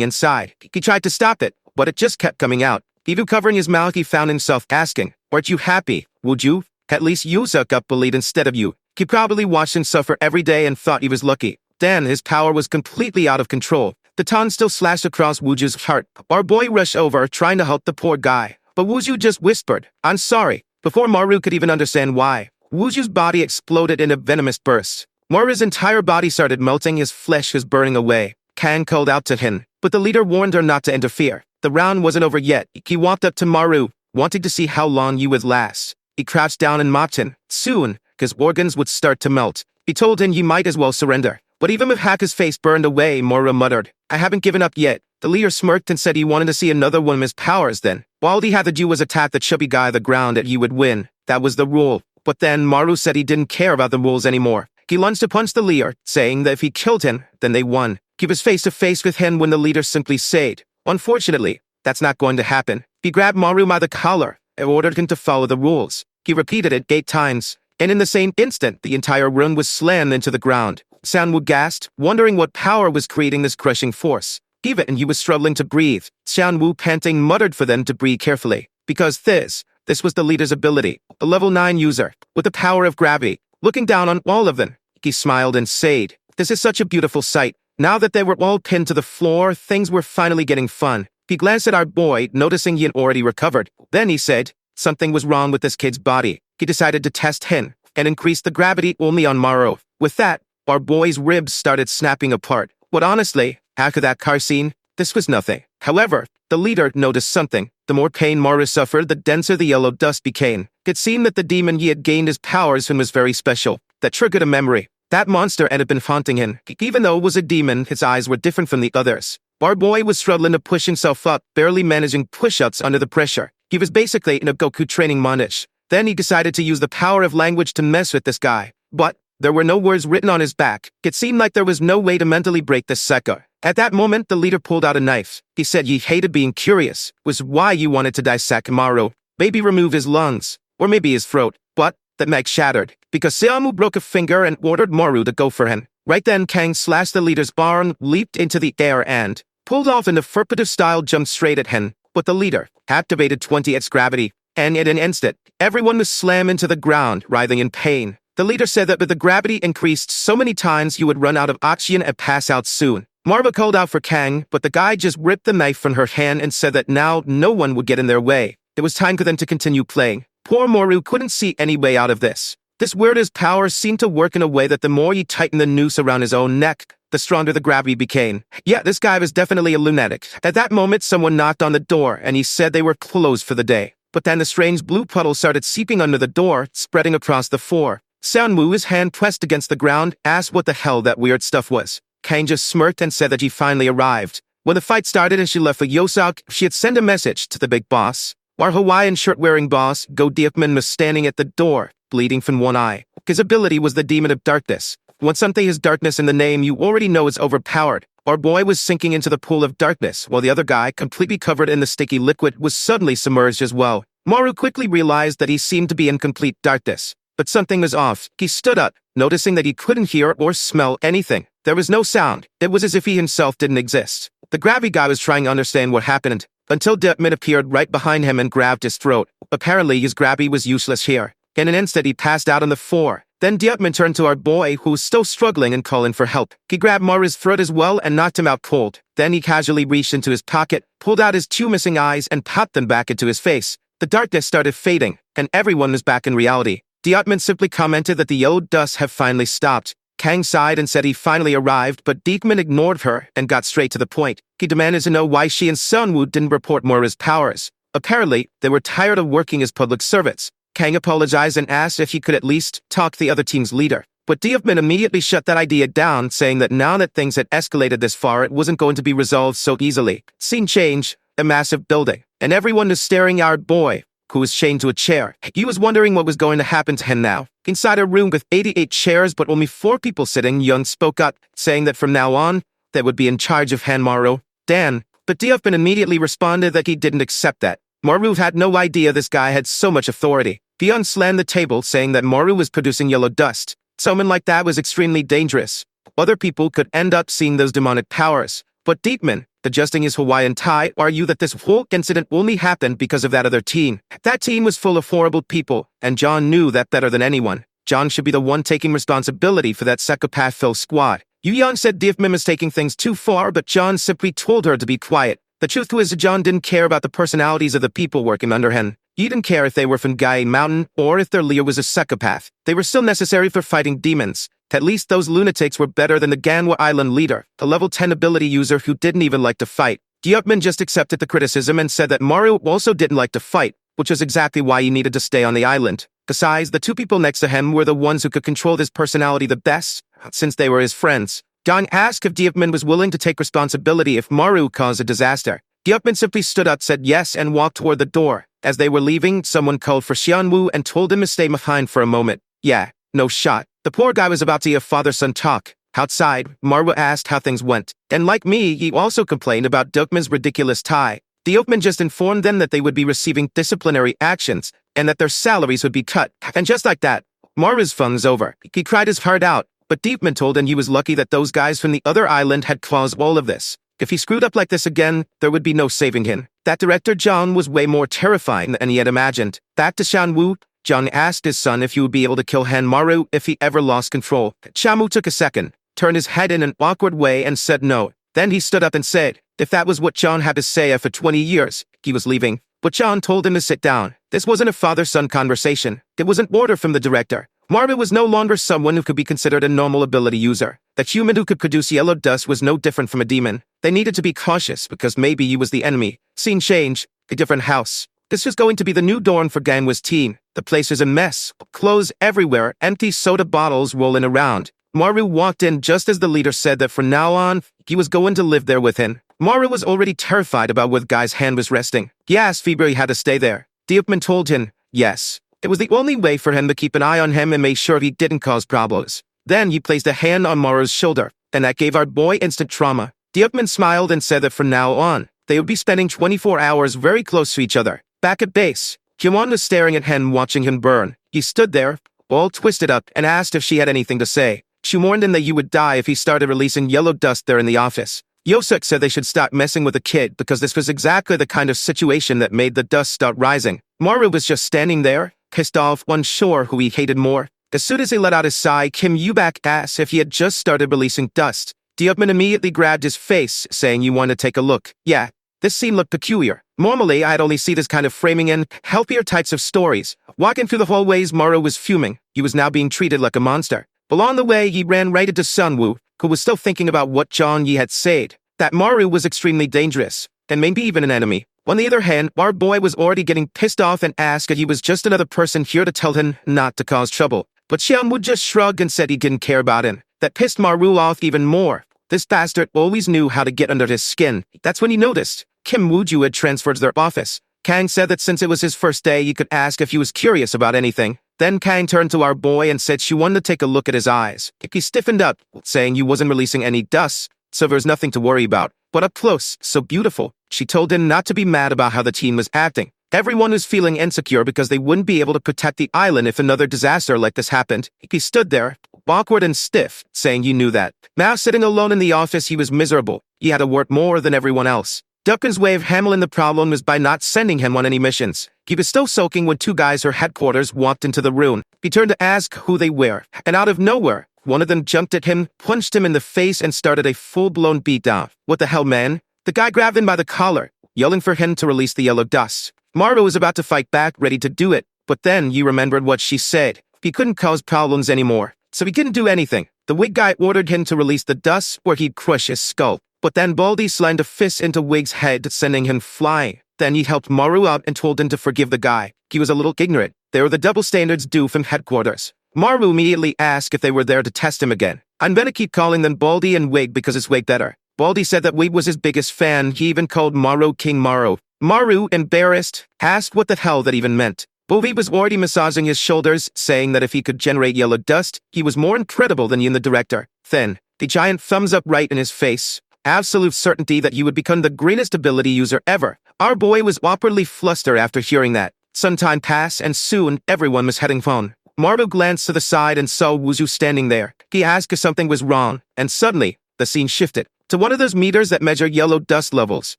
inside. He tried to stop it, but it just kept coming out. Even covering his mouth, he found himself asking, "Aren't you happy, Wuju? At least Yosok got bullied instead of you." He probably watched him suffer every day and thought he was lucky. Then his power was completely out of control. The tongue still slashed across Wuju's heart. Our boy rushed over, trying to help the poor guy. But Wuju just whispered, "I'm sorry," before Maru could even understand why. Wuju's body exploded in a venomous burst. Maru's entire body started melting, his flesh was burning away. Kang called out to him, but the leader warned her not to interfere. The round wasn't over yet. He walked up to Maru, wanting to see how long he would last. He crouched down and mocked him. Soon, his organs would start to melt. He told him he might as well surrender. But even with half his face burned away, Maru muttered, "I haven't given up yet." The leader smirked and said he wanted to see another one of his powers then. All he had to do was attack the chubby guy on the ground and he would win. That was the rule. But then Maru said he didn't care about the rules anymore. He lunged to punch the leader, saying that if he killed him, then they won. He was face to face with him when the leader simply said, "Unfortunately, that's not going to happen." He grabbed Maru by the collar and ordered him to follow the rules. He repeated it 8 times, and in the same instant, the entire room was slammed into the ground. Sanwoo gasped, wondering what power was creating this crushing force. Even he was struggling to breathe. Sanwoo, panting, muttered for them to breathe carefully, because this was the leader's ability, a level 9 user, with the power of gravity. Looking down on all of them, he smiled and said, "This is such a beautiful sight." Now that they were all pinned to the floor, things were finally getting fun. He glanced at our boy, noticing he had already recovered. Then he said, something was wrong with this kid's body. He decided to test him, and increase the gravity only on Maru. With that, our boy's ribs started snapping apart. But honestly, after that car scene, this was nothing. However, the leader noticed something. The more pain Maru suffered, the denser the yellow dust became. It seemed that the demon he had gained his powers from was very special. That triggered a memory. That monster had been haunting him. Even though it was a demon, his eyes were different from the others. Our boy was struggling to push himself up, barely managing push-ups under the pressure. He was basically in a Goku training montage. Then he decided to use the power of language to mess with this guy. But there were no words written on his back. It seemed like there was no way to mentally break this sucker. At that moment, the leader pulled out a knife. He said he hated being curious, was why you wanted to dissect Maru. Maybe remove his lungs, or maybe his throat. But the mech shattered, because Seamu broke a finger and ordered Maru to go for him. Right then, Kang slashed the leader's arm, leaped into the air and pulled off in a furtive-style jump straight at him. But the leader activated 20x gravity, and in an instant, everyone was slammed into the ground, writhing in pain. The leader said that with the gravity increased so many times he would run out of oxygen and pass out soon. Marva called out for Kang, but the guy just ripped the knife from her hand and said that now no one would get in their way. It was time for them to continue playing. Poor Maru couldn't see any way out of this. This weird's power seemed to work in a way that the more he tightened the noose around his own neck, the stronger the gravity became. Yeah, this guy was definitely a lunatic. At that moment, someone knocked on the door, and he said they were closed for the day. But then the strange blue puddle started seeping under the door, spreading across the floor. Sanwoo, his hand pressed against the ground, asked what the hell that weird stuff was. Kang just smirked and said that he finally arrived. When the fight started and she left for Yosok, she had sent a message to the big boss. Our Hawaiian shirt-wearing boss, Go Diepman, was standing at the door, bleeding from one eye. His ability was the Demon of Darkness. When something has darkness in the name, you already know it's overpowered. Our boy was sinking into the pool of darkness, while the other guy, completely covered in the sticky liquid, was suddenly submerged as well. Maru quickly realized that he seemed to be in complete darkness. But something was off. He stood up, noticing that he couldn't hear or smell anything. There was no sound. It was as if he himself didn't exist. The grabby guy was trying to understand what happened, until Deepman appeared right behind him and grabbed his throat. Apparently, his grabby was useless here. In an instant, he passed out on the floor. Then Deepman turned to our boy, who was still struggling and calling for help. He grabbed Mara's throat as well and knocked him out cold. Then he casually reached into his pocket, pulled out his 2 missing eyes and popped them back into his face. The darkness started fading, and everyone was back in reality. Deepman simply commented that the yellow dust had finally stopped. Kang sighed and said he finally arrived, but Deepman ignored her and got straight to the point. He demanded to know why she and Sunwoo didn't report Mara's powers. Apparently, they were tired of working as public servants. Kang apologized and asked if he could at least talk to the other team's leader. But Deepman immediately shut that idea down, saying that now that things had escalated this far, it wasn't going to be resolved so easily. Scene change, a massive building, and everyone was staring at our boy, who was chained to a chair. He was wondering what was going to happen to him now. Inside a room with 88 chairs but only 4 people sitting, Young spoke up, saying that from now on, they would be in charge of Hanmaru. Dan. But Deepman immediately responded that he didn't accept that. Maru had no idea this guy had so much authority. Beyond slammed the table, saying that Maru was producing yellow dust. Someone like that was extremely dangerous. Other people could end up seeing those demonic powers. But Deepman, adjusting his Hawaiian tie, argued that this whole incident only happened because of that other team. That team was full of horrible people, and John knew that better than anyone. John should be the one taking responsibility for that psychopath-filled squad. Yu Yang said Deepman was taking things too far, but John simply told her to be quiet. The truth was John didn't care about the personalities of the people working under him. He didn't care if they were from Gai Mountain or if their leader was a psychopath. They were still necessary for fighting demons. At least those lunatics were better than the Ganwa Island leader, a level 10 ability user who didn't even like to fight. Deepman just accepted the criticism and said that Maru also didn't like to fight, which was exactly why he needed to stay on the island. Besides, the 2 people next to him were the ones who could control his personality the best, since they were his friends. Dong asked if Deepman was willing to take responsibility if Maru caused a disaster. Deepman simply stood up, said yes, and walked toward the door. As they were leaving, someone called for Xianwu and told him to stay behind for a moment. Yeah, no shot. The poor guy was about to hear father-son talk. Outside, Marwa asked how things went. And like me, he also complained about Deepman's ridiculous tie. Deepman just informed them that they would be receiving disciplinary actions, and that their salaries would be cut. And just like that, Marwa's fun was over. He cried his heart out, but Deepman told him he was lucky that those guys from the other island had caused all of this. If he screwed up like this again, there would be no saving him. That director John was way more terrifying than he had imagined. Back to Shanwu, John asked his son if he would be able to kill Hanmaru if he ever lost control. Shanwu took a second, turned his head in an awkward way and said no. Then he stood up and said, if that was what John had to say after 20 years, he was leaving. But John told him to sit down. This wasn't a father-son conversation. It was an order from the director. Marva was no longer someone who could be considered a normal ability user. The human who could produce yellow dust was no different from a demon. They needed to be cautious because maybe he was the enemy. Scene change, a different house. This was going to be the new dorm for Ganwa's team. The place was a mess. Clothes everywhere, empty soda bottles rolling around. Maru walked in just as the leader said that from now on, he was going to live there with him. Maru was already terrified about where the guy's hand was resting. He asked Feber he had to stay there. Deepman told him, yes. It was the only way for him to keep an eye on him and make sure he didn't cause problems. Then he placed a hand on Maru's shoulder, and that gave our boy instant trauma. Deepman smiled and said that from now on, they would be spending 24 hours very close to each other. Back at base, Hyewon was staring at him watching him burn. He stood there, all twisted up, and asked if she had anything to say. She warned him that you would die if he started releasing yellow dust there in the office. Yosuk said they should stop messing with the kid because this was exactly the kind of situation that made the dust start rising. Maru was just standing there, pissed off, unsure who he hated more. As soon as he let out his sigh, Kim Yubak asked if he had just started releasing dust. Deepman immediately grabbed his face, saying you want to take a look. Yeah, this scene looked peculiar. Normally, I'd only see this kind of framing in healthier types of stories. Walking through the hallways, Maru was fuming. He was now being treated like a monster. Along the way, he ran right into Sunwoo, who was still thinking about what John Yi had said. That Maru was extremely dangerous, and maybe even an enemy. On the other hand, our boy was already getting pissed off and asked if he was just another person here to tell him not to cause trouble. But Xianwu just shrugged and said he didn't care about him. That pissed Maru off even more. This bastard always knew how to get under his skin. That's when he noticed Kim Wooju had transferred to their office. Kang said that since it was his first day, he could ask if he was curious about anything. Then Kang turned to our boy and said she wanted to take a look at his eyes. He stiffened up, saying he wasn't releasing any dust, so there's nothing to worry about. But up close, so beautiful. She told him not to be mad about how the team was acting. Everyone was feeling insecure because they wouldn't be able to protect the island if another disaster like this happened. He stood there, awkward and stiff, saying you knew that. Now sitting alone in the office, he was miserable. He had to work more than everyone else. Duncan's way of handling the problem was by not sending him on any missions. He was still soaking when two guys from headquarters walked into the room. He turned to ask who they were, and out of nowhere, one of them jumped at him, punched him in the face, and started a full-blown beatdown. What the hell, man? The guy grabbed him by the collar, yelling for him to release the yellow dust. Maru was about to fight back, ready to do it, but then he remembered what she said. He couldn't cause problems anymore, so he couldn't do anything. The wig guy ordered him to release the dust or he'd crush his skull. But then Baldy slammed a fist into Wig's head, sending him flying. Then he helped Maru out and told him to forgive the guy. He was a little ignorant. They were the double standards due from headquarters. Maru immediately asked if they were there to test him again. I'm gonna keep calling them Baldy and Wig because it's way better. Baldy said that Wig was his biggest fan. He even called Maru King Maru. Maru, embarrassed, asked what the hell that even meant. Baldy was already massaging his shoulders, saying that if he could generate yellow dust, he was more incredible than you, the director. Then, the giant thumbs up right in his face. Absolute certainty that you would become the greatest ability user ever. Our boy was awkwardly flustered after hearing that. Some time passed, and soon everyone was heading home. Maru glanced to the side and saw Wuju standing there. He asked if something was wrong, and suddenly, the scene shifted to one of those meters that measure yellow dust levels.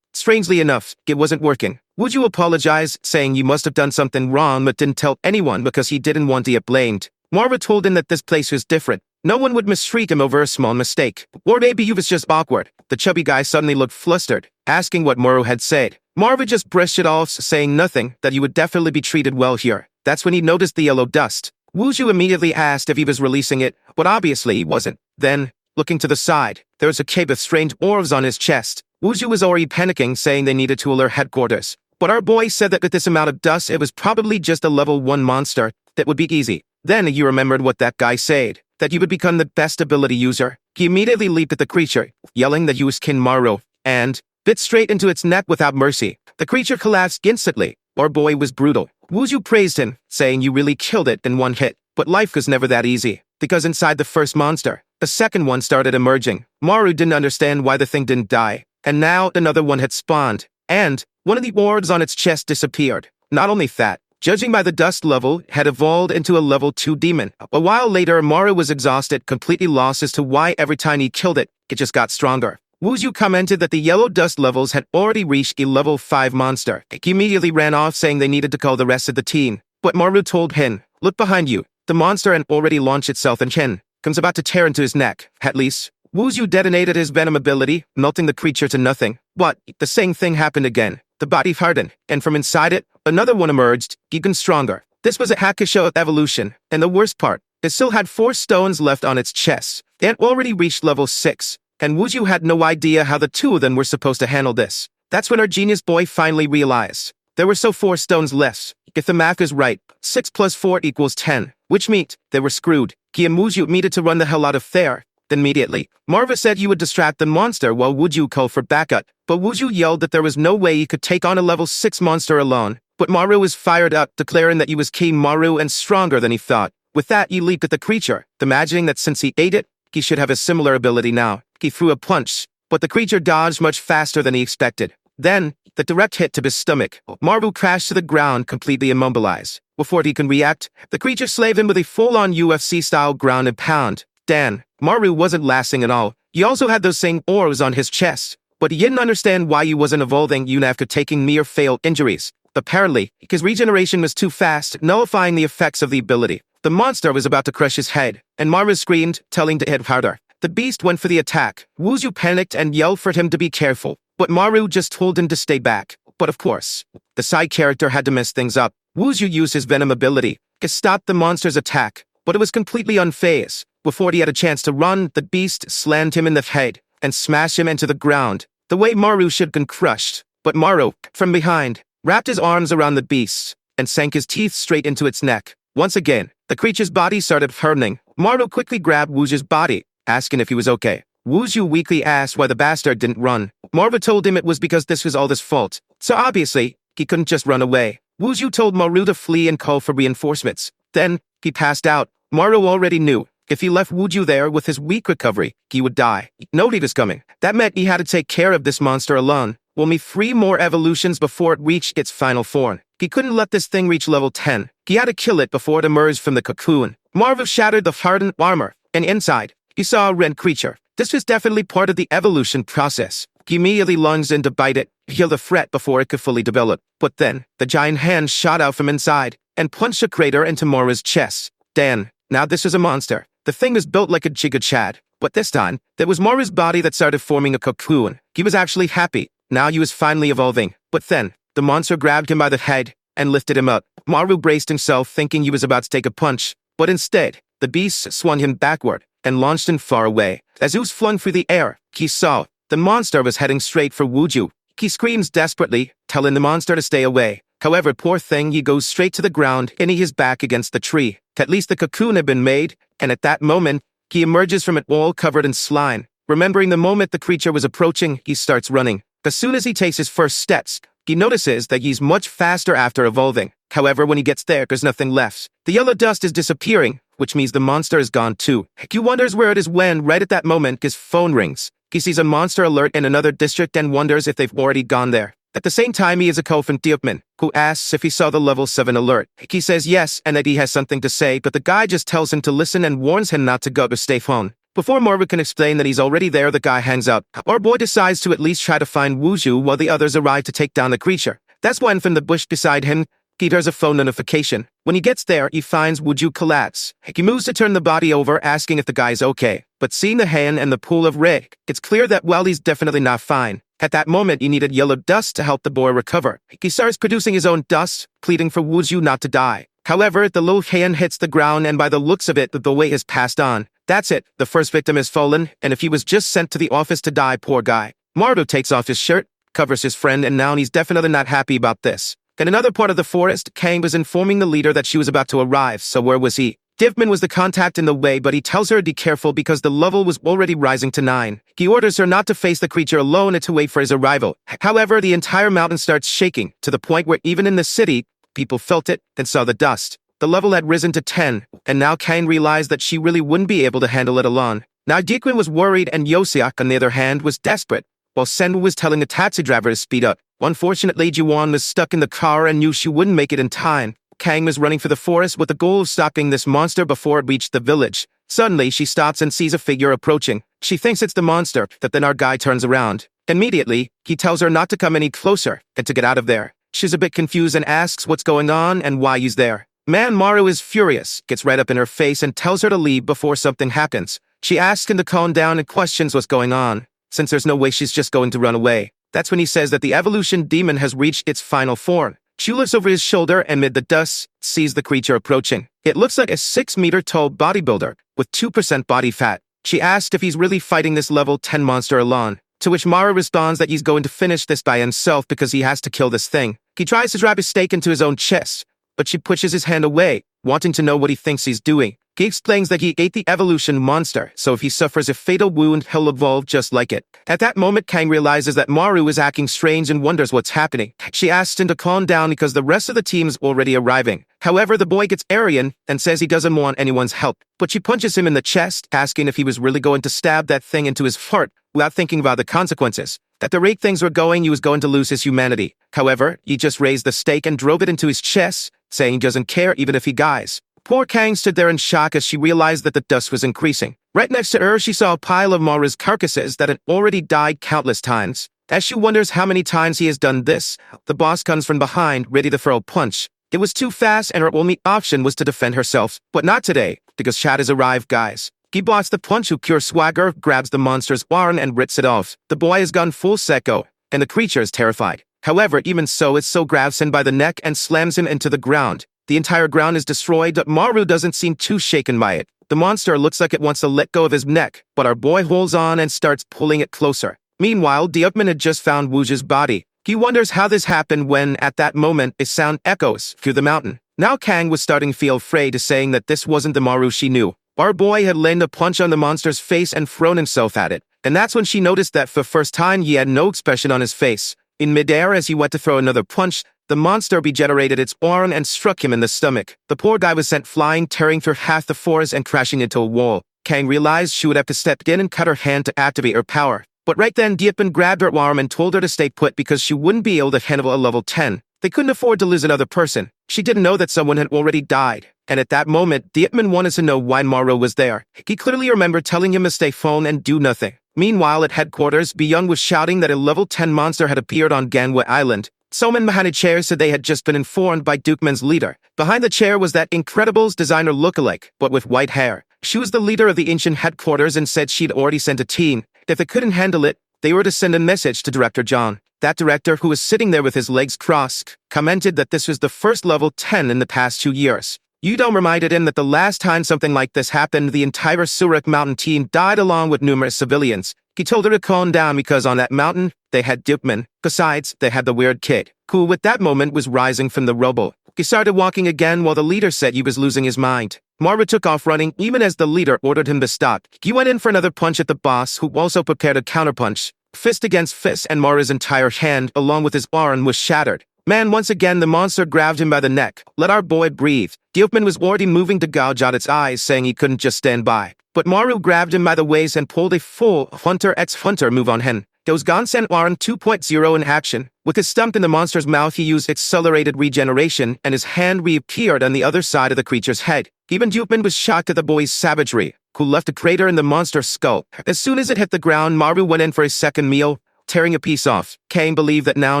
Strangely enough, it wasn't working. Wuju apologized, saying you must have done something wrong but didn't tell anyone because he didn't want to get blamed. Maru told him that this place was different. No one would mistreat him over a small mistake. Or maybe he was just awkward. The chubby guy suddenly looked flustered, asking what Maru had said. Maru just brushed it off, saying nothing, that you would definitely be treated well here. That's when he noticed the yellow dust. Wuju immediately asked if he was releasing it, but obviously he wasn't. Then, looking to the side, there was a cape of strange orbs on his chest. Wuju was already panicking, saying they needed to alert headquarters. But our boy said that with this amount of dust, it was probably just a level 1 monster. That would be easy. Then he remembered what that guy said, that you would become the best ability user. He immediately leaped at the creature, yelling that you was King Maru, and bit straight into its neck without mercy. The creature collapsed instantly. Our boy was brutal. Wuju praised him, saying you really killed it in one hit. But life was never that easy, because inside the first monster, the second one started emerging. Maru didn't understand why the thing didn't die, and now another one had spawned, and one of the orbs on its chest disappeared. Not only that, judging by the dust level, had evolved into a level 2 demon. A while later, Maru was exhausted, completely lost as to why every time he killed it, it just got stronger. Wuju commented that the yellow dust levels had already reached a level 5 monster. He immediately ran off, saying they needed to call the rest of the team. But Maru told him, look behind you. The monster had already launched itself and Chen comes about to tear into his neck. At least, Wuju detonated his venom ability, melting the creature to nothing. But the same thing happened again. The body hardened, and from inside it, another one emerged, even stronger. This was a Hakusho evolution, and the worst part, it still had 4 stones left on its chest. It had already reached level 6, and Wuju had no idea how the two of them were supposed to handle this. That's when our genius boy finally realized. There were so 4 stones left. If the math is right, 6 plus 4 equals 10, which meant they were screwed. He and Wuju needed to run the hell out of there. Then immediately, Marva said you would distract the monster while Wuju called for backup, but Wuju yelled that there was no way he could take on a level 6 monster alone. But Maru was fired up, declaring that he was King Maru and stronger than he thought. With that, he leaped at the creature, imagining that since he ate it, he should have a similar ability now. He threw a punch, but the creature dodged much faster than he expected. Then, the direct hit to his stomach, Maru crashed to the ground, completely immobilized. Before he can react, the creature slaved him with a full-on UFC-style ground and pound. Dan, Maru wasn't lasting at all. He also had those same orbs on his chest, but he didn't understand why he wasn't evolving even after taking mere failed injuries. Apparently, his regeneration was too fast, nullifying the effects of the ability. The monster was about to crush his head, and Maru screamed, telling to hit harder. The beast went for the attack. Wuju panicked and yelled for him to be careful, but Maru just told him to stay back. But of course, the side character had to mess things up. Wuju used his venom ability to stop the monster's attack, but it was completely unfazed. Before he had a chance to run, the beast slammed him in the head and smashed him into the ground, the way Maru should have been crushed. But Maru, from behind, wrapped his arms around the beast and sank his teeth straight into its neck. Once again, the creature's body started hardening. Maru quickly grabbed Wuju's body, asking if he was okay. Wuju weakly asked why the bastard didn't run. Maru told him it was because this was all his fault, so obviously, he couldn't just run away. Wuju told Maru to flee and call for reinforcements. Then, he passed out. Maru already knew. If he left Wuju there with his weak recovery, he would die. Nobody was coming. That meant he had to take care of this monster alone. Will meet 3 more evolutions before it reached its final form. He couldn't let this thing reach level 10. He had to kill it before it emerged from the cocoon. Marva shattered the hardened armor and inside, he saw a red creature. This was definitely part of the evolution process. He immediately lunged in to bite it, heal the threat before it could fully develop. But then, the giant hand shot out from inside and punched a crater into Mora's chest. Dan, now this was a monster. The thing was built like a Giga Chad. But this time, there was Mora's body that started forming a cocoon. He was actually happy. Now he was finally evolving. But then, the monster grabbed him by the head and lifted him up. Maru braced himself, thinking he was about to take a punch. But instead, the beast swung him backward and launched him far away. As he was flung through the air, he saw the monster was heading straight for Wuju. He screams desperately, telling the monster to stay away. However, poor thing, he goes straight to the ground, hitting his back against the tree. At least the cocoon had been made, and at that moment, he emerges from it all covered in slime. Remembering the moment the creature was approaching, he starts running. As soon as he takes his first steps, he notices that he's much faster after evolving. However, when he gets there, there's nothing left. The yellow dust is disappearing, which means the monster is gone too. He wonders where it is when, right at that moment, his phone rings. He sees a monster alert in another district and wonders if they've already gone there. At the same time, he is a call from Diopman, who asks if he saw the level 7 alert. He says yes and that he has something to say, but the guy just tells him to listen and warns him not to go to stay phone. Before Moru can explain that he's already there, the guy hangs up. Our boy decides to at least try to find Wuju while the others arrive to take down the creature. That's when from the bush beside him, he hears a phone notification. When he gets there, he finds Wuju collapse. He moves to turn the body over, asking if the guy's okay. But seeing the hand and the pool of red, it's clear that, well, he's definitely not fine. At that moment, he needed yellow dust to help the boy recover. He starts producing his own dust, pleading for Wuju not to die. However, the little hand hits the ground, and by the looks of it, the boy has passed on. That's it. The first victim has fallen, and if he was just sent to the office to die, poor guy. Maru takes off his shirt, covers his friend, and now he's definitely not happy about this. In another part of the forest, Kang was informing the leader that she was about to arrive, so where was he? Divman was the contact in the way, but he tells her to be careful because the level was already rising to 9. He orders her not to face the creature alone and to wait for his arrival. However, the entire mountain starts shaking, to the point where even in the city, people felt it and saw the dust. The level had risen to 10, and now Kang realized that she really wouldn't be able to handle it alone. Now Dikwin was worried and Yosiak, on the other hand, was desperate, while Senwu was telling the taxi driver to speed up. Unfortunately, Jiwon was stuck in the car and knew she wouldn't make it in time. Kang was running for the forest with the goal of stopping this monster before it reached the village. Suddenly, she stops and sees a figure approaching. She thinks it's the monster, but then our guy turns around. Immediately, he tells her not to come any closer and to get out of there. She's a bit confused and asks what's going on and why he's there. Maru is furious, gets right up in her face and tells her to leave before something happens. She asks him to calm down and questions what's going on, since there's no way she's just going to run away. That's when he says that the evolution demon has reached its final form. She looks over his shoulder and amid the dust, sees the creature approaching. It looks like a 6-meter-tall bodybuilder with 2% body fat. She asks if he's really fighting this level 10 monster alone, to which Maru responds that he's going to finish this by himself because he has to kill this thing. He tries to drive his stake into his own chest, but she pushes his hand away, wanting to know what he thinks he's doing. He explains that he ate the evolution monster, so if he suffers a fatal wound, he'll evolve just like it. At that moment, Kang realizes that Maru is acting strange and wonders what's happening. She asks him to calm down because the rest of the team's already arriving. However, the boy gets Aryan and says he doesn't want anyone's help, but she punches him in the chest, asking if he was really going to stab that thing into his heart without thinking about the consequences. At the rate things were going, he was going to lose his humanity. However, he just raised the stake and drove it into his chest, saying he doesn't care even if he dies. Poor Kang stood there in shock as she realized that the dust was increasing. Right next to her, she saw a pile of Maru's carcasses that had already died countless times. As she wonders how many times he has done this, the boss comes from behind, ready to throw a punch. It was too fast and her only option was to defend herself. But not today, because Chad has arrived, guys. He blocks the punch who pure swagger, grabs the monster's arm and rips it off. The boy has gone full psycho, and the creature is terrified. However, even so, it still grabs him by the neck and slams him into the ground. The entire ground is destroyed, but Maru doesn't seem too shaken by it. The monster looks like it wants to let go of his neck, but our boy holds on and starts pulling it closer. Meanwhile, Diopman had just found Wuju's body. He wonders how this happened when, at that moment, a sound echoes through the mountain. Now Kang was starting to feel afraid, saying that this wasn't the Maru she knew. Our boy had landed a punch on the monster's face and thrown himself at it. And that's when she noticed that for the first time he had no expression on his face. In midair, as he went to throw another punch, the monster regenerated its arm and struck him in the stomach. The poor guy was sent flying, tearing through half the forest and crashing into a wall. Kang realized she would have to step in and cut her hand to activate her power. But right then, Diopman grabbed her arm and told her to stay put because she wouldn't be able to handle a level 10. They couldn't afford to lose another person. She didn't know that someone had already died. and at that moment, Dietman wanted to know why Maru was there. He clearly remembered telling him to stay phone and do nothing. Meanwhile, at headquarters, Byung was shouting that a level 10 monster had appeared on Ganwa Island. Someone behind a chair said they had just been informed by Dukeman's leader. Behind the chair was that Incredibles designer lookalike, but with white hair. She was the leader of the ancient headquarters and said she'd already sent a team. If they couldn't handle it, they were to send a message to Director John. That director, who was sitting there with his legs crossed, commented that this was the first level 10 in the past 2 years. Yudong reminded him that the last time something like this happened, the entire Surik mountain team died along with numerous civilians. He told her to calm down because on that mountain, they had Dukeman. Besides, they had the weird kid, who at that moment was rising from the rubble. He started walking again while the leader said he was losing his mind. Maru took off running even as the leader ordered him to stop. He went in for another punch at the boss, who also prepared a counterpunch. Fist against fist, and Maru's entire hand, along with his arm, was shattered. Man, once again, the monster grabbed him by the neck. Let our boy breathe. Dukeman was already moving to gouge out its eyes, saying he couldn't just stand by. But Maru grabbed him by the waist and pulled a full Hunter x Hunter move on him. There was Gansen Arm 2.0 in action. With his stump in the monster's mouth, he used accelerated regeneration, and his hand reappeared on the other side of the creature's head. Even Dukeman was shocked at the boy's savagery, who left a crater in the monster's skull. As soon as it hit the ground, Maru went in for his second meal, tearing a piece off. Kang believed that now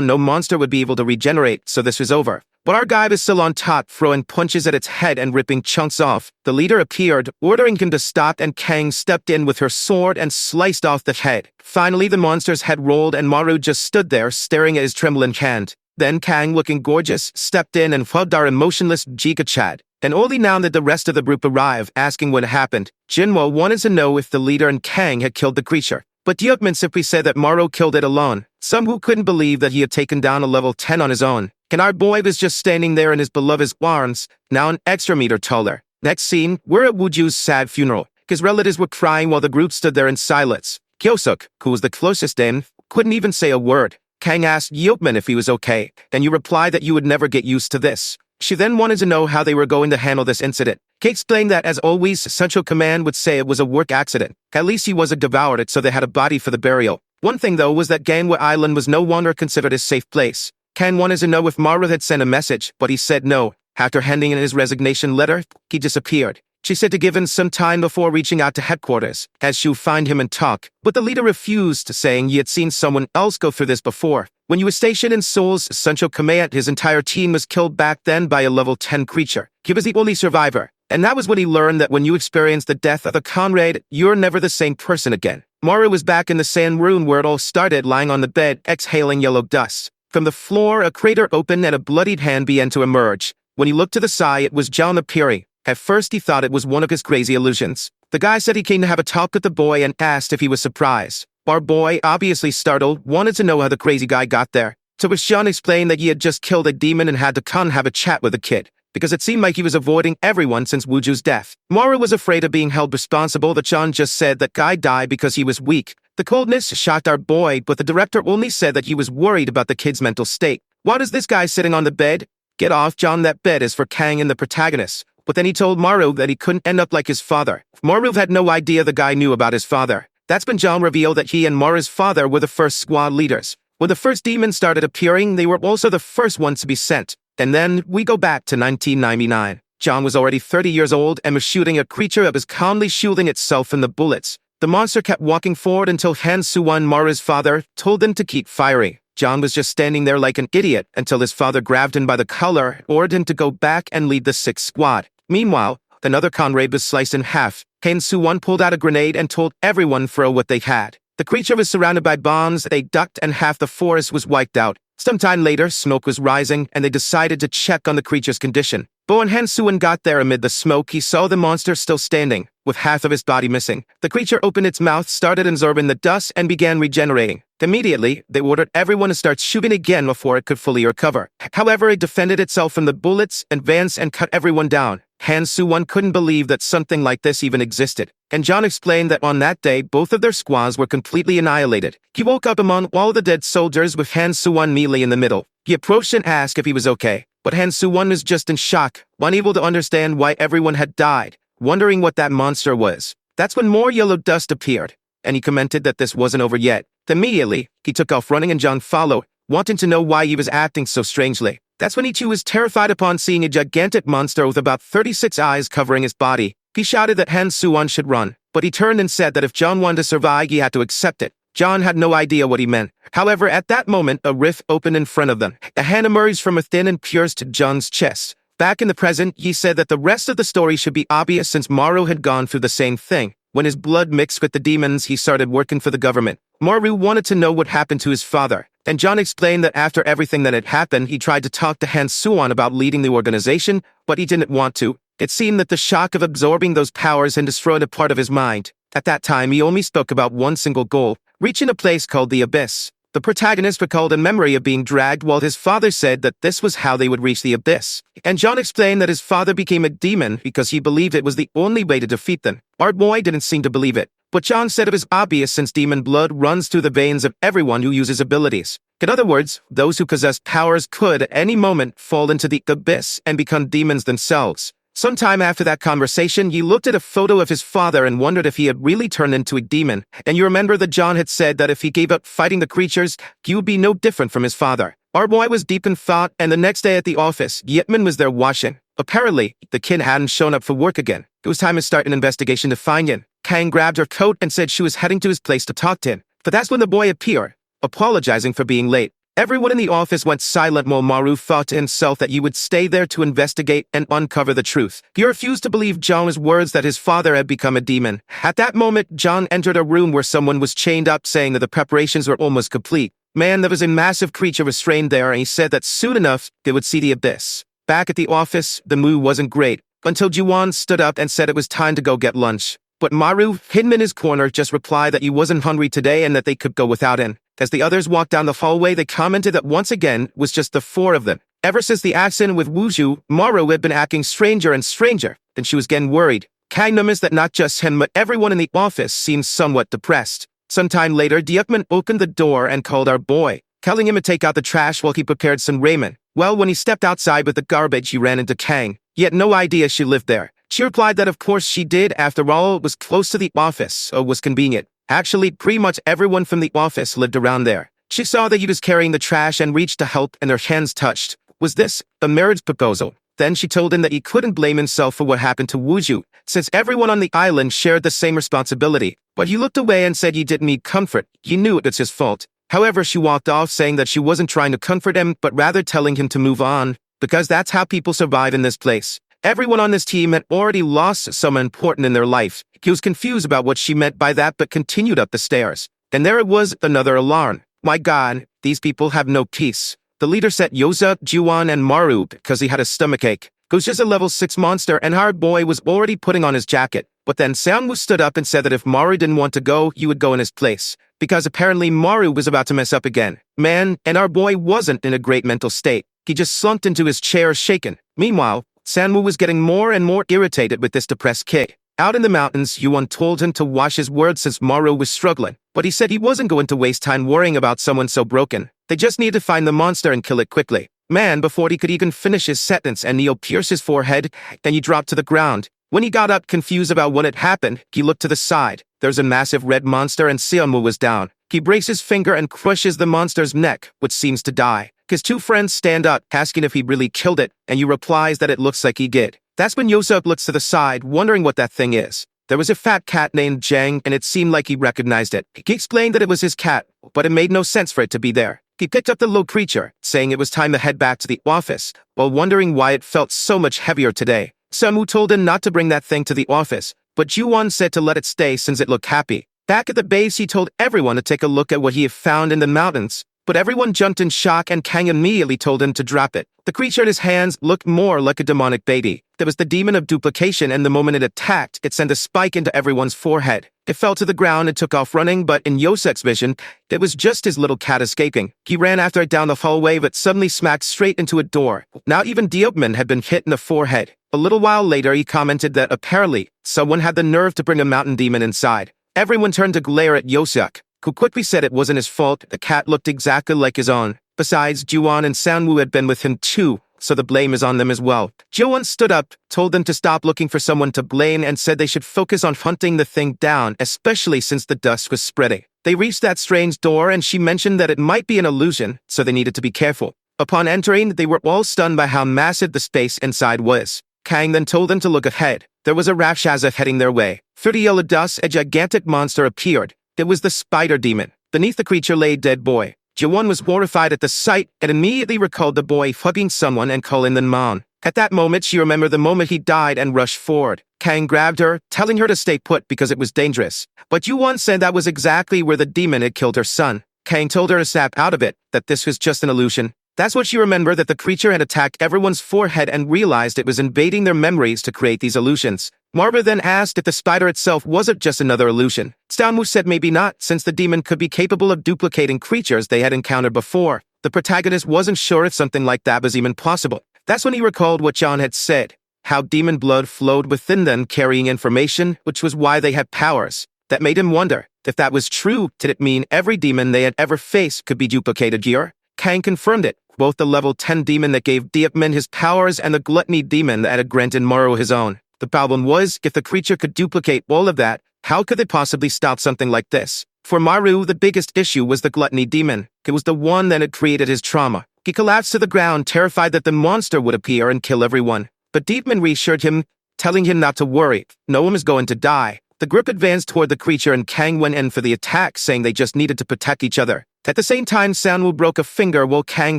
no monster would be able to regenerate, so this was over. But our guy was still on top, throwing punches at its head and ripping chunks off. The leader appeared, ordering him to stop, and Kang stepped in with her sword and sliced off the head. Finally, the monster's head rolled and Maru just stood there, staring at his trembling hand. Then Kang, looking gorgeous, stepped in and hugged our emotionless Jika Chad. And only now did the rest of the group arrive, asking what happened. Jinwo wanted to know if the leader and Kang had killed the creature. But Dukeman simply said that Maru killed it alone. Some who couldn't believe that he had taken down a level 10 on his own. And our boy was just standing there in his beloved's arms, now an extra meter taller. Next scene, we're at Wooju's sad funeral. His relatives were crying while the group stood there in silence. Kyosuk, who was the closest in, couldn't even say a word. Kang asked Dukeman if he was okay, and you replied that you would never get used to this. She then wanted to know how they were going to handle this incident. Kate explained that, as always, Central Command would say it was a work accident. At least he wasn't devoured it, so they had a body for the burial. One thing, though, was that Ganwa Island was no longer considered a safe place. Kang wanted to know if Maru had sent a message, but he said no. After handing in his resignation letter, he disappeared. She said to give him some time before reaching out to headquarters, as she would find him and talk. But the leader refused, saying he had seen someone else go through this before. When you were stationed in Seoul's Central Command, his entire team was killed back then by a level 10 creature. He was the only survivor. And that was when he learned that when you experience the death of a comrade, you're never the same person again. Maru was back in the sand room where it all started, lying on the bed, exhaling yellow dust. From the floor, a crater opened and a bloodied hand began to emerge. When he looked to the side, it was John appearing. At first, he thought it was one of his crazy illusions. The guy said he came to have a talk with the boy and asked if he was surprised. Our boy, obviously startled, wanted to know how the crazy guy got there. So Sean explained that he had just killed a demon and had to come have a chat with the kid, because it seemed like he was avoiding everyone since Wooju's death. Maru was afraid of being held responsible. That John just said that guy died because he was weak. The coldness shocked our boy, but the director only said that he was worried about the kid's mental state. What is this guy sitting on the bed? Get off, John, that bed is for Kang and the protagonist. But then he told Maru that he couldn't end up like his father. Maru had no idea the guy knew about his father. That's when John revealed that he and Maru's father were the first squad leaders. When the first demons started appearing, they were also the first ones to be sent. And then we go back to 1999. John was already 30 years old and was shooting a creature that was calmly shielding itself from the bullets. The monster kept walking forward until Han Suwon, Maru's father, told them to keep firing. John was just standing there like an idiot until his father grabbed him by the collar, ordered him to go back and lead the 6th squad. Meanwhile, another comrade was sliced in half. Han Suwon pulled out a grenade and told everyone throw what they had. The creature was surrounded by bombs, they ducked, and half the forest was wiped out. Sometime later, smoke was rising, and they decided to check on the creature's condition. But when Han Suwon got there amid the smoke, he saw the monster still standing, with half of his body missing. The creature opened its mouth, started absorbing the dust, and began regenerating. Immediately, they ordered everyone to start shooting again before it could fully recover. However, it defended itself from the bullets, advanced, and cut everyone down. Han Suwon couldn't believe that something like this even existed. And John explained that on that day, both of their squads were completely annihilated. He woke up among all the dead soldiers with Han Suwon melee in the middle. He approached and asked if he was okay. But Han Suwon was just in shock, unable to understand why everyone had died, wondering what that monster was. That's when more yellow dust appeared, and he commented that this wasn't over yet. Immediately, he took off running and John followed, wanting to know why he was acting so strangely. That's when Ichu was terrified upon seeing a gigantic monster with about 36 eyes covering his body. He shouted that Han Suwon should run, but he turned and said that if John wanted to survive, he had to accept it. John had no idea what he meant. However, at that moment, a rift opened in front of them. A hand emerged from within and pierced John's chest. Back in the present, he said that the rest of the story should be obvious since Maru had gone through the same thing. When his blood mixed with the demons, he started working for the government. Maru wanted to know what happened to his father, and John explained that after everything that had happened, he tried to talk to Han Suwon about leading the organization, but he didn't want to. It seemed that the shock of absorbing those powers had destroyed a part of his mind. At that time, he only spoke about one single goal, reaching a place called the Abyss. The protagonist recalled a memory of being dragged while his father said that this was how they would reach the Abyss. And John explained that his father became a demon because he believed it was the only way to defeat them. Our boy didn't seem to believe it, but John said it was obvious since demon blood runs through the veins of everyone who uses abilities. In other words, those who possess powers could at any moment fall into the Abyss and become demons themselves. Sometime after that conversation, he looked at a photo of his father and wondered if he had really turned into a demon. And you remember that John had said that if he gave up fighting the creatures, he would be no different from his father. Our boy was deep in thought, and the next day at the office, Yitman was there washing. Apparently, the kid hadn't shown up for work again. It was time to start an investigation to find him. Kang grabbed her coat and said she was heading to his place to talk to him. But that's when the boy appeared, apologizing for being late. Everyone in the office went silent while Maru thought to himself that he would stay there to investigate and uncover the truth. He refused to believe John's words that his father had become a demon. At that moment, John entered a room where someone was chained up, saying that the preparations were almost complete. Man, there was a massive creature restrained there, and he said that soon enough, they would see the Abyss. Back at the office, the mood wasn't great, until Juwon stood up and said it was time to go get lunch. But Maru, hidden in his corner, just replied that he wasn't hungry today and that they could go without him. As the others walked down the hallway, they commented that once again, it was just the four of them. Ever since the accident with Wuju, Maru had been acting stranger and stranger. Then she was getting worried. Kang noticed that not just him, but everyone in the office seemed somewhat depressed. Sometime later, Diekman opened the door and called our boy, telling him to take out the trash while he prepared some ramen. Well, when he stepped outside with the garbage, he ran into Kang. He had no idea she lived there. She replied that of course she did, after all, it was close to the office, so it was convenient. Actually, pretty much everyone from the office lived around there. She saw that he was carrying the trash and reached to help, and their hands touched. Was this a marriage proposal? Then she told him that he couldn't blame himself for what happened to Wuju, since everyone on the island shared the same responsibility. But he looked away and said he didn't need comfort. He knew it was his fault. However, she walked off saying that she wasn't trying to comfort him, but rather telling him to move on, because that's how people survive in this place. Everyone on this team had already lost someone important in their life. He was confused about what she meant by that, but continued up the stairs. And there it was, another alarm. My God, these people have no peace. The leader set Yoza, Juwon, and Maru because he had a stomachache. It was just a level 6 monster, and our boy was already putting on his jacket. But then Seungwoo stood up and said that if Maru didn't want to go, he would go in his place. Because apparently Maru was about to mess up again. Man, and our boy wasn't in a great mental state. He just slumped into his chair shaken. Meanwhile, Sanwoo was getting more and more irritated with this depressed kid. Out in the mountains, Yuan told him to watch his words since Maru was struggling, but he said he wasn't going to waste time worrying about someone so broken. They just needed to find the monster and kill it quickly. Man, before he could even finish his sentence, and Neil pierced his forehead, then he dropped to the ground. When he got up, confused about what had happened, he looked to the side. There's a massive red monster and Seonwoo was down. He breaks his finger and crushes the monster's neck, which seems to die. His two friends stand up, asking if he really killed it, and Yu replies that it looks like he did. That's when Yosuk looks to the side, wondering what that thing is. There was a fat cat named Jang, and it seemed like he recognized it. He explained that it was his cat, but it made no sense for it to be there. He picked up the little creature, saying it was time to head back to the office, while wondering why it felt so much heavier today. Sunwoo told him not to bring that thing to the office, but Juwon said to let it stay since it looked happy. Back at the base, he told everyone to take a look at what he had found in the mountains. But everyone jumped in shock, and Kang immediately told him to drop it. The creature in his hands looked more like a demonic baby. There was the demon of duplication, and the moment it attacked, it sent a spike into everyone's forehead. It fell to the ground and took off running, but in Yosek's vision, it was just his little cat escaping. He ran after it down the hallway, but suddenly smacked straight into a door. Now even Diokman had been hit in the forehead. A little while later, he commented that apparently, someone had the nerve to bring a mountain demon inside. Everyone turned to glare at Yosek, who quickly said it wasn't his fault. The cat looked exactly like his own. Besides, Juwon and Sanwoo had been with him too, so the blame is on them as well. Juwon stood up, told them to stop looking for someone to blame, and said they should focus on hunting the thing down, especially since the dust was spreading. They reached that strange door, and she mentioned that it might be an illusion, so they needed to be careful. Upon entering, they were all stunned by how massive the space inside was. Kang then told them to look ahead. There was a Rakshasa heading their way. Through the yellow dust, a gigantic monster appeared. It was the spider demon. Beneath the creature lay a dead boy. Ji-won was horrified at the sight and immediately recalled the boy hugging someone and calling them mom. At that moment, she remembered the moment he died and rushed forward. Kang grabbed her, telling her to stay put because it was dangerous. But Ji-won said that was exactly where the demon had killed her son. Kang told her to snap out of it, that this was just an illusion. That's what she remembered, that the creature had attacked everyone's forehead and realized it was invading their memories to create these illusions. Marva then asked if the spider itself wasn't just another illusion. Stanwoo said maybe not, since the demon could be capable of duplicating creatures they had encountered before. The protagonist wasn't sure if something like that was even possible. That's when he recalled what John had said, how demon blood flowed within them carrying information, which was why they had powers. That made him wonder, if that was true, did it mean every demon they had ever faced could be duplicated here? Kang confirmed it. Both the level 10 demon that gave Diepman his powers and the gluttony demon that had granted Maru his own. The problem was, if the creature could duplicate all of that, how could they possibly stop something like this? For Maru, the biggest issue was the gluttony demon. It was the one that had created his trauma. He collapsed to the ground, terrified that the monster would appear and kill everyone. But Diepman reassured him, telling him not to worry. No one is going to die. The group advanced toward the creature and Kang went in for the attack, saying they just needed to protect each other. At the same time, Sanwoo broke a finger while Kang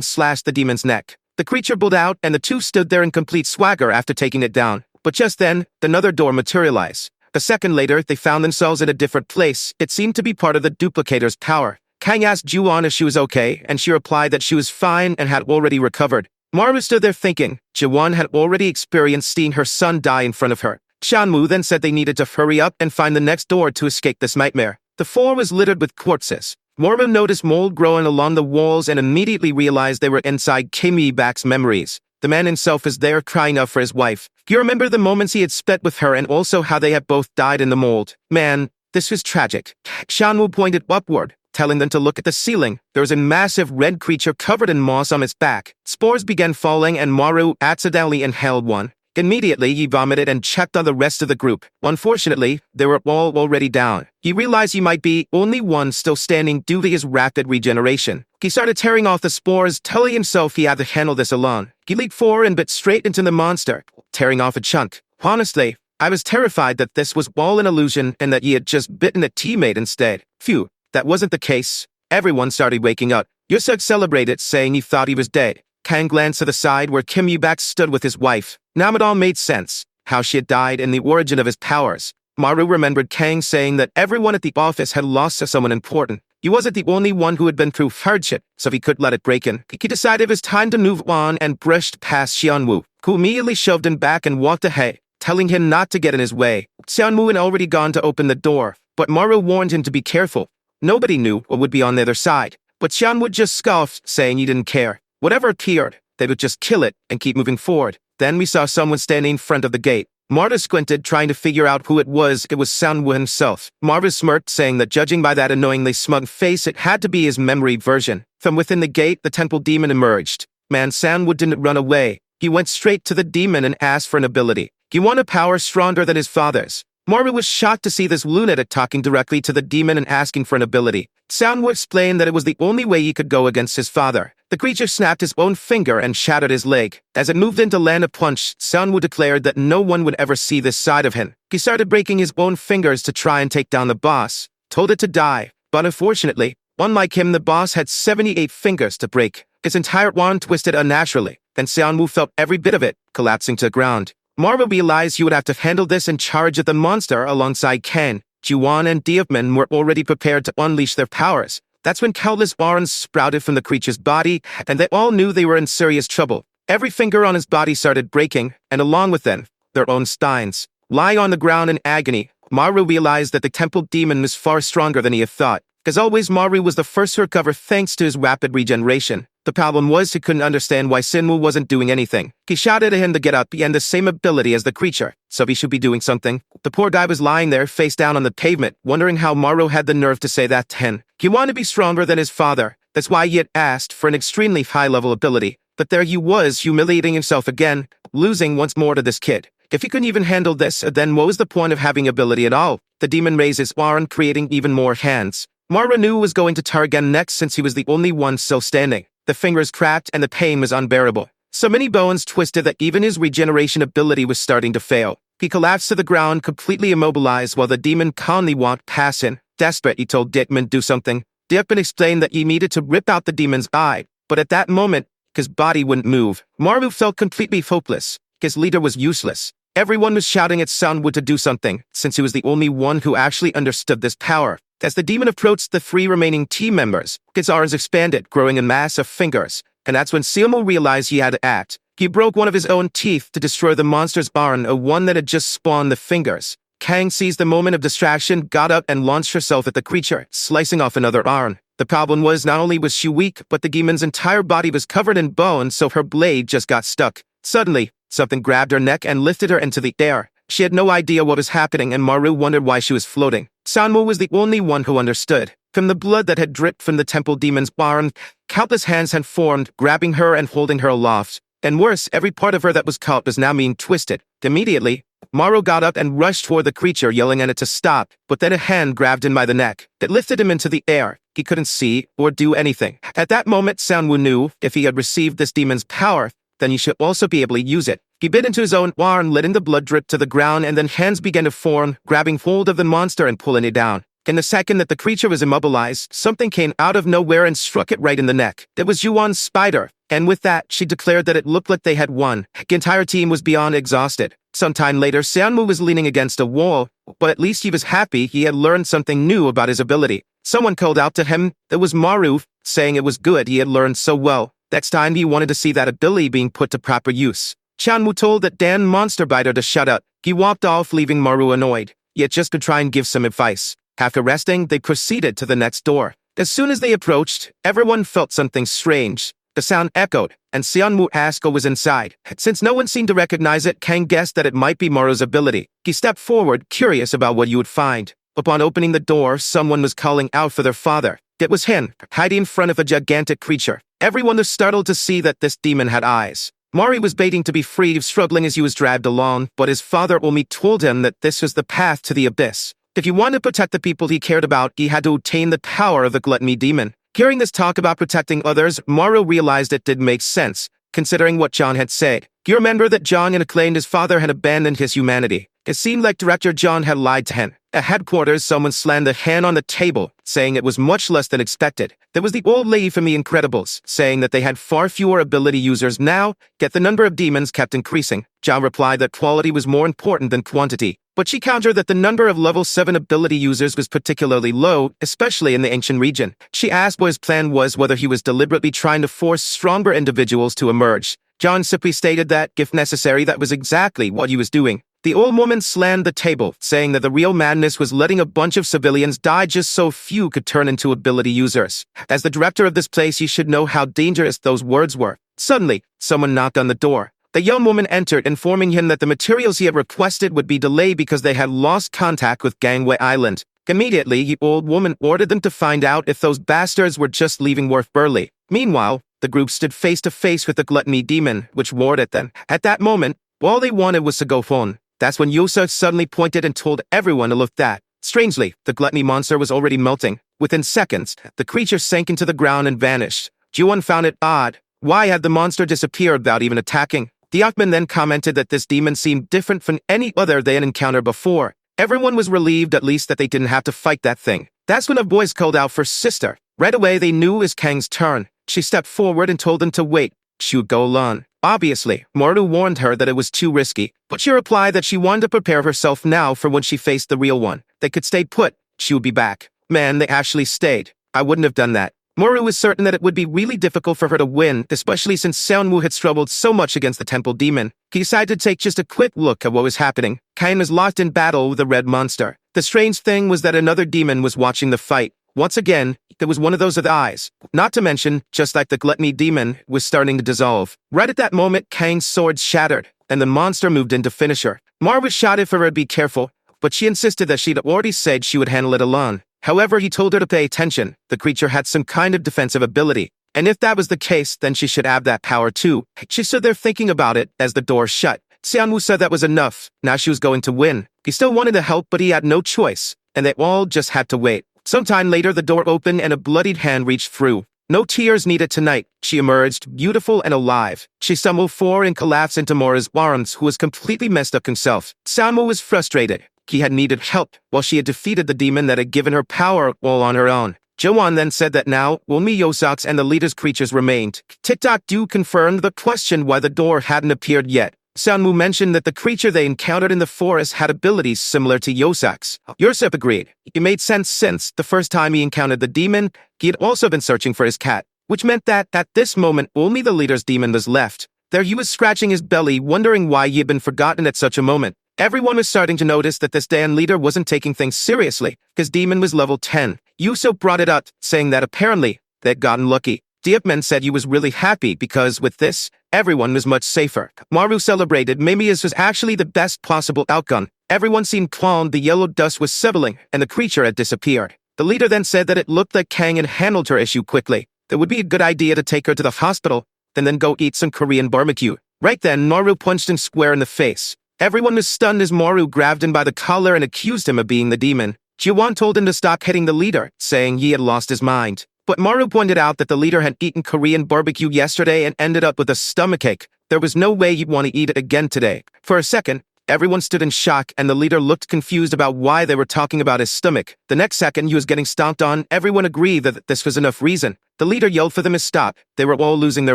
slashed the demon's neck. The creature pulled out, and the two stood there in complete swagger after taking it down. But just then, another door materialized. A second later, they found themselves in a different place. It seemed to be part of the duplicator's power. Kang asked Ju-won if she was okay, and she replied that she was fine and had already recovered. Maru stood there thinking. Ju-won had already experienced seeing her son die in front of her. Shanwoo then said they needed to hurry up and find the next door to escape this nightmare. The floor was littered with corpses. Maru noticed mold growing along the walls and immediately realized they were inside Kim Yi-bak's memories. The man himself is there crying out for his wife. He remembered the moments he had spent with her and also how they had both died in the mold. Man, this was tragic. Shanwoo pointed upward, telling them to look at the ceiling. There was a massive red creature covered in moss on its back. Spores began falling and Maru accidentally inhaled one. Immediately, he vomited and checked on the rest of the group. Unfortunately, they were all already down. He realized he might be only one still standing due to his rapid regeneration. He started tearing off the spores, telling himself he had to handle this alone. He leaped forward and bit straight into the monster, tearing off a chunk. Honestly, I was terrified that this was all an illusion and that he had just bitten a teammate instead. Phew, that wasn't the case. Everyone started waking up. Yusuk celebrated, saying he thought he was dead. Kang glanced to the side where Kim Yi-bak stood with his wife. Now it all made sense, how she had died and the origin of his powers. Maru remembered Kang saying that everyone at the office had lost to someone important. He wasn't the only one who had been through hardship, so he couldn't let it break him. He decided it was time to move on and brushed past Xianwoo, who immediately shoved him back and walked ahead, telling him not to get in his way. Xianwoo had already gone to open the door, but Maru warned him to be careful. Nobody knew what would be on the other side, but Xianwoo just scoffed, saying he didn't care. Whatever appeared, they would just kill it and keep moving forward. Then we saw someone standing in front of the gate. Marta squinted, trying to figure out who it was. It was Sanwoo himself. Marva smirked, saying that judging by that annoyingly smug face, it had to be his memory version. From within the gate, the temple demon emerged. Man, Sanwoo didn't run away. He went straight to the demon and asked for an ability. He wanted power stronger than his father's. Marva was shocked to see this lunatic talking directly to the demon and asking for an ability. Sanwoo explained that it was the only way he could go against his father. The creature snapped his own finger and shattered his leg. As it moved in to land a punch, Sanwoo declared that no one would ever see this side of him. He started breaking his own fingers to try and take down the boss, told it to die. But unfortunately, unlike him, the boss had 78 fingers to break. His entire wand twisted unnaturally, and Sanwoo felt every bit of it, collapsing to the ground. Marva realized he would have to handle this in charge of the monster alongside Ken. Ju-won and Diepman were already prepared to unleash their powers. That's when countless arms sprouted from the creature's body, and they all knew they were in serious trouble. Every finger on his body started breaking, and along with them, their own spines. Lying on the ground in agony, Maru realized that the temple demon was far stronger than he had thought. As always, Maru was the first to recover thanks to his rapid regeneration. The problem was he couldn't understand why Sinwoo wasn't doing anything. He shouted at him to get up. He had the same ability as the creature, so he should be doing something. The poor guy was lying there, face down on the pavement, wondering how Maru had the nerve to say that to him. He wanted to be stronger than his father. That's why he had asked for an extremely high-level ability. But there he was, humiliating himself again, losing once more to this kid. If he couldn't even handle this, then what was the point of having ability at all? The demon raised his arm, creating even more hands. Maru knew who was going to target next since he was the only one still standing. the fingers cracked and the pain was unbearable. So many bones twisted that even his regeneration ability was starting to fail. He collapsed to the ground, completely immobilized, while the demon calmly walked past him. Desperate, he told Dickman, "Do something." Dickman explained that he needed to rip out the demon's eye, but at that moment, his body wouldn't move. Maru felt completely hopeless. His leader was useless. Everyone was shouting at Sanwoo to do something, since he was the only one who actually understood this power. As the demon approached the 3 remaining team members, his arms expanded, growing a mass of fingers, and that's when Seomo realized he had to act. He broke one of his own teeth to destroy the monster's arm, a one that had just spawned the fingers. Kang seized the moment of distraction, got up, and launched herself at the creature, slicing off another arm. The problem was not only was she weak, but the demon's entire body was covered in bone, so her blade just got stuck. Suddenly, something grabbed her neck and lifted her into the air. She had no idea what was happening, and Maru wondered why she was floating. Sanwoo was the only one who understood. From the blood that had dripped from the temple demon's arm, countless hands had formed, grabbing her and holding her aloft. And worse, every part of her that was caught was now being twisted. Immediately, Maru got up and rushed toward the creature, yelling at it to stop, but then a hand grabbed him by the neck. It lifted him into the air. He couldn't see or do anything. At that moment, Sanwoo knew if he had received this demon's power, then he should also be able to use it. He bit into his own arm, letting the blood drip to the ground, and then hands began to form, grabbing hold of the monster and pulling it down. In the second that the creature was immobilized, something came out of nowhere and struck it right in the neck. It was Yuan's spider, and with that, she declared that it looked like they had won. The entire team was beyond exhausted. Sometime later, Sanwoo was leaning against a wall, but at least he was happy he had learned something new about his ability. Someone called out to him. It was Maru, saying it was good he had learned so well. Next time he wanted to see that ability being put to proper use. Chanwoo told that Dan Monster Biter to shut up. He walked off, leaving Maru annoyed, yet just to try and give some advice. After resting, they proceeded to the next door. As soon as they approached, everyone felt something strange. The sound echoed, and Seonwoo asked who was inside. Since no one seemed to recognize it, Kang guessed that it might be Maru's ability. He stepped forward, curious about what you would find. Upon opening the door, someone was calling out for their father. It was him, hiding in front of a gigantic creature. Everyone was startled to see that this demon had eyes. Mari was waiting to be freed, struggling as he was dragged along, but his father only told him that this was the path to the abyss. If he wanted to protect the people he cared about, he had to obtain the power of the gluttony demon. Hearing this talk about protecting others, Maru realized it did make sense, considering what John had said. He remembered that John had claimed his father had abandoned his humanity. It seemed like Director John had lied to him. At headquarters, someone slammed a hand on the table, saying it was much less than expected. There was the old lady from The Incredibles, saying that they had far fewer ability users now, yet the number of demons kept increasing. John replied that quality was more important than quantity, but she countered that the number of level 7 ability users was particularly low, especially in the ancient region. She asked what his plan was, whether he was deliberately trying to force stronger individuals to emerge. John simply stated that, if necessary, that was exactly what he was doing. The old woman slammed the table, saying that the real madness was letting a bunch of civilians die just so few could turn into ability users. As the director of this place, you should know how dangerous those words were. Suddenly, someone knocked on the door. The young woman entered, informing him that the materials he had requested would be delayed because they had lost contact with Gangway Island. Immediately, the old woman ordered them to find out if those bastards were just leaving Wharf Burley. Meanwhile, the group stood face to face with the gluttony demon, which roared at them. At that moment, all they wanted was to go home. That's when Yosa suddenly pointed and told everyone to look that. Strangely, the gluttony monster was already melting. Within seconds, the creature sank into the ground and vanished. Juwon found it odd. Why had the monster disappeared without even attacking? Diakman then commented that this demon seemed different from any other they had encountered before. Everyone was relieved at least that they didn't have to fight that thing. That's when a voice called out for sister. Right away they knew it was Kang's turn. She stepped forward and told them to wait. She would go alone. Obviously, Moru warned her that it was too risky, but she replied that she wanted to prepare herself now for when she faced the real one. They could stay put. She would be back. Man, they actually stayed. I wouldn't have done that. Moru was certain that it would be really difficult for her to win, especially since Seonwoo had struggled so much against the temple demon. He decided to take just a quick look at what was happening. Kain was locked in battle with the red monster. The strange thing was that another demon was watching the fight. Once again, there was one of those with eyes. Not to mention, just like the gluttony demon, was starting to dissolve. Right at that moment, Kain's sword shattered, and the monster moved in to finish her. Marva shouted for her to be careful, but she insisted that she'd already said she would handle it alone. However, he told her to pay attention. The creature had some kind of defensive ability, and if that was the case, then she should have that power too. She stood there thinking about it as the door shut. Seonwoo said that was enough. Now she was going to win. He still wanted to help, but he had no choice, and they all just had to wait. Sometime later, the door opened and a bloodied hand reached through. No tears needed tonight. She emerged, beautiful and alive. She stumbled forward and collapsed into Mora's arms, who was completely messed up himself. Sanmu was frustrated. He had needed help, while she had defeated the demon that had given her power all on her own. Joan then said that now, only Yosax and the leader's creatures remained. TikTok Do confirmed the question why the door hadn't appeared yet. Sanmu mentioned that the creature they encountered in the forest had abilities similar to Yosax. Yursep agreed. It made sense since, the first time he encountered the demon, he had also been searching for his cat, which meant that, at this moment, only the leader's demon was left. There he was scratching his belly, wondering why he had been forgotten at such a moment. Everyone was starting to notice that this Dan leader wasn't taking things seriously. His demon was level 10. Yuso brought it up, saying that apparently, they'd gotten lucky. Diepman said he was really happy because, with this, everyone was much safer. Maru celebrated maybe this was actually the best possible outcome. Everyone seemed calm, the yellow dust was settling, and the creature had disappeared. The leader then said that it looked like Kang had handled her issue quickly. It would be a good idea to take her to the hospital, then go eat some Korean barbecue. Right then, Maru punched him square in the face. Everyone was stunned as Maru grabbed him by the collar and accused him of being the demon. Jiwan told him to stop hitting the leader, saying he had lost his mind. But Maru pointed out that the leader had eaten Korean barbecue yesterday and ended up with a stomachache. There was no way he'd want to eat it again today. For a second, everyone stood in shock and the leader looked confused about why they were talking about his stomach. The next second he was getting stomped on. Everyone agreed that this was enough reason. The leader yelled for them to stop. They were all losing their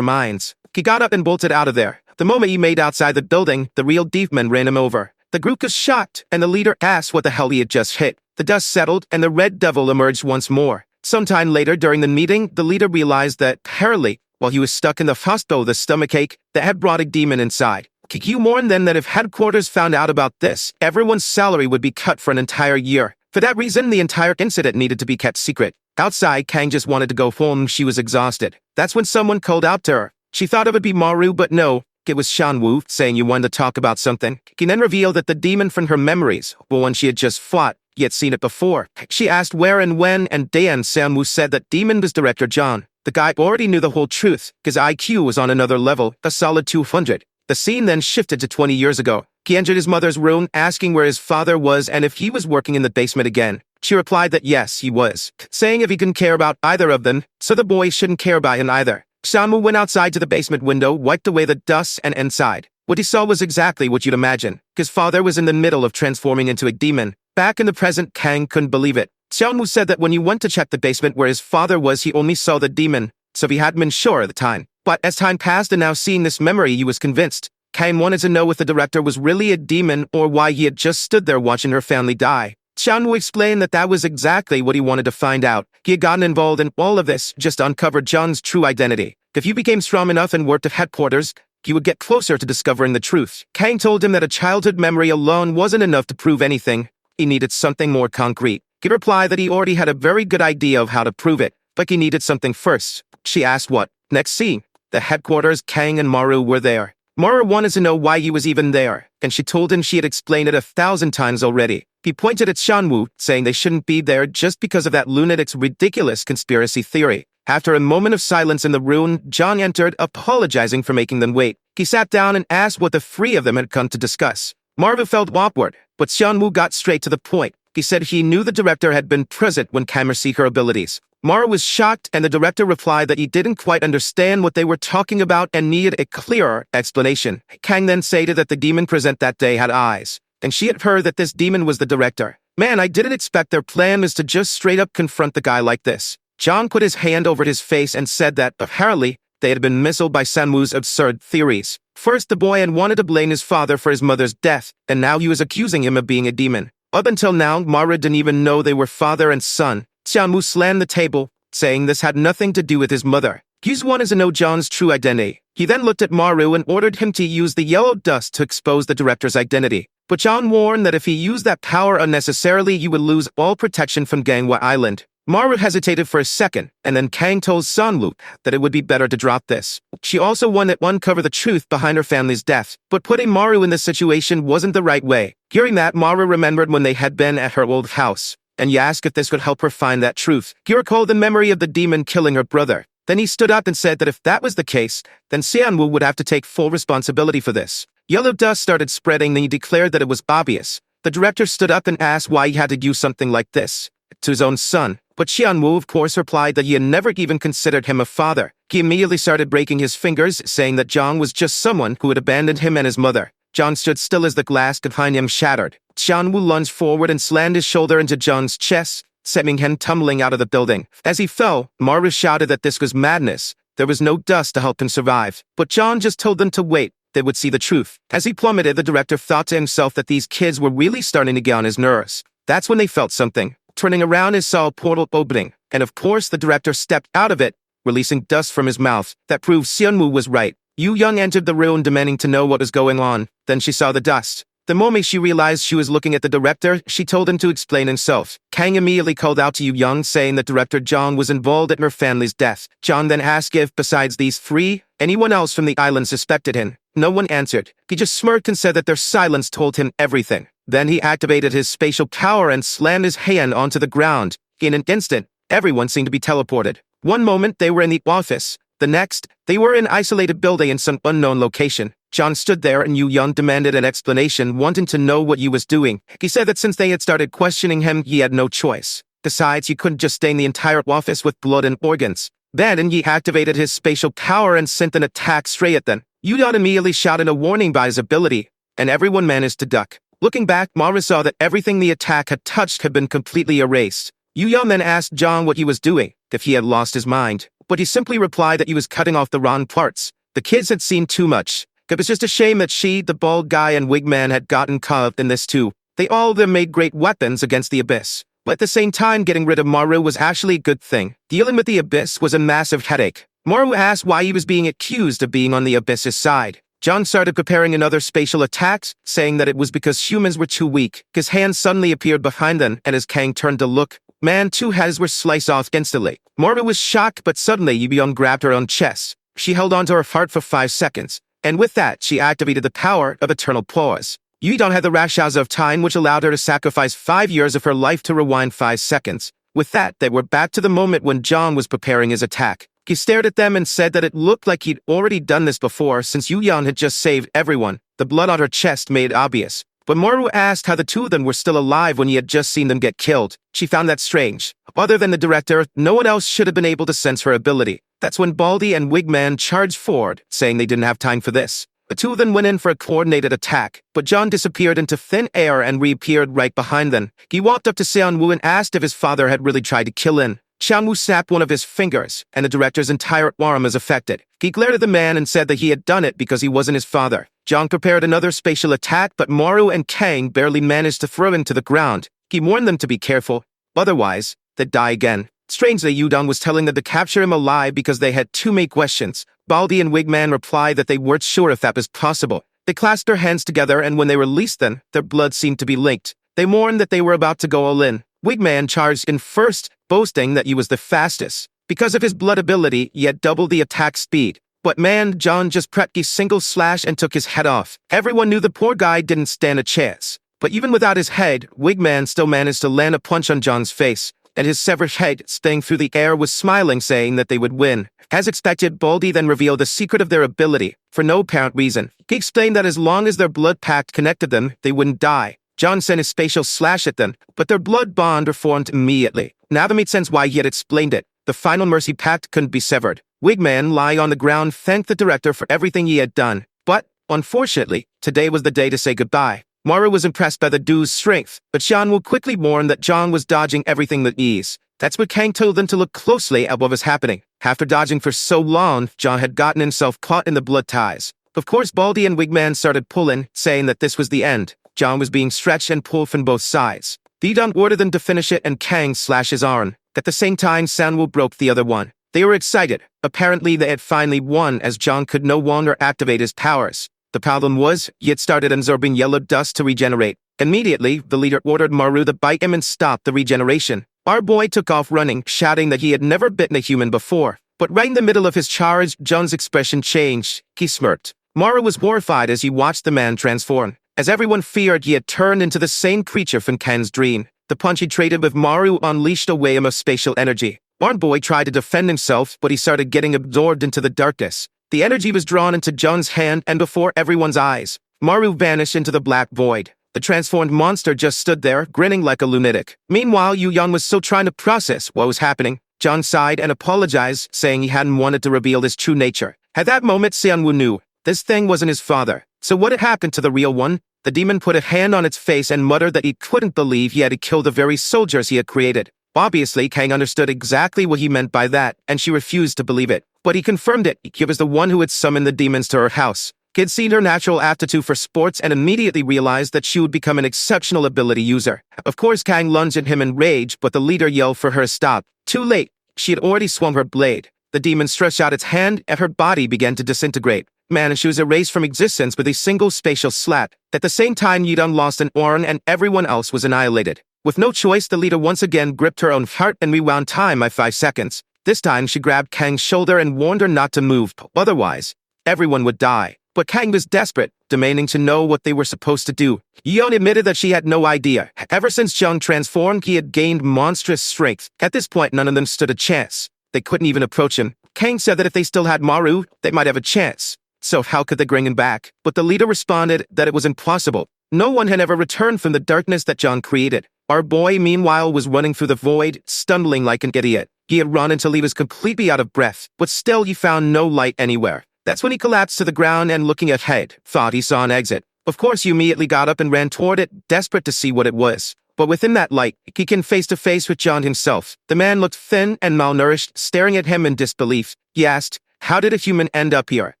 minds. He got up and bolted out of there. The moment he made outside the building, the real demon ran him over. The group was shocked, and the leader asked what the hell he had just hit. The dust settled, and the red devil emerged once more. Sometime later during the meeting, the leader realized that, apparently, while he was stuck in the hospital, the stomachache that had brought a demon inside. Kikyu mourned then that if headquarters found out about this, everyone's salary would be cut for an entire year. For that reason, the entire incident needed to be kept secret. Outside, Kang just wanted to go home. She was exhausted. That's when someone called out to her. She thought it would be Maru, but no. It was Shanwoo, saying you wanted to talk about something. He then revealed that the demon from her memories, well, one she had just fought, he had seen it before. She asked where and when, and Dan Shanwoo said that demon was Director John. The guy already knew the whole truth. His IQ was on another level, a solid 200. The scene then shifted to 20 years ago. He entered his mother's room, asking where his father was and if he was working in the basement again. She replied that yes, he was, saying if he couldn't care about either of them, so the boy shouldn't care about him either. Shanwoo went outside to the basement window, wiped away the dust, and inside. What he saw was exactly what you'd imagine. His father was in the middle of transforming into a demon. Back in the present, Kang couldn't believe it. Shanwoo said that when he went to check the basement where his father was, he only saw the demon, so he hadn't been sure at the time. But as time passed and now seeing this memory, he was convinced. Kang wanted to know if the director was really a demon or why he had just stood there watching her family die. Shanwoo explained that that was exactly what he wanted to find out. He had gotten involved in all of this just to uncover John's true identity. If you became strong enough and worked at headquarters, you would get closer to discovering the truth. Kang told him that a childhood memory alone wasn't enough to prove anything. He needed something more concrete. He replied that he already had a very good idea of how to prove it, but he needed something first. She asked what. Next scene. The headquarters, Kang and Maru were there. Maru wanted to know why he was even there, and she told him she had explained it 1,000 times already. He pointed at Shanwoo, saying they shouldn't be there just because of that lunatic's ridiculous conspiracy theory. After a moment of silence in the room, John entered, apologizing for making them wait. He sat down and asked what the three of them had come to discuss. Maru felt awkward, but Shanwoo got straight to the point. He said he knew the director had been present when Kang received her abilities. Maru was shocked, and the director replied that he didn't quite understand what they were talking about and needed a clearer explanation. Kang then stated that the demon present that day had eyes, and she had heard that this demon was the director. Man, I didn't expect their plan was to just straight up confront the guy like this. John put his hand over his face and said that, apparently, they had been misled by Shanwoo's absurd theories. First, the boy had wanted to blame his father for his mother's death, and now he was accusing him of being a demon. Up until now, Maru didn't even know they were father and son. Shanwoo slammed the table, saying this had nothing to do with his mother. Hughes wanted to know John's true identity. He then looked at Maru and ordered him to use the yellow dust to expose the director's identity. But John warned that if he used that power unnecessarily, he would lose all protection from Gangwa Island. Maru hesitated for a second, and then Kang told Shanwoo that it would be better to drop this. She also wanted to uncover the truth behind her family's death, but putting Maru in this situation wasn't the right way. Hearing that, Maru remembered when they had been at her old house, and he asked if this could help her find that truth. He recalled the memory of the demon killing her brother. Then he stood up and said that if that was the case, then Shanwoo would have to take full responsibility for this. Yellow dust started spreading, and he declared that it was obvious. The director stood up and asked why he had to use something like this to his own son. But Xianwu of course replied that he had never even considered him a father. He immediately started breaking his fingers, saying that Zhang was just someone who had abandoned him and his mother. Zhang stood still as the glass behind him shattered. Xianwu lunged forward and slammed his shoulder into Zhang's chest, sending him tumbling out of the building. As he fell, Maru shouted that this was madness. There was no dust to help him survive. But Zhang just told them to wait. They would see the truth. As he plummeted, the director thought to himself that these kids were really starting to get on his nerves. That's when they felt something. Turning around, he saw a portal opening, and of course the director stepped out of it, releasing dust from his mouth. That proved Xianwu was right. Yu Young entered the room demanding to know what was going on. Then she saw the dust. The moment she realized she was looking at the director, she told him to explain himself. Kang immediately called out to Yu Young, saying that Director Zhang was involved in her family's death. Zhang then asked if, besides these three, anyone else from the island suspected him. No one answered. He just smirked and said that their silence told him everything. Then he activated his spatial power and slammed his hand onto the ground. In an instant, everyone seemed to be teleported. One moment they were in the office. The next, they were in an isolated building in some unknown location. John stood there and Yu Young demanded an explanation, wanting to know what Yu was doing. He said that since they had started questioning him, he had no choice. Besides, he couldn't just stain the entire office with blood and organs. Then Yi activated his spatial power and sent an attack straight at them. Yu Young immediately shouted a warning by his ability, and everyone managed to duck. Looking back, Maru saw that everything the attack had touched had been completely erased. Yu Young then asked Zhang what he was doing, if he had lost his mind. But he simply replied that he was cutting off the wrong parts. The kids had seen too much. It was just a shame that she, the bald guy and wig man had gotten caught up in this too. They all of them made great weapons against the Abyss. But at the same time, getting rid of Maru was actually a good thing. Dealing with the Abyss was a massive headache. Maru asked why he was being accused of being on the Abyss's side. John started preparing another spatial attack, saying that it was because humans were too weak. His hand suddenly appeared behind them, and as Kang turned to look, man, two heads were sliced off instantly. Maru was shocked, but suddenly Yu Young grabbed her own chest. She held onto her heart for 5 seconds, and with that, she activated the power of eternal pause. Yu Young had the rashas of time, which allowed her to sacrifice 5 years of her life to rewind 5 seconds. With that, they were back to the moment when John was preparing his attack. He stared at them and said that it looked like he'd already done this before since Yu Young had just saved everyone. The blood on her chest made it obvious. But Maru asked how the two of them were still alive when he had just seen them get killed. She found that strange. Other than the director, no one else should have been able to sense her ability. That's when Baldy and Wigman charged forward, saying they didn't have time for this. The two of them went in for a coordinated attack, but John disappeared into thin air and reappeared right behind them. He walked up to Xianwu and asked if his father had really tried to kill him. Xianwu snapped one of his fingers, and the director's entire arm was affected. He glared at the man and said that he had done it because he wasn't his father. John prepared another spatial attack, but Maru and Kang barely managed to throw him to the ground. He warned them to be careful, otherwise, they'd die again. Strangely, Yu Young was telling them to capture him alive because they had too many questions. Baldy and Wigman replied that they weren't sure if that was possible. They clasped their hands together, and when they released them, their blood seemed to be linked. They mourned that they were about to go all in. Wigman charged in first, boasting that he was the fastest. Because of his blood ability, he had doubled the attack speed. But man, John just prepped a single slash and took his head off. Everyone knew the poor guy didn't stand a chance. But even without his head, Wigman still managed to land a punch on John's face, and his severed head, staying through the air, was smiling, saying that they would win. As expected, Baldy then revealed the secret of their ability, for no apparent reason. He explained that as long as their blood pact connected them, they wouldn't die. John sent his spatial slash at them, but their blood bond reformed immediately. Now that made sense why he had explained it. The final mercy pact couldn't be severed. Wigman, lying on the ground, thanked the director for everything he had done. But, unfortunately, today was the day to say goodbye. Maru was impressed by the dude's strength, but Xianwu quickly warned that John was dodging everything with ease. That's what Kang told them to look closely at what was happening. After dodging for so long, John had gotten himself caught in the blood ties. Of course, Baldy and Wigman started pulling, saying that this was the end. John was being stretched and pulled from both sides. Didon ordered them to finish it, and Kang slashed his arm. At the same time, Sanwu broke the other one. They were excited. Apparently, they had finally won, as John could no longer activate his powers. The problem was, he had started absorbing yellow dust to regenerate. Immediately, the leader ordered Maru to bite him and stop the regeneration. Our boy took off running, shouting that he had never bitten a human before. But right in the middle of his charge, John's expression changed. He smirked. Maru was horrified as he watched the man transform. As everyone feared, he had turned into the same creature from Ken's dream. The punch he traded with Maru unleashed a wave of spatial energy. Our boy tried to defend himself, but he started getting absorbed into the darkness. The energy was drawn into John's hand, and before everyone's eyes, Maru vanished into the black void. The transformed monster just stood there, grinning like a lunatic. Meanwhile, Yu Yan was still trying to process what was happening. John sighed and apologized, saying he hadn't wanted to reveal his true nature. At that moment, Seonwoo knew this thing wasn't his father. So what had happened to the real one? The demon put a hand on its face and muttered that he couldn't believe he had to kill the very soldiers he had created. Obviously, Kang understood exactly what he meant by that, and she refused to believe it. But he confirmed it. He was the one who had summoned the demons to her house. He had seen her natural aptitude for sports and immediately realized that she would become an exceptional ability user. Of course, Kang lunged at him in rage, but the leader yelled for her to stop. Too late. She had already swung her blade. The demon stretched out its hand, and her body began to disintegrate. And she was erased from existence with a single spatial slap. At the same time, Yidun lost an arm and everyone else was annihilated. With no choice, the leader once again gripped her own heart and rewound time by 5 seconds. This time, she grabbed Kang's shoulder and warned her not to move, otherwise, everyone would die. But Kang was desperate, demanding to know what they were supposed to do. Yeon admitted that she had no idea. Ever since Jung transformed, he had gained monstrous strength. At this point, none of them stood a chance. They couldn't even approach him. Kang said that if they still had Maru, they might have a chance. So how could they bring him back? But the leader responded that it was impossible. No one had ever returned from the darkness that John created. Our boy, meanwhile, was running through the void, stumbling like an idiot. He had run until he was completely out of breath, but still he found no light anywhere. That's when he collapsed to the ground and, looking ahead, thought he saw an exit. Of course, he immediately got up and ran toward it, desperate to see what it was. But within that light, he came face to face with John himself. The man looked thin and malnourished, staring at him in disbelief. He asked, "How did a human end up here?"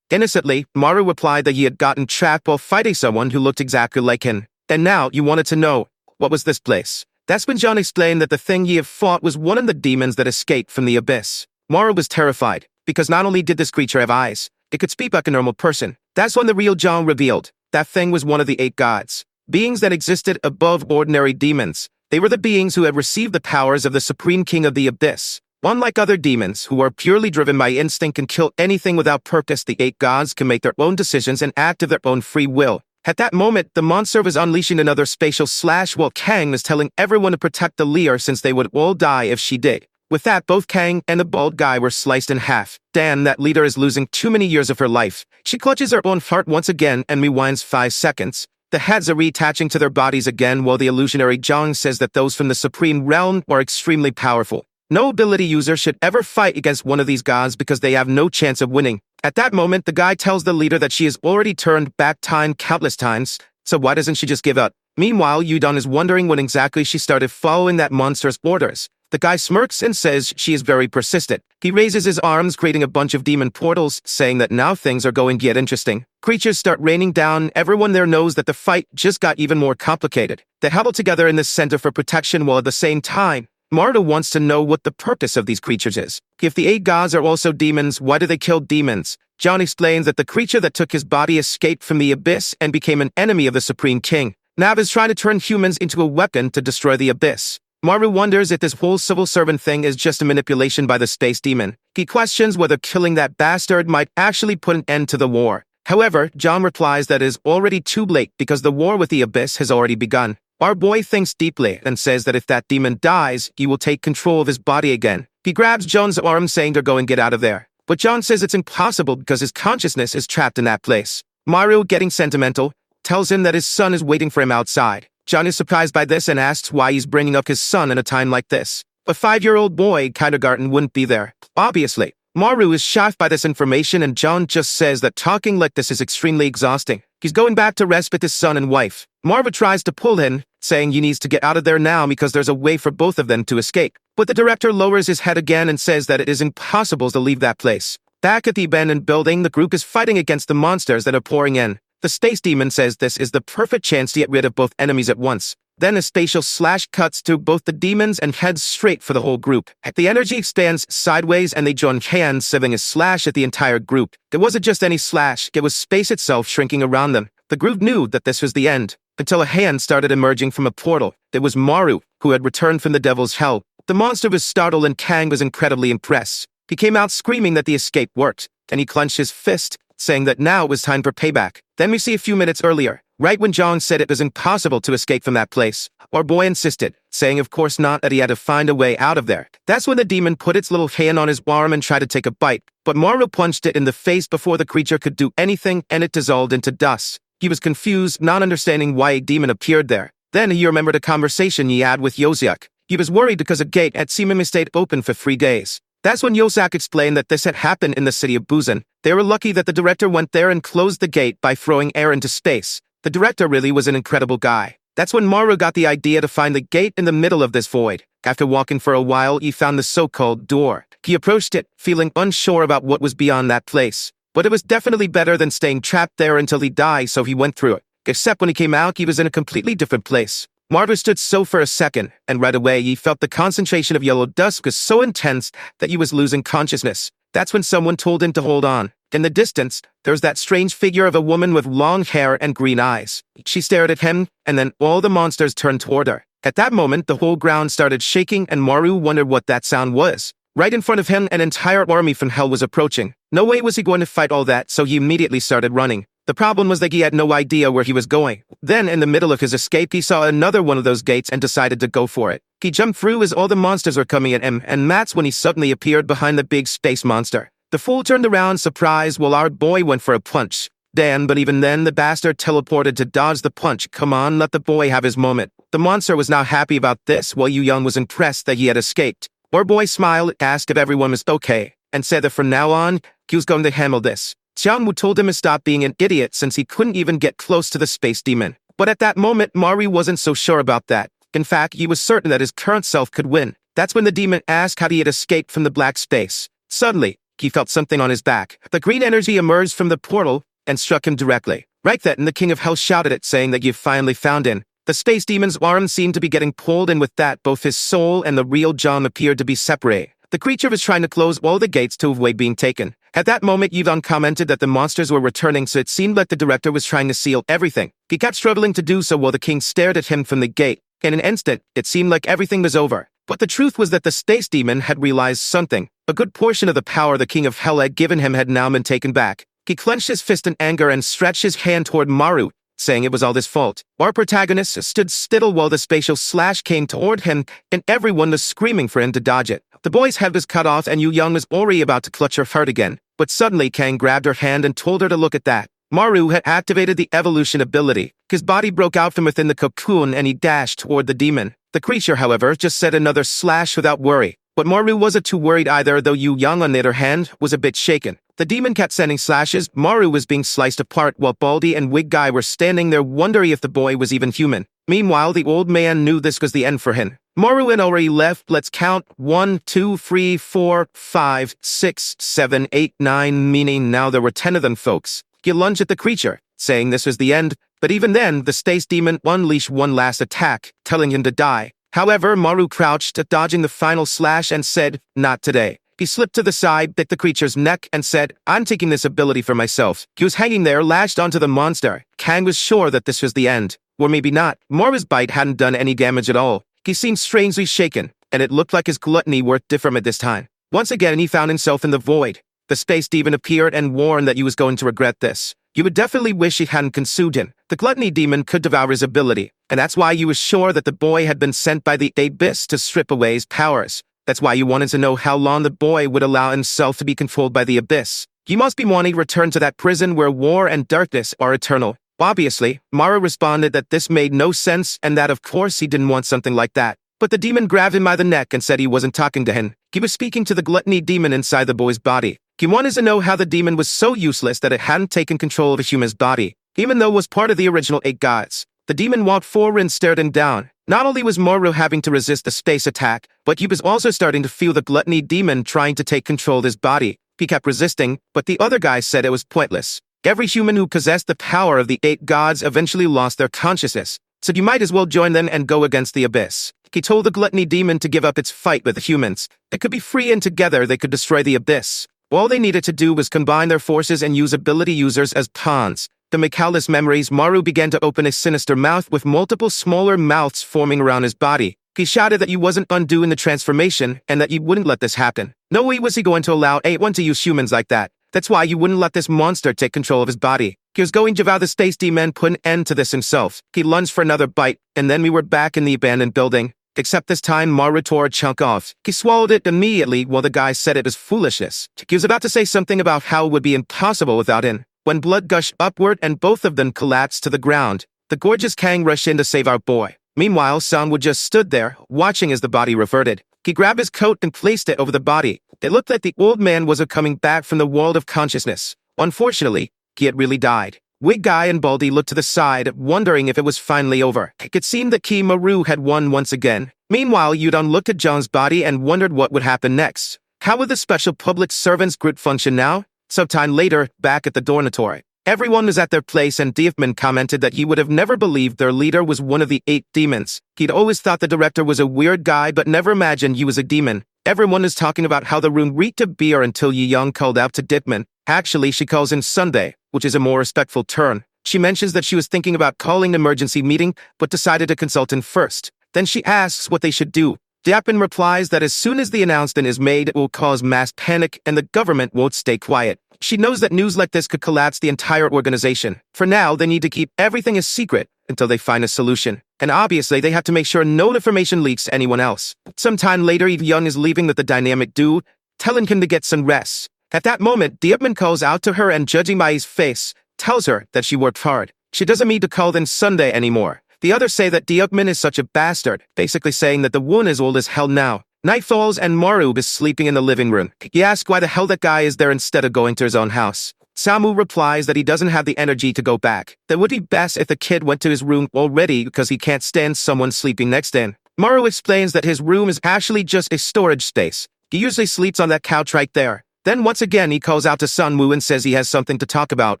Innocently, Maru replied that he had gotten trapped while fighting someone who looked exactly like him. And now, you wanted to know, what was this place? That's when John explained that the thing he had fought was one of the demons that escaped from the abyss. Maru was terrified, because not only did this creature have eyes, it could speak like a normal person. That's when the real John revealed that thing was one of the 8 gods, beings that existed above ordinary demons. They were the beings who had received the powers of the Supreme King of the Abyss. Unlike other demons, who are purely driven by instinct and kill anything without purpose, the 8 gods can make their own decisions and act of their own free will. At that moment, the monster was unleashing another spatial slash while Kang was telling everyone to protect the leader since they would all die if she did. With that, both Kang and the bald guy were sliced in half. Damn, that leader is losing too many years of her life. She clutches her own heart once again and rewinds 5 seconds. The heads are reattaching to their bodies again while the illusionary Zhang says that those from the Supreme Realm are extremely powerful. No ability user should ever fight against one of these gods because they have no chance of winning. At that moment, the guy tells the leader that she has already turned back time countless times, so why doesn't she just give up? Meanwhile, Yudon is wondering when exactly she started following that monster's orders. The guy smirks and says she is very persistent. He raises his arms, creating a bunch of demon portals, saying that now things are going to get interesting. Creatures start raining down. Everyone there knows that the fight just got even more complicated. They huddle together in this center for protection while at the same time, Marta wants to know what the purpose of these creatures is. If the 8 gods are also demons, why do they kill demons? John explains that the creature that took his body escaped from the abyss and became an enemy of the Supreme King. Nav is trying to turn humans into a weapon to destroy the abyss. Maru wonders if this whole civil servant thing is just a manipulation by the space demon. He questions whether killing that bastard might actually put an end to the war. However, John replies that it is already too late because the war with the abyss has already begun. Our boy thinks deeply and says that if that demon dies, he will take control of his body again. He grabs John's arm, saying they're going to get out of there. But John says it's impossible because his consciousness is trapped in that place. Maru, getting sentimental, tells him that his son is waiting for him outside. John is surprised by this and asks why he's bringing up his son in a time like this. A 5-year-old boy, kindergarten, wouldn't be there. Obviously. Maru is shocked by this information and John just says that talking like this is extremely exhausting. He's going back to rest with his son and wife. Marva tries to pull him, saying he needs to get out of there now because there's a way for both of them to escape. But the director lowers his head again and says that it is impossible to leave that place. Back at the abandoned building, the group is fighting against the monsters that are pouring in. The space demon says this is the perfect chance to get rid of both enemies at once. Then a spatial slash cuts to both the demons and heads straight for the whole group. The energy expands sideways and they join hands, severing a slash at the entire group. It wasn't just any slash, it was space itself shrinking around them. The group knew that this was the end, until a hand started emerging from a portal. It was Maru, who had returned from the devil's hell. The monster was startled and Kang was incredibly impressed. He came out screaming that the escape worked, and he clenched his fist, saying that now it was time for payback. Then we see a few minutes earlier, right when John said it was impossible to escape from that place, our boy insisted, saying of course not, that he had to find a way out of there. That's when the demon put its little hand on his arm and tried to take a bite, but Maru punched it in the face before the creature could do anything and it dissolved into dust. He was confused, not understanding why a demon appeared there. Then he remembered a conversation he had with Yoziak. He was worried because a gate had seemingly stayed open for 3 days. That's when Yoziak explained that this had happened in the city of Busan. They were lucky that the director went there and closed the gate by throwing air into space. The director really was an incredible guy. That's when Maru got the idea to find the gate in the middle of this void. After walking for a while, he found the so-called door. He approached it, feeling unsure about what was beyond that place. But it was definitely better than staying trapped there until he died, so he went through it. Except when he came out, he was in a completely different place. Maru stood so for a second, and right away he felt the concentration of yellow dust was so intense that he was losing consciousness. That's when someone told him to hold on. In the distance, there was that strange figure of a woman with long hair and green eyes. She stared at him, and then all the monsters turned toward her. At that moment, the whole ground started shaking, and Maru wondered what that sound was. Right in front of him, an entire army from hell was approaching. No way was he going to fight all that, so he immediately started running. The problem was that he had no idea where he was going. Then, in the middle of his escape, he saw another one of those gates and decided to go for it. He jumped through as all the monsters were coming at him, and that's when he suddenly appeared behind the big space monster. The fool turned around, surprised, while our boy went for a punch. Damn, but even then, the bastard teleported to dodge the punch. Come on, let the boy have his moment. The monster was now happy about this, while Yu Young was impressed that he had escaped. Our boy smiled, asked if everyone was okay, and said that from now on, he was going to handle this. Xiangwu told him to stop being an idiot since he couldn't even get close to the space demon. But at that moment, Maru wasn't so sure about that. In fact, he was certain that his current self could win. That's when the demon asked how he had escaped from the black space. Suddenly, he felt something on his back. The green energy emerged from the portal and struck him directly. Right then, the King of Hell shouted it, saying that you finally found him. The space demon's arm seemed to be getting pulled, and with that, both his soul and the real John appeared to be separated. The creature was trying to close all the gates to avoid being taken. At that moment, Yvonne commented that the monsters were returning, so it seemed like the director was trying to seal everything. He kept struggling to do so while the king stared at him from the gate. In an instant, it seemed like everything was over. But the truth was that the space demon had realized something. A good portion of the power the King of Hell had given him had now been taken back. He clenched his fist in anger and stretched his hand toward Maru, saying it was all his fault. Our protagonist stood still while the spatial slash came toward him, and everyone was screaming for him to dodge it. The boy's head was cut off, and Yu Young was already about to clutch her heart again. But suddenly, Kang grabbed her hand and told her to look at that. Maru had activated the evolution ability. His body broke out from within the cocoon, and he dashed toward the demon. The creature, however, just said another slash without worry. But Maru wasn't too worried either, though Yu Young, on the other hand, was a bit shaken. The demon kept sending slashes. Maru was being sliced apart, while Baldy and Wig Guy were standing there wondering if the boy was even human. Meanwhile, the old man knew this was the end for him. Maru had already left. Let's count. 1, 2, 3, 4, 5, 6, 7, 8, 9, meaning now there were 10 of them, folks. He lunged at the creature, saying this was the end, but even then, the space demon unleashed one last attack, telling him to die. However, Maru crouched, dodging the final slash, and said, "Not today." He slipped to the side, bit the creature's neck, and said, "I'm taking this ability for myself." He was hanging there, lashed onto the monster. Kang was sure that this was the end. Or maybe not. Maru's bite hadn't done any damage at all. He seemed strangely shaken, and it looked like his gluttony worked different at this time. Once again, he found himself in the void. The space demon appeared and warned that he was going to regret this. You would definitely wish he hadn't consumed him. The gluttony demon could devour his ability, and that's why you were sure that the boy had been sent by the abyss to strip away his powers. That's why you wanted to know how long the boy would allow himself to be controlled by the abyss. You must be wanting to return to that prison where war and darkness are eternal. Obviously, Maru responded that this made no sense and that of course he didn't want something like that. But the demon grabbed him by the neck and said he wasn't talking to him. He was speaking to the gluttony demon inside the boy's body. He wanted to know how the demon was so useless that it hadn't taken control of a human's body, even though it was part of the original 8 gods. The demon walked forward and stared him down. Not only was Maru having to resist the space attack, but he was also starting to feel the gluttony demon trying to take control of his body. He kept resisting, but the other guy said it was pointless. Every human who possessed the power of the 8 gods eventually lost their consciousness, so you might as well join them and go against the abyss. He told the gluttony demon to give up its fight with the humans. It could be free, and together they could destroy the abyss. All they needed to do was combine their forces and use ability users as pawns. To make countless memories, Maru began to open a sinister mouth with multiple smaller mouths forming around his body. He shouted that he wasn't undoing the transformation and that he wouldn't let this happen. No way was he going to allow anyone to use humans like that. That's why you wouldn't let this monster take control of his body. He was going to vow the space demon put an end to this himself. He lunged for another bite, and then we were back in the abandoned building. Except this time, Maru tore a chunk off. He swallowed it immediately while the guy said it was foolishness. He was about to say something about how it would be impossible without him. when blood gushed upward and both of them collapsed to the ground. The gorgeous Kang rushed in to save our boy. Meanwhile, Sang-woo just stood there, watching as the body reverted. He grabbed his coat and placed it over the body. It looked like the old man was coming back from the world of consciousness. Unfortunately, he had really died. Wig Guy and Baldy looked to the side, wondering if it was finally over. It seemed that Ki Maru had won once again. Meanwhile, Yudong looked at John's body and wondered what would happen next. How would the special public servants group function now? Sometime later, back at the dormitory, everyone was at their place and Diefman commented that he would have never believed their leader was one of the 8 demons. He'd always thought the director was a weird guy but never imagined he was a demon. Everyone is talking about how the room reeked of beer until Yi Young called out to Diefman. Actually, she calls him Sunday, which is a more respectful term. She mentions that she was thinking about calling an emergency meeting, but decided to consult him first. Then she asks what they should do. Diefman replies that as soon as the announcement is made, it will cause mass panic and the government won't stay quiet. She knows that news like this could collapse the entire organization. For now, they need to keep everything a secret until they find a solution. And obviously, they have to make sure no information leaks to anyone else. Sometime later, Eve Young is leaving with the dynamic dude, telling him to get some rest. At that moment, Diepman calls out to her and, judging by his face, tells her that she worked hard. She doesn't need to call them Sunday anymore. The others say that Diepman is such a bastard, basically saying that the wound is old as hell now. Night falls and Maru is sleeping in the living room. He asks why the hell that guy is there instead of going to his own house. Samu replies that he doesn't have the energy to go back. That would be best if the kid went to his room already because he can't stand someone sleeping next to him. Maru explains that his room is actually just a storage space. He usually sleeps on that couch right there. Then once again he calls out to Sunwoo and says he has something to talk about.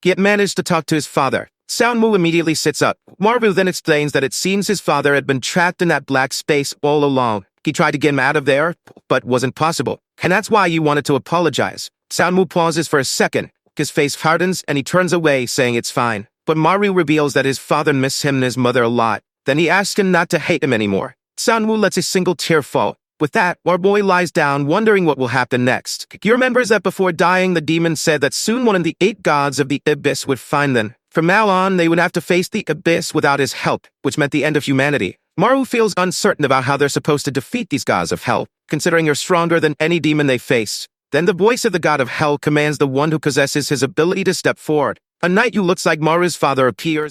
He had managed to talk to his father. Sunwoo immediately sits up. Maru then explains that it seems his father had been trapped in that black space all along. He tried to get him out of there, but wasn't possible. And that's why you wanted to apologize. Sunwoo pauses for a second. His face hardens and he turns away, saying it's fine. But Maru reveals that his father missed him and his mother a lot. Then he asks him not to hate him anymore. Sunwoo lets a single tear fall. With that, our boy lies down, wondering what will happen next. He remembers that before dying, the demon said that soon one of the 8 gods of the Abyss would find them. From now on, they would have to face the Abyss without his help, which meant the end of humanity. Maru feels uncertain about how they're supposed to defeat these gods of hell, considering they're stronger than any demon they face. Then the voice of the god of hell commands the one who possesses his ability to step forward. A knight who looks like Maru's father appears.